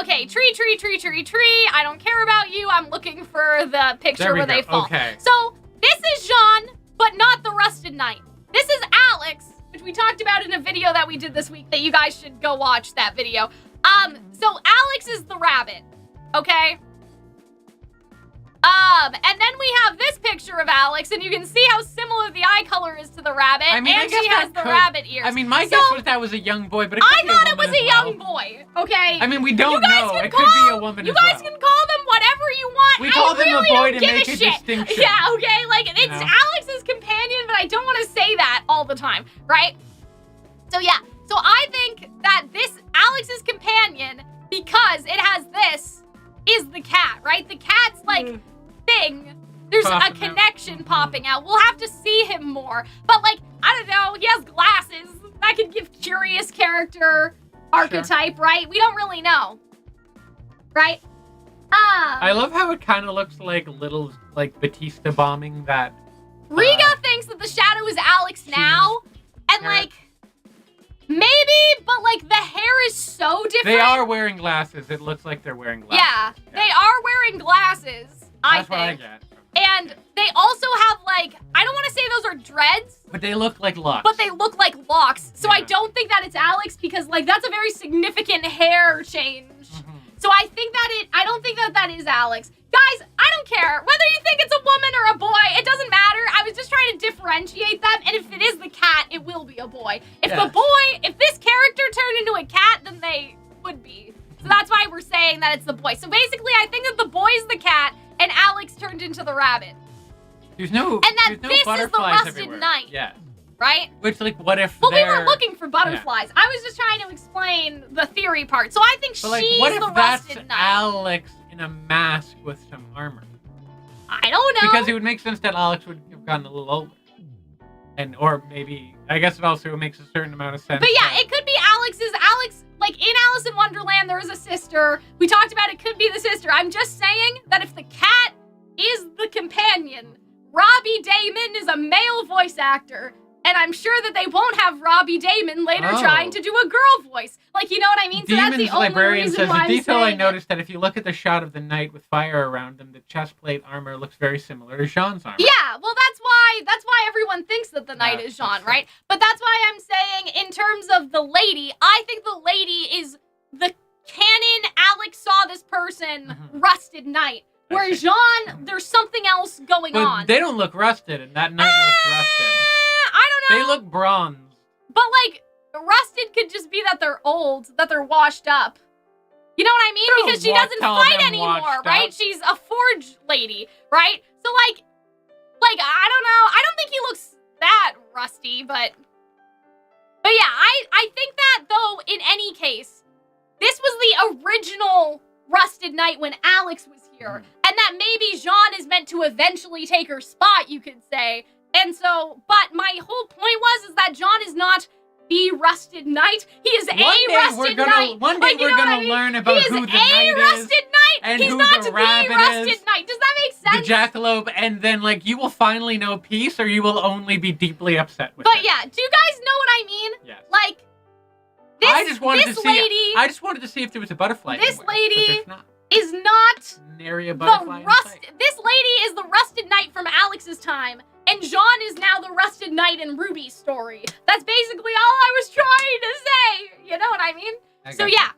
Okay, tree. I don't care about you. I'm looking for the picture where they fall. Okay. So this is Jean, but not the Rusted Knight. This is Alex, which we talked about in a video that we did this week that you guys should go watch that video. So Alex is the rabbit, okay? And then we have this picture of Alex, and you can see how similar the eye color is to the rabbit, and she has the rabbit ears. I mean, my guess was that was a young boy, but I thought it was a young boy, okay? I mean, we don't know. It could be a woman as well. You guys can call them whatever you want. We call them a boy to make a distinction. Yeah, okay? Like, it's Alex's companion, but I don't want to say that all the time, right? So, yeah. So, I think that this Alex's companion, because it has this, is the cat, right? The cat's, like... thing, there's a connection popping out. We'll have to see him more. But, like, I don't know, he has glasses. That could give curious character archetype, right? We don't really know. Right? I love how it kind of looks like little, like, Batista bombing that... Riga thinks that the shadow is Alex now. And, like, maybe, but, like, the hair is so different. They are wearing glasses. It looks like they're wearing glasses. Yeah, they are wearing glasses. That's what I get. And they also have, like, I don't want to say those are dreads. But they look like locks. But they look like locks. So I don't think that it's Alex because, like, that's a very significant hair change. So I don't think that is Alex. Guys, I don't care. Whether you think it's a woman or a boy, it doesn't matter. I was just trying to differentiate them, and if it is the cat, it will be a boy. If this character turned into a cat, then they would be. So that's why we're saying that it's the boy. So basically, I think that the boy's the cat, and Alex turned into the rabbit. There's no this is the rusted everywhere. knight. Yeah. Right? Which, like, what if we were looking for butterflies. Yeah. I was just trying to explain the theory part. So I think she's the rusted knight. What if that's Alex in a mask with some armor? I don't know. Because it would make sense that Alex would have gotten a little older. Or maybe, I guess it also makes a certain amount of sense. But yeah, it could be Alex, like in Alice in Wonderland, there is a sister. We talked about it could be the sister. I'm just saying that if the cat is the companion, Robbie Damon is a male voice actor. And I'm sure that they won't have Robbie Damon later trying to do a girl voice. Like, you know what I mean? So that's the only librarian reason says, why the detail I it. noticed that if you look at the shot of the knight with fire around him, the chest plate armor looks very similar to Jean's armor. Yeah, well, that's why everyone thinks that the knight is Jean, right? But that's why I'm saying, in terms of the lady, I think the lady is the canon Alex saw this person, rusted knight. Where Jean, there's something else going on. They don't look rusted, and that knight looks rusted. I don't know. They look bronze. But, like, rusted could just be that they're old, that they're washed up. You know what I mean? Because she doesn't fight anymore, right? She's a forge lady, right? So, like, I don't know. I don't think he looks that rusty, but yeah, I think that, though, in any case, this was the original rusted knight when Alex was here. And that maybe Jean is meant to eventually take her spot, you could say. And so, but my whole point is that Jean is not the rusted knight. He is a rusted knight. One day we're gonna learn about who the knight is. He is a rusted knight. And he's who not the rusted knight. Does that make sense? The jackalope, and then, like, you will finally know peace, or you will only be deeply upset with it. But yeah, do you guys know what I mean? Yes. Like, I just wanted to see if there was a butterfly. This lady not. Is not nary a butterfly. This lady is the rusted knight from Alex's time. And Jean is now the rusted knight in RWBY's story. That's basically all I was trying to say. You know what I mean? So yeah,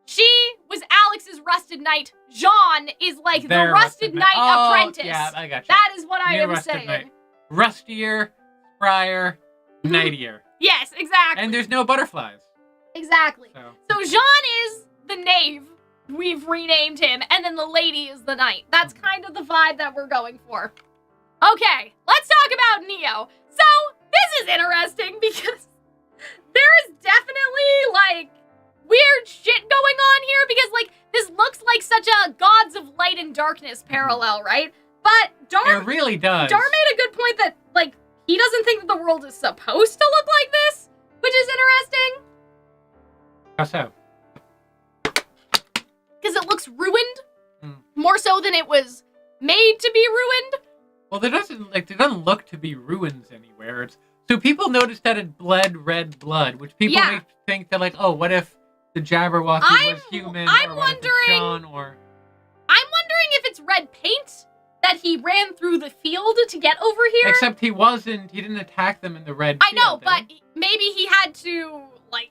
she was Alex's rusted knight. Jean is like the rusted knight apprentice. Yeah, I got you. That is what I am saying. Knight. Rustier, sprier, knightier. Yes, exactly. And there's no butterflies. Exactly. So Jean is the knave. We've renamed him. And then the lady is the knight. That's kind of the vibe that we're going for. Okay, let's talk about Neo. So, this is interesting because there is definitely, like, weird shit going on here because, like, this looks like such a Gods of Light and Darkness parallel, right? But it really does. Dar made a good point that, like, he doesn't think that the world is supposed to look like this, which is interesting. How so? Because it looks ruined, more so than it was made to be ruined. Well, there doesn't look to be ruins anywhere. So people noticed that it bled red blood, which people make think that, like, oh, what if the Jabberwocky was human? I'm wondering if it's red paint that he ran through the field to get over here. Except he didn't attack them in the red field. I know, but maybe he had to, like,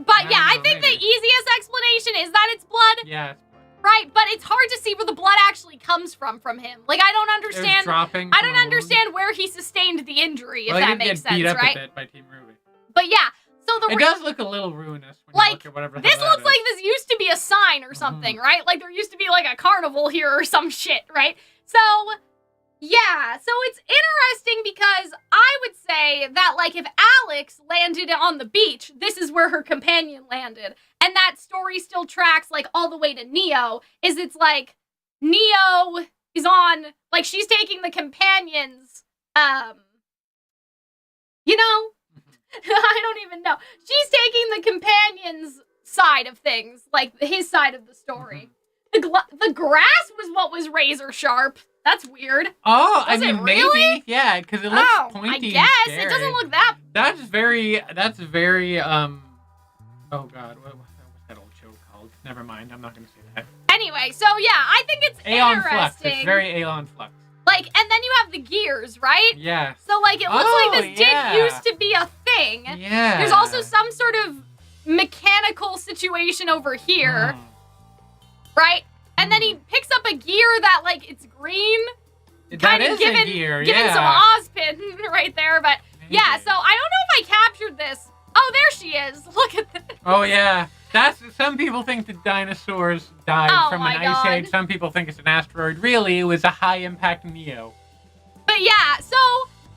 but yeah, I think the easiest explanation is that it's blood. Yeah. Right, but it's hard to see where the blood actually comes from him. Like, I don't understand. I don't understand where he sustained the injury, if that makes sense, beat up right? A bit by Team RWBY. But yeah, so it does look a little ruinous when you look at whatever. This looks like this used to be a sign or something, right? Like there used to be like a carnival here or some shit, right? So yeah, so it's interesting because I would say that, like, if Alex landed on the beach, this is where her companion landed. And that story still tracks, like, all the way to Neo, it's like, Neo is on, like, she's taking the companion's, you know? I don't even know. She's taking the companion's side of things, like, his side of the story. The grass was what was razor sharp. That's weird. Oh, I mean, maybe. Yeah, because it looks pointy. I guess. And scary. It doesn't look that... That's very, oh God, what's that old show called? Never mind, I'm not going to say that. Anyway, so yeah, I think it's Aeon interesting. Flux. It's very Aeon Flux. Like, and then you have the gears, right? Yeah. So, like, it looks like this did used to be a thing. Yeah. There's also some sort of mechanical situation over here. right? And then he picks up a gear that, like, it's green. That is a gear, Giving some Ozpin right there, but yeah, so I don't know if I captured this. Oh, there she is. Look at this. Oh, yeah. Some people think the dinosaurs died from an ice age. Some people think it's an asteroid. Really, it was a high-impact Neo. But yeah, so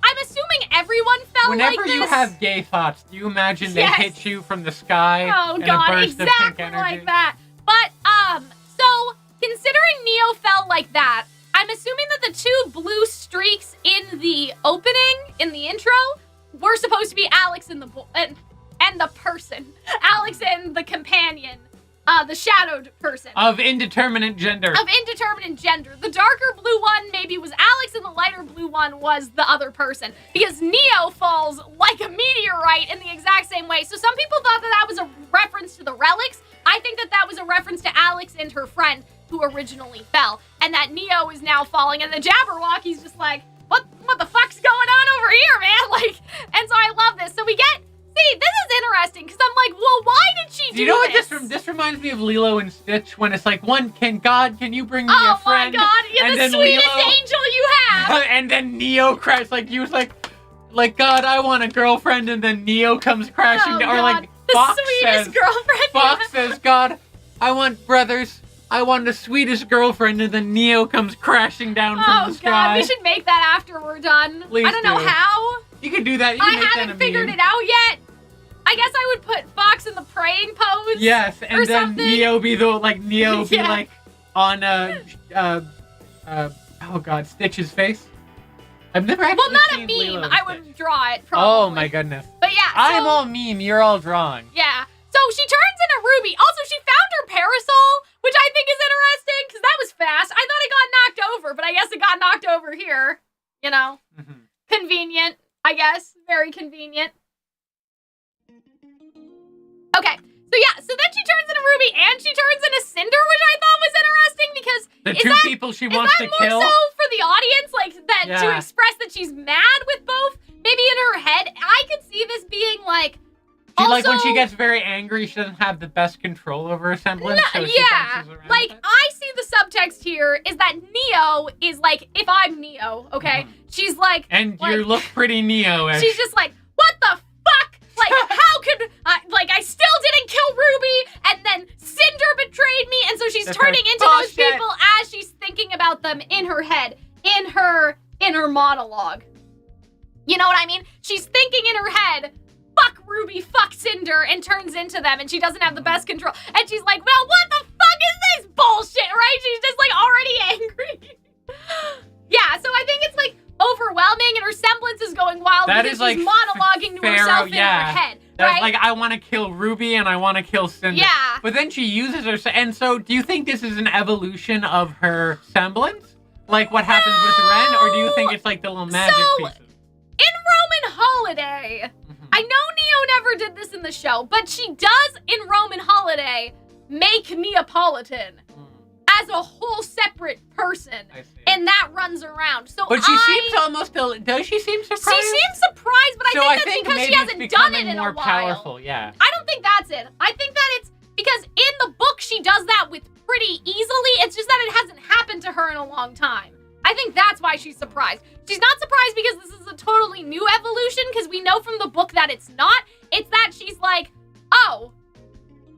I'm assuming everyone felt like this. Whenever you have gay thoughts, do you imagine they hit you from the sky in a burst of pink energy? Like that. But, so considering Neo felt like that, I'm assuming that the two blue streaks in the opening, in the intro, were supposed to be Alex and the person. Alex and the companion. The shadowed person. Of indeterminate gender. The darker blue one maybe was Alex, and the lighter blue one was the other person. Because Neo falls like a meteorite in the exact same way. So some people thought that was a reference to the relics. I think that was a reference to Alex and her friend who originally fell. And that Neo is now falling, and the Jabberwocky's just like, what the fuck's going on over here, man? Like, and so I love this. So we get... See, this is interesting, because I'm like, well, why did she do this? You know what this reminds me of Lilo and Stitch, when it's like, can you bring me a friend? Oh my god, you're the sweetest angel you have! And then Neo crashes, like, he was like, God, I want a girlfriend, and then Neo comes crashing down. Or like, Fox says, God, I want brothers. I want the sweetest girlfriend, and then Neo comes crashing down from the sky. Oh god, we should make that after we're done. Please I don't know how. You can do that. I haven't figured it out yet. I guess I would put Fox in the praying pose. Yes, and then something. Neo be like on Stitch's face. I've never actually seen Lilo. Well, not a meme. I would draw it probably. Oh my goodness. But yeah, I'm all meme. You're all drawing. Yeah. So she turns into Ruby. Also, she found her parasol, which I think is interesting because that was fast. I thought it got knocked over, but I guess it got knocked over here. You know, convenient. I guess very convenient. Okay, so yeah, so then she turns into Ruby and she turns into Cinder, which I thought was interesting because the two people she wants to kill. Is that more so for the audience, like that to express that she's mad with both? Maybe in her head, I could see this being like. Like when she gets very angry, she doesn't have the best control over her semblance. So like I see the subtext here is that Neo is like, if I'm Neo, okay, she's like, and you look pretty Neo-ish. She's just like, what the fuck? Like, how could I still didn't kill Ruby, and then Cinder betrayed me, and so she's turning into those people as she's thinking about them in her head, in her monologue. You know what I mean? She's thinking in her head, fuck Ruby, fuck Cinder, and turns into them, and she doesn't have the best control. And she's like, well, what the fuck is this bullshit, right? She's just like already angry. Yeah, so I think it's like overwhelming, and her semblance is going wild because she's like monologuing to herself in her head. Right? Like, I want to kill Ruby and I want to kill Cinder. Yeah. But then she uses her, and so do you think this is an evolution of her semblance? Like what happens with Ren, or do you think it's like the little magic pieces? In Roman Holiday, I know Neo never did this in the show, but she does in Roman Holiday make Neapolitan as a whole separate person, and that runs around. So, but she seems almost. Does she seem surprised? She seems surprised, but I think that's because she hasn't done it in a while. Powerful, yeah. I don't think that's it. I think that it's because in the book she does that with pretty easily. It's just that it hasn't happened to her in a long time. I think that's why she's surprised. She's not surprised because this is a totally new evolution, because we know from the book that it's not. It's that she's like, oh,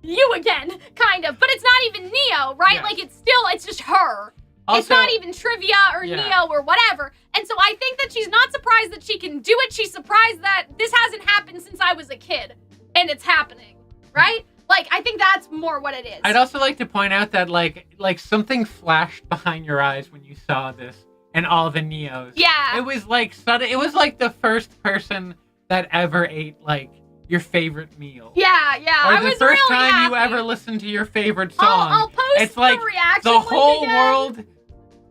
you again, kind of. But it's not even Neo, right? Yeah. Like, it's just her. Also, it's not even Trivia or Neo or whatever. And so I think that she's not surprised that she can do it. She's surprised that this hasn't happened since I was a kid. And it's happening, right? Like, I think that's more what it is. I'd also like to point out that, like something flashed behind your eyes when you saw this and all the Neos. Yeah. It was like sudden. It was like the first person that ever ate, like, your favorite meal. Yeah. Or the first time you ever listened to your favorite song. I'll post it's like the reaction the whole again. world.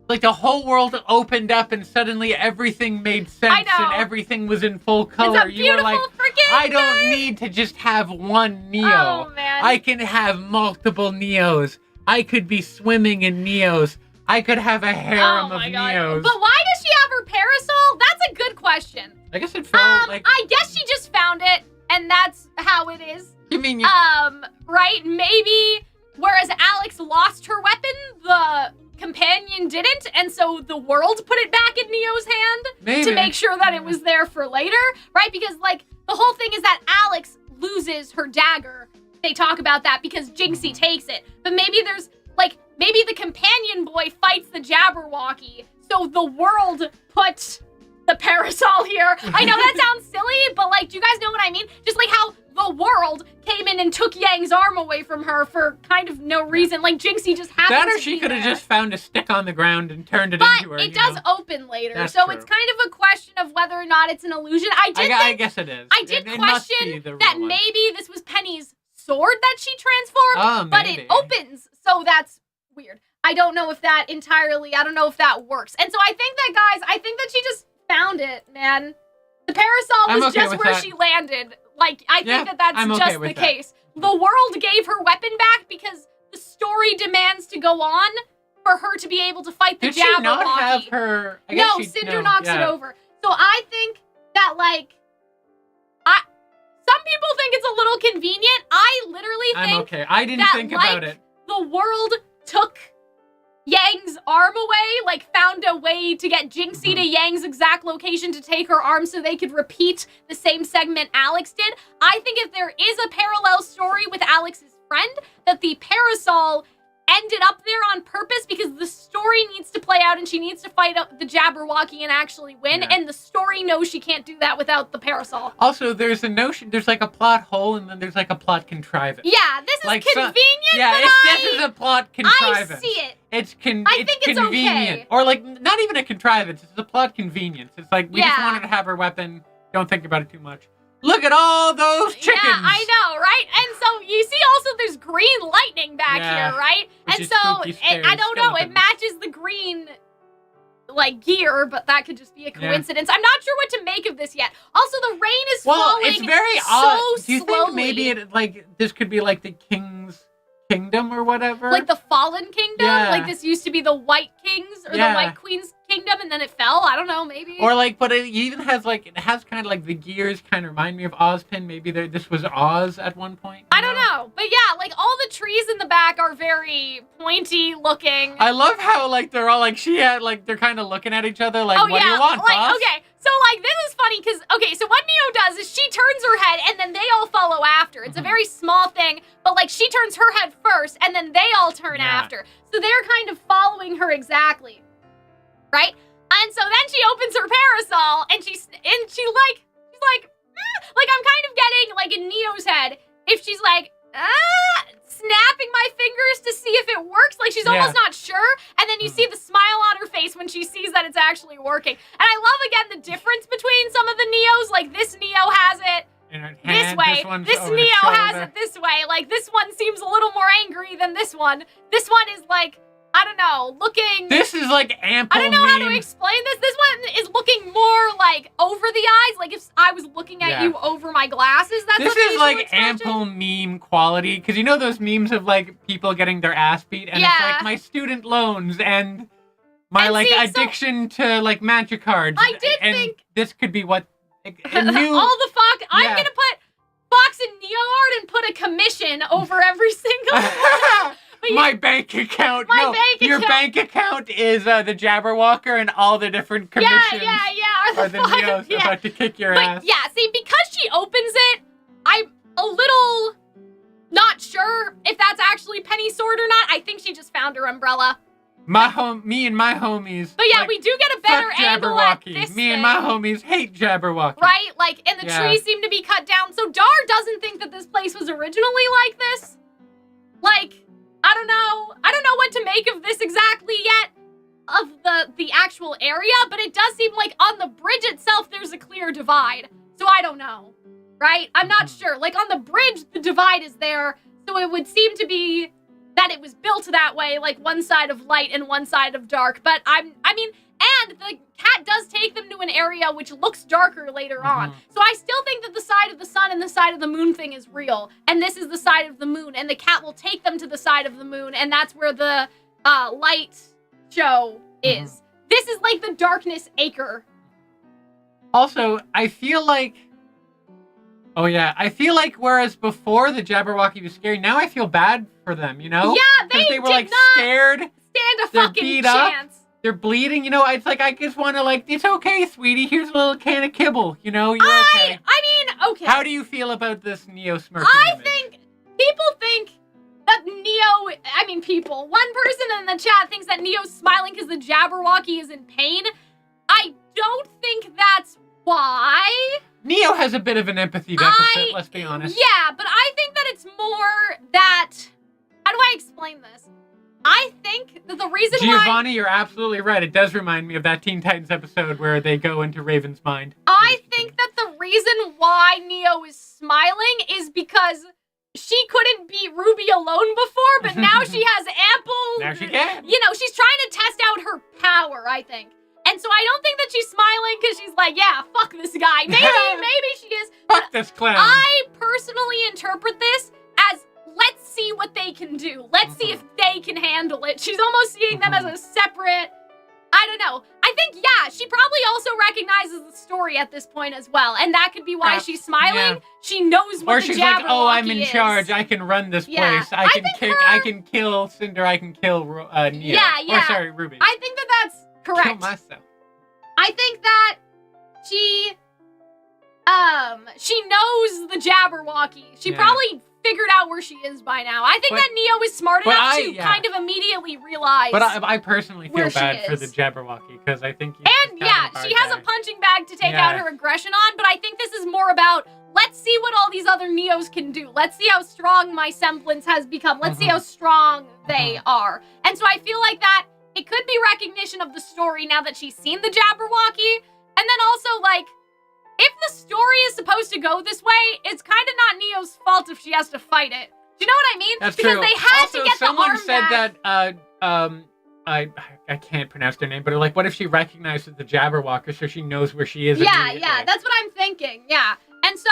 Like, the whole world opened up and suddenly everything made sense and everything was in full color. It's a beautiful freaking I don't need to just have one Neo. Oh, man. I can have multiple Neos. I could be swimming in Neos. I could have a harem of Neos. But why does she have her parasol? That's a good question. I guess it felt like... I guess she just found it, and that's how it is. You mean... Right? Maybe whereas Alex lost her weapon, the companion didn't, and so the world put it back in Neo's hand to make sure that it was there for later, right? Because, like, the whole thing is that Alex loses her dagger. They talk about that because Jinxie takes it. But maybe there's, like, maybe the companion boy fights the Jabberwocky, so the world put the parasol here. I know that sounds silly, but, like, do you guys know what I mean? Just like how the world came in and took Yang's arm away from her for kind of no reason. Like, Jinxie just happened that, or to she be could have there. just found a stick on the ground and turned it into her. But it does open later, That's so true. it's kind of a question of whether or not it's an illusion. I guess it is. I did it must be question the real that one. maybe this was Penny's sword that she transformed, but it opens, so that's weird. I don't know if that works. And so I think that she just found it, man. The parasol was just where she landed. Like, I think that's just the case. The world gave her weapon back because the story demands to go on for her to be able to fight the Jabberwocky. Did she not have her... No, Cinder knocks it over. So I think that, like... Some people think it's a little convenient. I literally think I'm okay. I didn't think about it. The world took Yang's arm away, like found a way to get Jinxie to Yang's exact location to take her arm so they could repeat the same segment Alex did. I think if there is a parallel story with Alex's friend, that the parasol ended up there on purpose because the story needs to play out and she needs to fight the Jabberwocky and actually win, and the story knows she can't do that without the parasol. Also, there's a notion, there's like a plot hole and then there's like a plot contrivance. Yeah, this is like convenient, this is a plot contrivance. I see it. I think it's convenient. Okay. Or like, not even a contrivance, it's a plot convenience. It's like, we just wanted to have her weapon, don't think about it too much. Look at all those chickens! Yeah, I know, right? And so you see also there's green lightning back here, right? And so, I don't know, it matches the green, like, gear, but that could just be a coincidence. I'm not sure what to make of this yet. Also, the rain is falling it's very so odd. Do you slowly. think maybe this could be like the king's kingdom or whatever? Like the fallen kingdom? Yeah. Like this used to be the White King's or the White Queen's kingdom and then it fell? I don't know, maybe. Or like, but it even has like, it has kind of like the gears kind of remind me of Ozpin. Maybe this was Oz at one point. I don't know. But yeah, like all the trees in the back are very pointy looking. I love how like they're all like, they're kind of looking at each other like, what do you want, boss? Okay, so like this is funny because, okay, so what Neo does is she turns her head and then they all follow after. It's a very small thing, but like she turns her head first and then they all turn after. So they're kind of following her exactly. Right? And so then she opens her parasol and she's like, I'm kind of getting like in Neo's head, if she's like, snapping my fingers to see if it works, like she's almost not sure, and then you see the smile on her face when she sees that it's actually working. And I love again the difference between some of the Neos, like this Neo has it this way, this Neo has it this way, like this one seems a little more angry than this one. This one is like, I don't know, looking... This is like ample I don't know how to explain this. This one is looking more like over the eyes, like if I was looking at you over my glasses. That's this is like ample meme quality, because you know those memes of like people getting their ass beat, and it's like my student loans and my addiction to like magic cards. I did think this could be what all the Fox. I'm gonna put Fox and Neo art and put a commission over every single one. My bank account. Your bank account is the Jabberwocker and all the different commissions. Are the Neos about to kick your ass. Yeah, see, because she opens it, I'm a little not sure if that's actually Penny's sword or not. I think she just found her umbrella. Me and my homies. But yeah, we do get a better angle at this Me and my homies hate Jabberwocky. Right? Like, and the trees seem to be cut down. So Dar doesn't think that this place was originally like this. Like... I don't know what to make of this exactly yet, of the actual area, but it does seem like on the bridge itself there's a clear divide. So I don't know, right? I'm not sure. Like on the bridge, the divide is there, so it would seem to be that it was built that way, like one side of light and one side of dark. But and the cat does take them to an area which looks darker later on. So I still think that the side of the sun and the side of the moon thing is real. And this is the side of the moon. And the cat will take them to the side of the moon. And that's where the light show is. This is like the darkness acre. Also, I feel like... Oh, yeah. I feel like whereas before the Jabberwocky was scary, now I feel bad for them, you know? Yeah, they were, like, scared. Stand a They're fucking beat chance. Up. They're bleeding, you know? It's like, I just want to, like, it's okay, sweetie. Here's a little can of kibble, you know? You're okay. I mean, okay. How do you feel about this Neo smirking image? People think that people. One person in the chat thinks that Neo's smiling because the Jabberwocky is in pain. I don't think that's why. Neo has a bit of an empathy deficit, let's be honest. Yeah, but I think that it's more that... How do I explain this? I think that the reason Giovanni, you're absolutely right. It does remind me of that Teen Titans episode where they go into Raven's mind. I think that the reason why Neo is smiling is because she couldn't beat RWBY alone before, but now she has ample... Now she can. You know, she's trying to test out her power, I think. And so I don't think that she's smiling because she's like, yeah, fuck this guy. Maybe she is. Fuck this clown. I personally interpret this as, let's see what they can do. Let's see if they can handle it. She's almost seeing them as a separate... I don't know. I think, yeah, she probably also recognizes the story at this point as well. And that could be why she's smiling. Yeah. She knows what the Jabberwocky is. Or she's like, oh, I'm in charge. I can run this place. I can kill Cinder. I can kill Neo. Yeah. Or, sorry, RWBY. I think that that's correct. Kill myself. I think that she knows the Jabberwocky. She probably figured out where she is by now. I think that Neo is smart enough to kind of immediately realize. But I personally feel bad for the Jabberwocky because I think she has a punching bag to take out her aggression on. But I think this is more about let's see what all these other Neos can do. Let's see how strong my semblance has become. Let's see how strong they are. And so I feel like that it could be recognition of the story now that she's seen the Jabberwocky, and then also like. If the story is supposed to go this way, it's kind of not Neo's fault if she has to fight it. Do you know what I mean? That's because true. They had also, to get the arm someone said back. that I can't pronounce their name, but like, what if she recognizes the Jabberwocker so she knows where she is? Yeah, that's what I'm thinking. Yeah, and so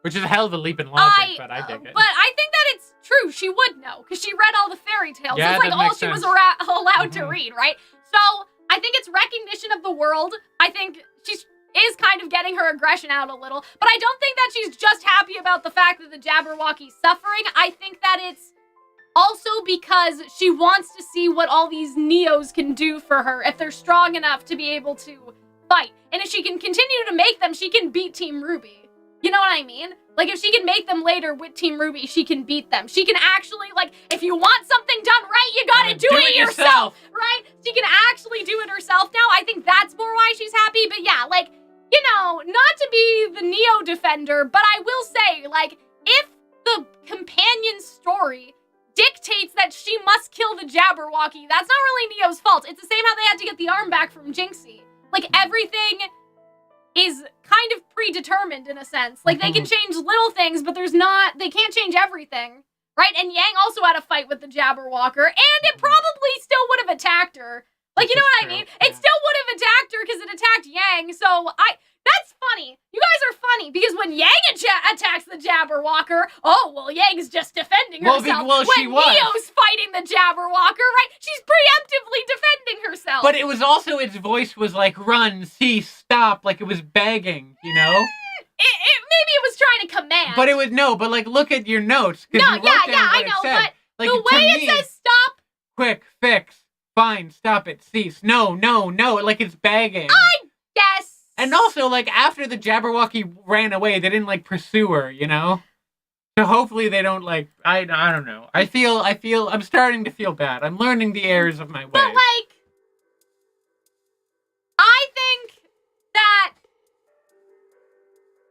which is a hell of a leap in logic, but I dig it. But I think that it's true. She would know because she read all the fairy tales. Yeah, it's like all she was allowed to read, right? So I think it's recognition of the world. I think she's. Is kind of getting her aggression out a little. But I don't think that she's just happy about the fact that the Jabberwocky's suffering. I think that it's also because she wants to see what all these Neos can do for her if they're strong enough to be able to fight. And if she can continue to make them, she can beat Team RWBY. You know what I mean? Like, if she can make them later with Team RWBY, she can beat them. She can actually, like, if you want something done right, you gotta do it yourself, right? She can actually do it herself now. I think that's more why she's happy. But yeah, like, you know, not to be the Neo defender, but I will say, like, if the companion story dictates that she must kill the Jabberwocky, that's not really Neo's fault. It's the same how they had to get the arm back from Jinxie. Like, everything is kind of predetermined in a sense. Like, they can change little things, but they can't change everything, right? And Yang also had a fight with the Jabberwocker, and it probably still would have attacked her. Like, you know what I mean? Yeah. It still would have attacked her because it attacked Yang, so that's funny. You guys are funny, because when Yang attacks the Jabberwocker, Yang's just defending herself. She was. Neo's fighting the Jabberwocker, right? She's preemptively defending herself. But it was also, its voice was like, run, cease, stop, like it was begging, you know? Maybe it was trying to command. But it was, but like, look at your notes. No, I know, but like, the way it says stop. Quick, fix. Fine, stop it, cease. No, like it's begging. I guess. And also, like, after the Jabberwocky ran away, they didn't, like, pursue her, you know? So hopefully they don't, like, I don't know. I'm starting to feel bad. I'm learning the errors of my ways. But, like, I think that,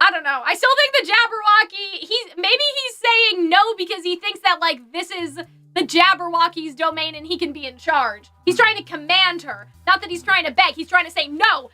I don't know. I still think the Jabberwocky, maybe he's saying no because he thinks that, like, this is the Jabberwocky's domain and he can be in charge. He's trying to command her. Not that he's trying to beg. He's trying to say, no,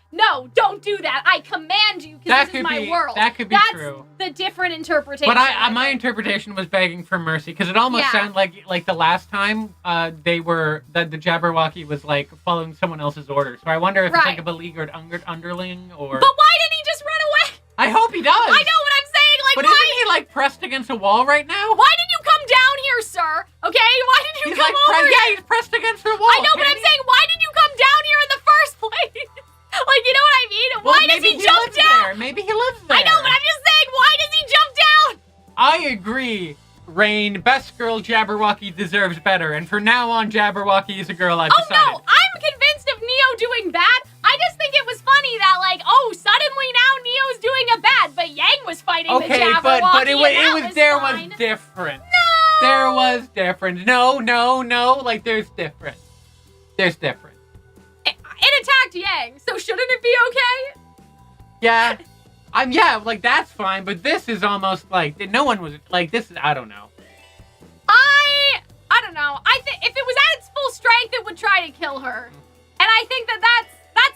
don't do that. I command you because this is my world. That could be true. That's the different interpretation. But my interpretation was begging for mercy because it almost sounded like the last time that the Jabberwocky was like following someone else's orders. So I wonder if it's like a beleaguered underling or... But why didn't he just run away? I hope he does. I know what I'm saying. Like, but isn't he like pressed against a wall right now? Why didn't you come down here, sir? Okay? Why didn't you come over here? Yeah, he's pressed against the wall. I know, but I'm saying, why didn't you come down here in the first place? Like, you know what I mean? Why does he jump down? Maybe he lives there. I know, but I'm just saying, why does he jump down I agree, Rain. Best girl Jabberwocky deserves better, and from now on, Jabberwocky is a girl I've decided. Oh no, I'm convinced of Neo doing bad. I just think it was funny that, like, oh, suddenly now Neo's doing a bad, but Yang was fighting the Jabberwocky, but it was fine. was different. No! There was different. No. Like, there's different. There's different. It attacked Yang, so shouldn't it be okay? Yeah. Like, that's fine, but this is almost like, no one was, like, this is, I don't know. I don't know. I think if it was at its full strength, it would try to kill her. And I think that's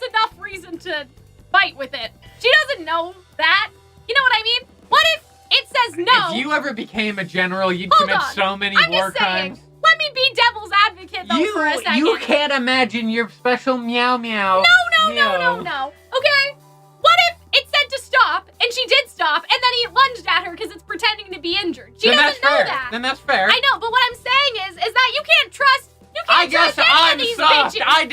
enough reason to fight with it. She doesn't know that. You know what I mean? What if it says no? If you ever became a general, you'd commit so many war crimes. Let me be devil's advocate, though, for a second. You can't imagine your special meow meow. No. Okay? What if it said to stop, and she did stop, and then he lunged at her because it's pretending to be injured? She doesn't know that. Then that's fair. I know, but what I'm saying is that you can't trust I guess I'm these soft. bitches. I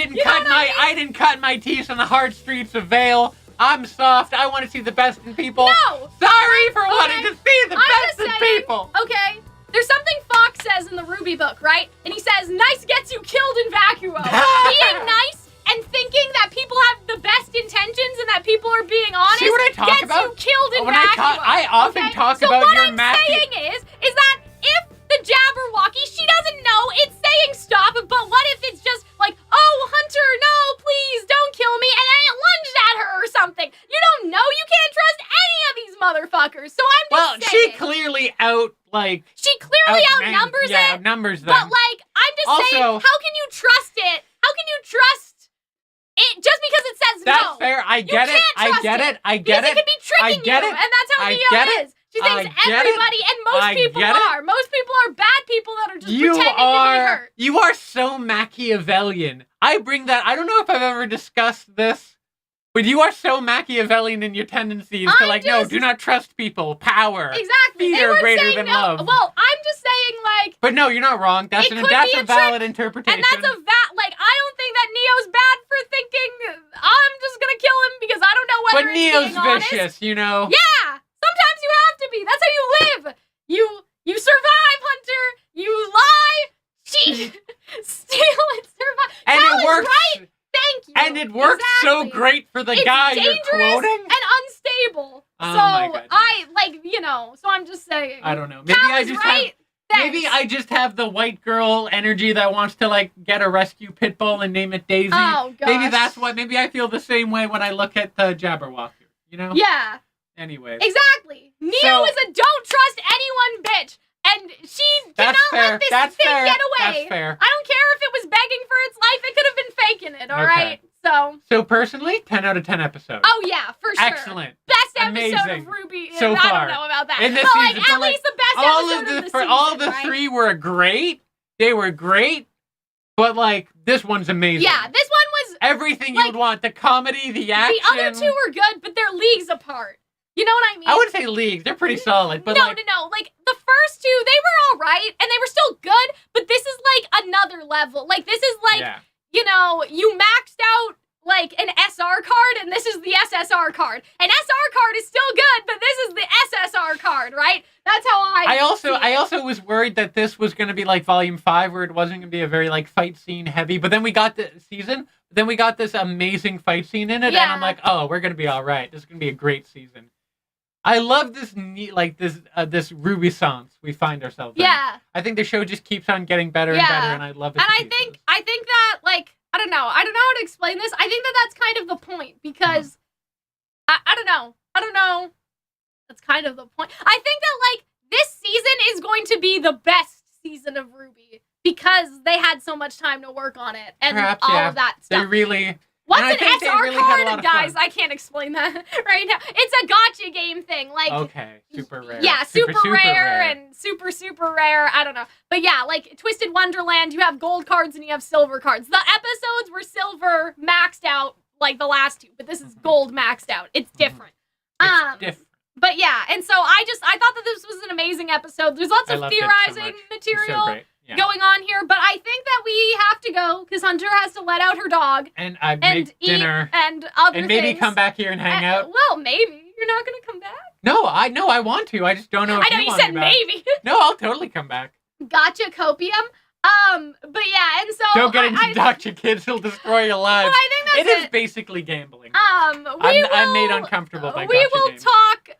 didn't cut my teeth on the hard streets of Vale. I'm soft. I want to see the best in people. No. Sorry for wanting to see the best in people. Okay. There's something Fox says in the RWBY book, right? And he says, nice gets you killed in vacuo. Being nice and thinking that people have the best intentions and that people are being honest see what I talk gets about? you killed in when vacuo. I often talk so about what your I'm saying is that if the Jabberwocky, she doesn't know it's saying stop, but what if it's just like, oh, Hunter, no, please don't kill me, and then it lunged at her or something. You don't know. You can't trust any of these motherfuckers. So I'm just saying. She clearly outnumbers it. Yeah, outnumbers them. But, like, I'm just saying, how can you trust it? How can you trust it just because it says no? That's fair. I get it. Because it could be tricking you, and that's how Neo is. She thinks everybody, and most people are. Most people are bad people that are just pretending to be hurt. You are so Machiavellian. I bring that. I don't know if I've ever discussed this, but you are so Machiavellian in your tendencies to, like, no, do not trust people. Power. Exactly. Fear greater than love. Well, I'm just saying, like. But no, you're not wrong. That's a valid interpretation. And that's like, I don't think that Neo's bad for thinking, I'm just gonna kill him because I don't know whether But Neo's honest. vicious, you know? Yeah! Sometimes you have to be. That's how you live. You survive, Hunter. You lie, cheat, steal, and survive. And it works. Right. Thank you. And it works so great for the guy you're quoting. And unstable. Oh, so my goodness. so I'm just saying. I don't know. Maybe I just have the white girl energy that wants to, like, get a rescue pit bull and name it Daisy. Oh, gosh. Maybe that's what. Maybe I feel the same way when I look at the Jabberwocky. You know? Yeah. Anyways. Exactly. Neo is a don't trust anyone bitch. And she cannot let this thing get away. That's fair. I don't care if it was begging for its life. It could have been faking it, all right? So personally, 10 out of 10 episodes. Oh, yeah, for sure. Excellent. Best episode of RWBY. So far. I don't know about that. In this but, season. at least the best episode of the season, all of the three were great. They were great. But, like, this one's amazing. Yeah, this one was... everything you would want. The comedy, the action. The other two were good, but they're leagues apart. You know what I mean? I wouldn't say leagues. They're pretty solid. But no. Like, the first two, they were all right, and they were still good, but this is, like, another level. Like, this is, like, you know, you maxed out, like, an SR card, and this is the SSR card. An SR card is still good, but this is the SSR card, right? That's how I also was worried that this was going to be, like, Volume 5, where it wasn't going to be a very, like, fight scene heavy, but then we got the season, then we got this amazing fight scene in it, and I'm like, oh, we're going to be all right. This is going to be a great season. I love this this RWBY songs we find ourselves in. Yeah. I think the show just keeps on getting better and better, and I love it. And I think that, like, I don't know how to explain this. I think that that's kind of the point, because I don't know. That's kind of the point. I think that, like, this season is going to be the best season of RWBY because they had so much time to work on it and perhaps, all of that stuff. They really. What's an SR card, guys? I can't explain that right now. It's a gotcha game thing. Like, okay, super rare. Yeah, super rare and super rare. I don't know. But yeah, like Twisted Wonderland, you have gold cards and you have silver cards. The episodes were silver maxed out like the last two, but this is gold maxed out. It's different. It's different. But yeah, and so I thought that this was an amazing episode. There's lots of theorizing material going on here, but I think that we have to go because Hunter has to let out her dog and I make dinner and other and maybe things. come back here and hang out. Well, maybe you're not gonna come back. No, I want to. I just don't know if I know you said maybe. No, I'll totally come back. Gotcha, Copium. But yeah, and so don't get into Dr. Kids, it'll destroy your lives. Well, I think that's it is basically gambling. I'm made uncomfortable by we will games. talk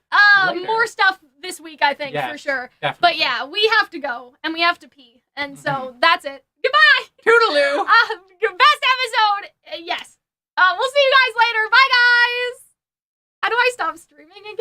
more stuff this week, I think, yes, for sure. Definitely. But yeah, we have to go and we have to pee. And so that's it. Goodbye. Toodaloo. Best episode. Yes. We'll see you guys later. Bye, guys. How do I stop streaming again?